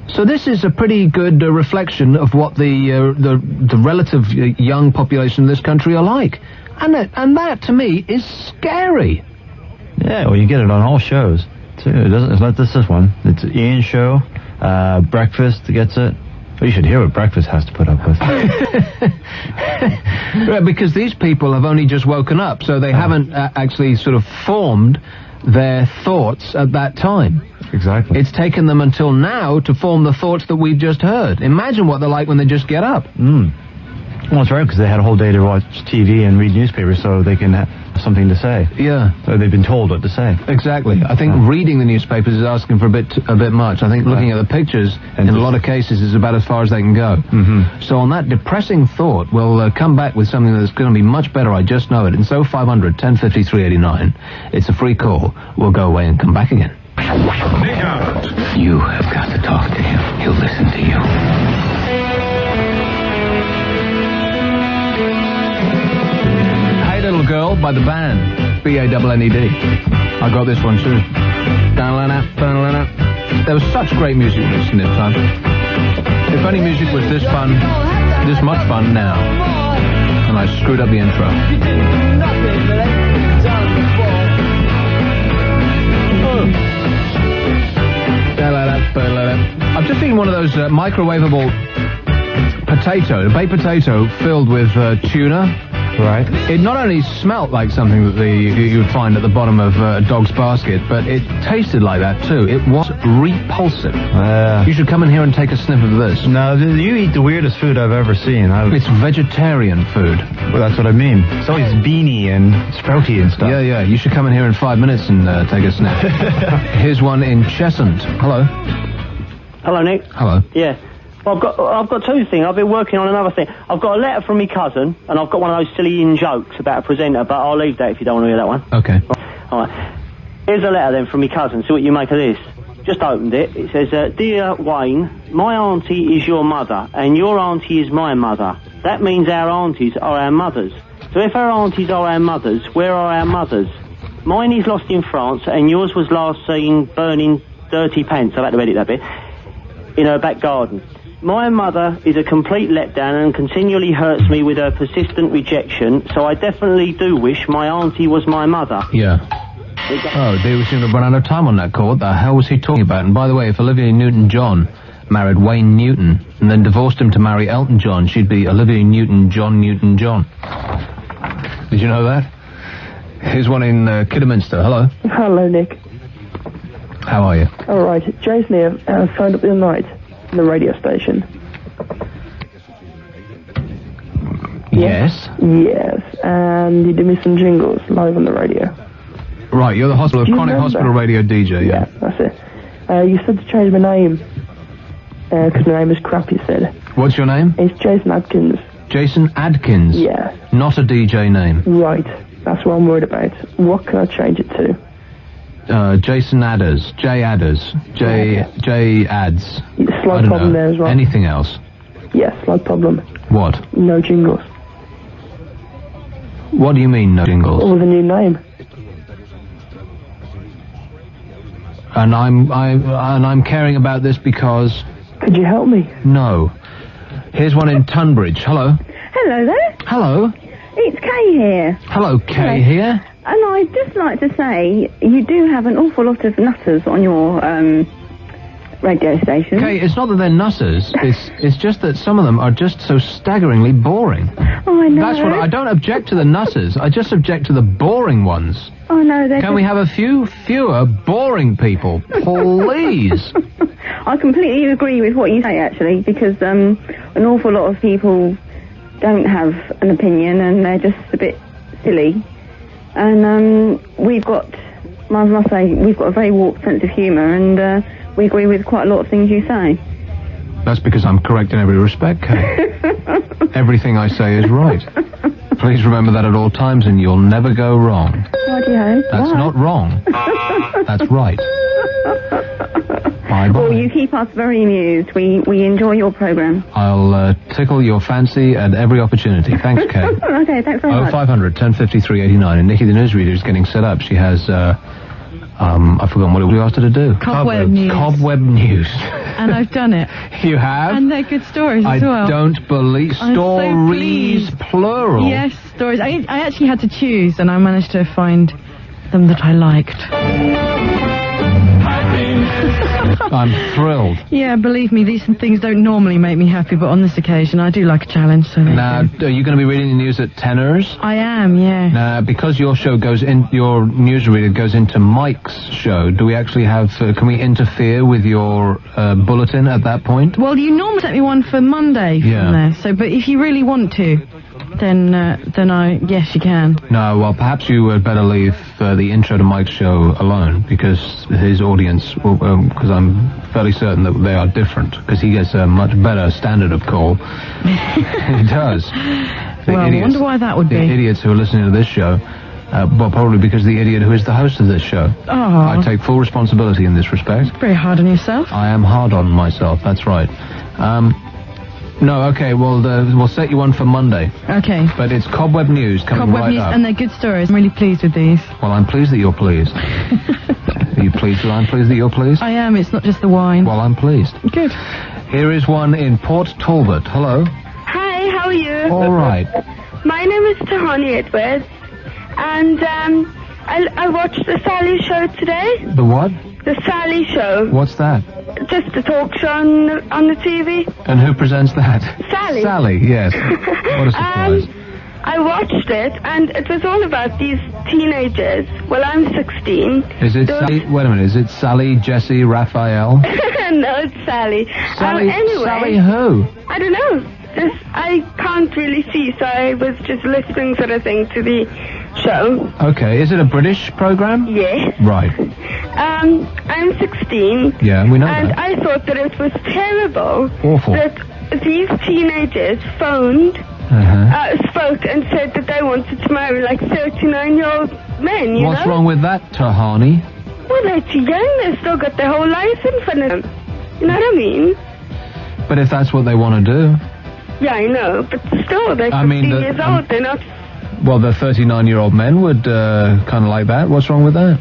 Speaker 4: So this is a pretty good reflection of what the relative young population of this country are like. And that, to me, is scary.
Speaker 8: Yeah, well, you get it on all shows, too. It's not just this one. It's Ian's show, Breakfast gets it. Well, you should hear what Breakfast has to put up with.
Speaker 4: Right, because these people have only just woken up, so they haven't actually sort of formed their thoughts at that time.
Speaker 8: Exactly.
Speaker 4: It's taken them until now to form the thoughts that we've just heard. Imagine what they're like when they just get up.
Speaker 8: Well, it's right, because they had a whole day to watch TV and read newspapers so they can have something to say.
Speaker 4: Yeah.
Speaker 8: So they've been told what to say.
Speaker 4: Exactly. I think reading the newspapers is asking for a bit much. I think looking at the pictures, in a lot of cases, is about as far as they can go. Mm-hmm. So on that depressing thought, we'll come back with something that's going to be much better, I just know it. And so 500-1053-89. It's a free call. We'll go away and come back again.
Speaker 1: Nick Abbott.
Speaker 9: You have got to talk to him. He'll listen to you.
Speaker 4: Little Girl by the band, B-A-N-N-E-D. I got this one too. There was such great music released in this time. If only music was this fun, this much fun now. And I screwed up the intro. I've just eaten one of those microwavable baked potato filled with tuna.
Speaker 8: Right.
Speaker 4: It not only smelt like something that you would find at the bottom of a dog's basket, but it tasted like that too. It was repulsive. You should come in here and take a sniff of this.
Speaker 8: No, you eat the weirdest food I've ever seen.
Speaker 4: It's vegetarian food.
Speaker 8: Well, that's what I mean. It's always beany and sprouty and stuff.
Speaker 4: Yeah. You should come in here in 5 minutes and take a sniff. Here's one in Cheshunt. Hello.
Speaker 5: Hello, Nick.
Speaker 4: Hello.
Speaker 5: Yeah. Well, I've got two things. I've been working on another thing. I've got a letter from my cousin, and I've got one of those silly in-jokes about a presenter, but I'll leave that if you don't want to hear that one.
Speaker 4: Okay.
Speaker 5: All right. Here's a letter then from my cousin. See what you make of this. Just opened it. It says, Dear Wayne, my auntie is your mother, and your auntie is my mother. That means our aunties are our mothers. So if our aunties are our mothers, where are our mothers? Mine is lost in France, and yours was last seen burning dirty pants. I've had to edit that bit. In her back garden. My mother is a complete letdown and continually hurts me with her persistent rejection, so I definitely do wish my auntie was my mother.
Speaker 4: Yeah. Oh, they seem to have run out of time on that call. What the hell was he talking about? And by the way, if Olivia Newton-John married Wayne Newton and then divorced him to marry Elton John, she'd be Olivia Newton-John Newton-John. Did you know that? Here's one in Kidderminster. Hello.
Speaker 18: Hello, Nick.
Speaker 4: How are you?
Speaker 18: All right. Jason here phoned up the other night. The radio station.
Speaker 4: Yes?
Speaker 18: Yes, and you did me some jingles live on the radio.
Speaker 4: Right, you're the chronic hospital radio DJ, yeah?
Speaker 18: Yeah, that's it. You said to change my name, because my name is crap, you said.
Speaker 4: What's your name?
Speaker 18: It's Jason Adkins.
Speaker 4: Jason Adkins?
Speaker 18: Yeah.
Speaker 4: Not a DJ name?
Speaker 18: Right, that's what I'm worried about. What can I change it to?
Speaker 4: Jason Adders, J Adders, J Ads.
Speaker 18: Slight problem there as well.
Speaker 4: Anything else?
Speaker 18: Yes, slight problem.
Speaker 4: What?
Speaker 18: No jingles.
Speaker 4: What do you mean, no jingles?
Speaker 18: With a new name.
Speaker 4: And I'm caring about this because.
Speaker 18: Could you help me?
Speaker 4: No. Here's one in Tunbridge. Hello.
Speaker 10: Hello there.
Speaker 4: Hello.
Speaker 10: It's Kay here.
Speaker 4: Hello, Kay here.
Speaker 10: And I'd just like to say, you do have an awful lot of nutters on your radio station.
Speaker 4: Okay, it's not that they're nutters, it's just that some of them are just so staggeringly boring.
Speaker 10: Oh, I know.
Speaker 4: That's what I don't object to the nutters, I just object to the boring ones.
Speaker 10: Oh, no, they're
Speaker 4: Can we have a fewer boring people, please?
Speaker 10: I completely agree with what you say, actually, because an awful lot of people don't have an opinion and they're just a bit silly. And we've got, I must say, we've got a very warped sense of humour, and we agree with quite a lot of things you say.
Speaker 4: That's because I'm correct in every respect, Kay. Everything I say is right. Please remember that at all times, and you'll never go wrong.
Speaker 10: Righty-ho.
Speaker 4: That's not wrong. That's right. Bye-bye.
Speaker 10: Well, you keep us very amused. We enjoy your programme.
Speaker 4: I'll tickle your fancy at every opportunity. Thanks, Kay.
Speaker 10: Okay, thanks very much.
Speaker 4: 0500 1053 89. And Nikki, the newsreader, is getting set up. She has, I've forgotten what we asked her to do.
Speaker 13: Cobweb news.
Speaker 4: Cobweb news.
Speaker 13: And I've done it.
Speaker 4: You have?
Speaker 13: And they're good stories as well.
Speaker 4: I don't believe... Stories, plural.
Speaker 13: Yes, stories. I actually had to choose, and I managed to find them that I liked.
Speaker 4: I'm thrilled.
Speaker 13: Yeah, believe me, these things don't normally make me happy, but on this occasion I do like a challenge. So
Speaker 4: now, are you going to be reading the news at tenors?
Speaker 13: I am, yeah.
Speaker 4: Now, because your show goes in, your newsreader goes into Mike's show, do we actually have, can we interfere with your bulletin at that point?
Speaker 13: Well, you normally set me one for Monday from there, so, but if you really want to, then yes, you can.
Speaker 4: No, well, perhaps you would better leave the intro to Mike's show alone, because his audience, because I'm fairly certain that they are different, because he gets a much better standard of call. He does.
Speaker 13: I wonder why that would be.
Speaker 4: The idiots who are listening to this show, well, probably because the idiot who is the host of this show.
Speaker 13: Oh.
Speaker 4: I take full responsibility in this respect.
Speaker 13: Very hard on yourself.
Speaker 4: I am hard on myself, that's right. No, okay, well, we'll set you one for Monday.
Speaker 13: Okay.
Speaker 4: But it's Cobweb News coming right up.
Speaker 13: And they're good stories. I'm really pleased with these.
Speaker 4: Well, I'm pleased that you're pleased. Are you pleased that I'm pleased that you're pleased?
Speaker 13: I am. It's not just the wine.
Speaker 4: Well, I'm pleased.
Speaker 13: Good.
Speaker 4: Here is one in Port Talbot. Hello.
Speaker 11: Hi, how are you?
Speaker 4: All right.
Speaker 11: My name is Tahani Edwards, and I watched the Sally show today.
Speaker 4: The what?
Speaker 11: The Sally show.
Speaker 4: What's that?
Speaker 11: Just a talk show on the TV.
Speaker 4: And who presents that?
Speaker 11: Sally.
Speaker 4: Sally, yes. What a surprise.
Speaker 11: I watched it, and it was all about these teenagers. Well, I'm 16.
Speaker 4: Is it Sally? Wait a minute. Is it Sally, Jessie, Raphael?
Speaker 11: No, it's Sally.
Speaker 4: Sally,
Speaker 11: anyway,
Speaker 4: Sally who?
Speaker 11: I don't know. I can't really see, so I was just listening sort of thing to the show.
Speaker 4: Okay. Is it a British program?
Speaker 11: Yes.
Speaker 4: Right.
Speaker 11: I'm 16.
Speaker 4: Yeah, we know
Speaker 11: and
Speaker 4: that.
Speaker 11: I thought that it was terrible.
Speaker 4: Awful.
Speaker 11: That these teenagers spoke and said that they wanted to marry like 39-year-old men, you know?
Speaker 4: What's wrong with that, Tahani?
Speaker 11: Well, they're too young. They've still got their whole life in front of them. You know what I mean?
Speaker 4: But if that's what they want to do...
Speaker 11: Yeah, I know, but still, they're 15 years old. They're not...
Speaker 4: Well, the 39-year-old men would kind of like that. What's wrong with that?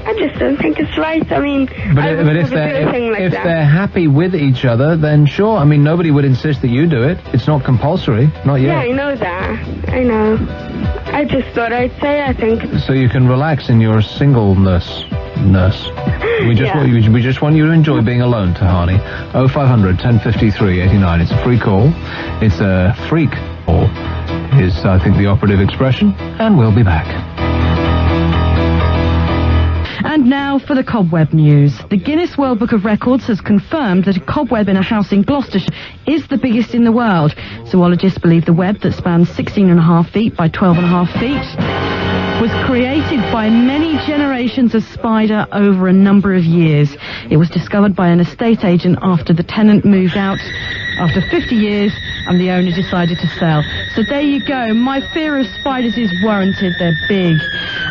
Speaker 11: I just don't think it's right. I mean,
Speaker 4: but if they're happy with each other, then sure. I mean, nobody would insist that you do it. It's not compulsory. Not yet.
Speaker 11: Yeah, I know that. I know. I just thought I'd say, I think.
Speaker 4: So you can relax in your singleness. We just want you to enjoy being alone, Tahani. 0500 1053 89. It's a free call. It's a freak call, is I think the operative expression. And we'll be back.
Speaker 13: And now for the cobweb news. The Guinness World Book of Records has confirmed that a cobweb in a house in Gloucestershire is the biggest in the world. Zoologists believe the web that spans 16.5 feet by 12.5 feet was created by many generations of spider over a number of years. It was discovered by an estate agent after the tenant moved out after 50 years and the owner decided to sell. So there you go. My fear of spiders is warranted. They're big.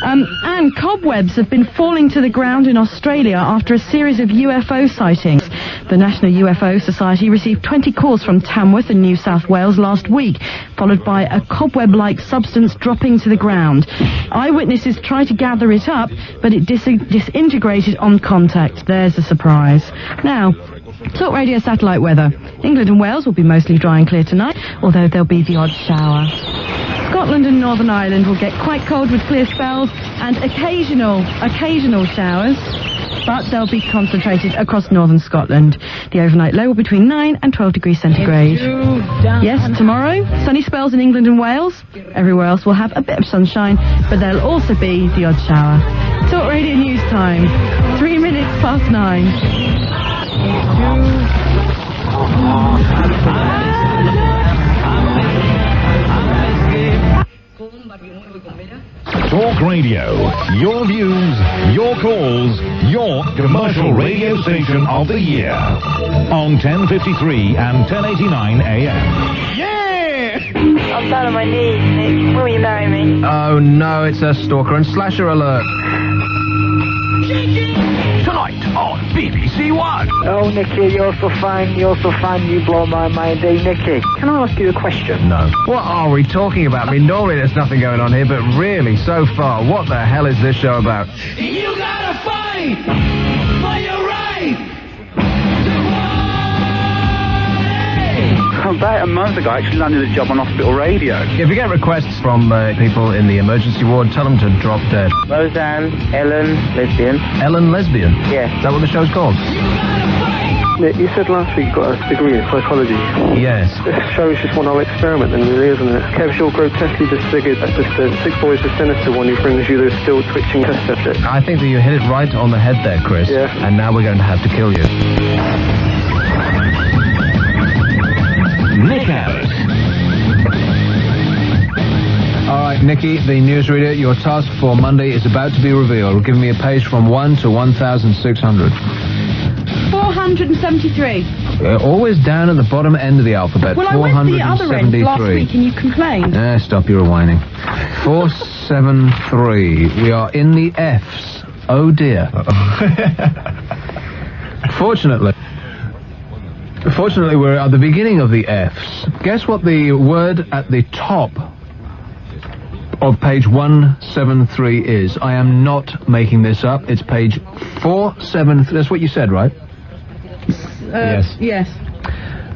Speaker 13: And cobwebs have been falling to the ground in Australia after a series of UFO sightings. The National UFO Society received 20 calls from Tamworth in New South Wales last week, followed by a cobweb-like substance dropping to the ground. Eyewitnesses tried to gather it up, but it disintegrated on contact. There's a surprise. Now, Talk Radio satellite weather. England and Wales will be mostly dry and clear tonight, although there'll be the odd shower. Scott Scotland and Northern Ireland will get quite cold with clear spells and occasional showers, but they'll be concentrated across northern Scotland. The overnight low will be between 9 and 12 degrees centigrade. Yes, tomorrow, sunny spells in England and Wales. Everywhere else will have a bit of sunshine, but there'll also be the odd shower. Talk Radio News Time, 3 minutes past 9.
Speaker 1: Talk Radio. Your views, your calls, your commercial radio station of the year. On 1053 and 1089 AM.
Speaker 14: Yeah! I'm down on my knees, Nick. Will you marry me?
Speaker 4: Oh no, it's a stalker and slasher alert.
Speaker 9: Tonight on BBC One.
Speaker 21: Oh, Nicky, you're so fine, you blow my mind, eh, Nicky? Can I ask you a question?
Speaker 4: No. What are we talking about? I mean, normally there's nothing going on here, but really, so far, what the hell is this show about?
Speaker 23: You gotta fight for your right.
Speaker 22: About a month ago, I actually landed a job on hospital radio.
Speaker 4: If you get requests from people in the emergency ward, tell them to drop dead.
Speaker 20: Roseanne, Ellen, lesbian.
Speaker 4: Ellen Lesbian?
Speaker 20: Yeah.
Speaker 4: Is that what the show's called?
Speaker 21: Nick, you said last week you got a degree in psychology.
Speaker 4: Yes.
Speaker 21: This show is just one whole experiment, then, really, isn't it? Kev Shaw grotesquely disfigured. That's just the Sick Boy's the sinister one who brings you those still twitching test subjects.
Speaker 4: I think that you hit it right on the head there, Chris.
Speaker 21: Yeah.
Speaker 4: And now we're going to have to kill you.
Speaker 1: Nick Abbott.
Speaker 4: All right, Nikki, the newsreader, your task for Monday is about to be revealed. Give me a page from 1 to 1,600.
Speaker 13: 473.
Speaker 4: Always down at the bottom end of the alphabet.
Speaker 13: Well, I went the other end last week and you complained.
Speaker 4: Stop your whining. 473. We are in the F's. Oh, dear. Fortunately, we're at the beginning of the F's. Guess what the word at the top of page 173 is? I am not making this up. It's page 473. That's what you said, right? Yes.
Speaker 13: Yes.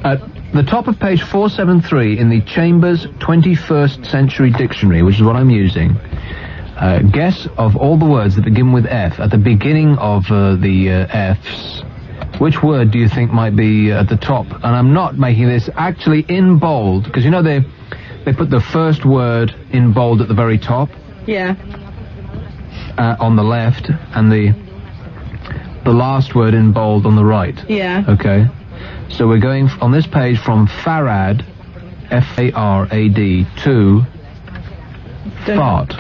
Speaker 4: At the top of page 473 in the Chambers 21st Century Dictionary, which is what I'm using, guess of all the words that begin with F, at the beginning of the F's, which word do you think might be at the top? And I'm not making this actually in bold, because you know they put the first word in bold at the very top.
Speaker 13: Yeah.
Speaker 4: On the left, and the last word in bold on the right.
Speaker 13: Yeah.
Speaker 4: Okay. So we're going on this page from Farad, F-A-R-A-D, to fart.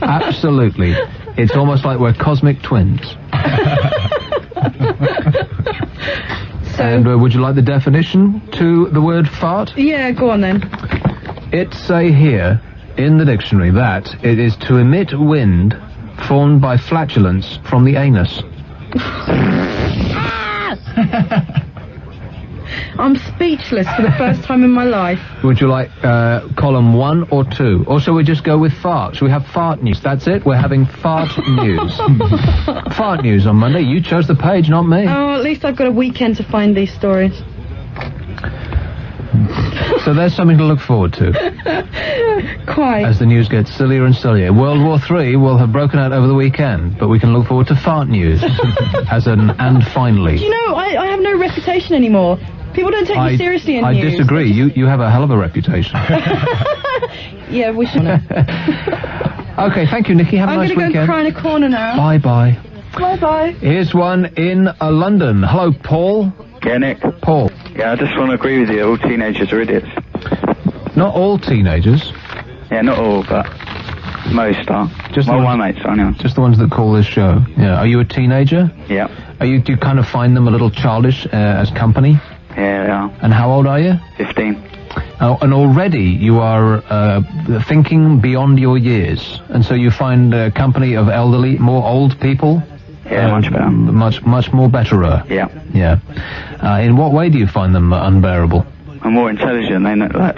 Speaker 4: Absolutely. It's almost like we're cosmic twins. And would you like the definition to the word fart?
Speaker 13: Yeah, go on then.
Speaker 4: It's say here in the dictionary that it is to emit wind formed by flatulence from the anus.
Speaker 13: I'm speechless for the first time in my life.
Speaker 4: Would you like column 1 or 2? Or shall we just go with fart? Shall we have fart news? That's it? We're having fart news. Fart news on Monday. You chose the page, not me.
Speaker 13: Oh, at least I've got a weekend to find these stories.
Speaker 4: So there's something to look forward to.
Speaker 13: Quite.
Speaker 4: As the news gets sillier and sillier. World War III will have broken out over the weekend, but we can look forward to fart news as an and finally.
Speaker 13: Do you know, I have no reputation anymore. People don't take me seriously in news.
Speaker 4: I disagree. You have a hell of a reputation.
Speaker 13: Yeah, we should.
Speaker 4: Okay, thank you, Nikki. Have a nice weekend.
Speaker 13: I'm going to go and cry in a corner now.
Speaker 4: Bye-bye.
Speaker 13: Bye-bye.
Speaker 4: Here's one in London. Hello, Paul.
Speaker 22: Yeah, Nick.
Speaker 4: Paul.
Speaker 22: Yeah, I just want to agree with you. All teenagers are idiots.
Speaker 4: Not all teenagers.
Speaker 22: Yeah, not all, but most are.
Speaker 4: Just
Speaker 22: my mates are, anyway.
Speaker 4: Just the ones that call this show. Yeah. Are you a teenager?
Speaker 22: Yeah.
Speaker 4: Do you kind of find them a little childish as company?
Speaker 22: Yeah, they are.
Speaker 4: And how old are you?
Speaker 22: 15.
Speaker 4: Oh, and already you are thinking beyond your years, and so you find a company of elderly, more old people.
Speaker 22: Yeah, much better.
Speaker 4: Much more betterer.
Speaker 22: Yeah.
Speaker 4: Yeah. In what way do you find them unbearable?
Speaker 22: I'm more intelligent.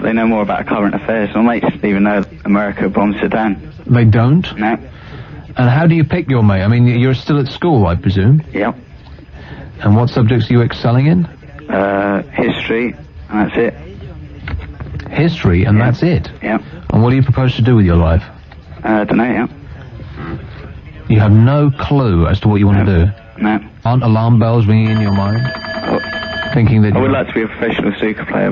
Speaker 22: They know more about current affairs. My mates even know America bombed Sudan.
Speaker 4: They don't?
Speaker 22: No.
Speaker 4: And how do you pick your mate? I mean, you're still at school, I presume?
Speaker 22: Yep.
Speaker 4: And what subjects are you excelling in?
Speaker 22: History, and that's it.
Speaker 4: history, and that's it.
Speaker 22: Yeah.
Speaker 4: And what do you propose to do with your life?
Speaker 22: Don't know, yeah.
Speaker 4: You have no clue as to what you want to do?
Speaker 22: No.
Speaker 4: Aren't alarm bells ringing in your mind? Thinking that
Speaker 22: I would like to be a professional snooker player.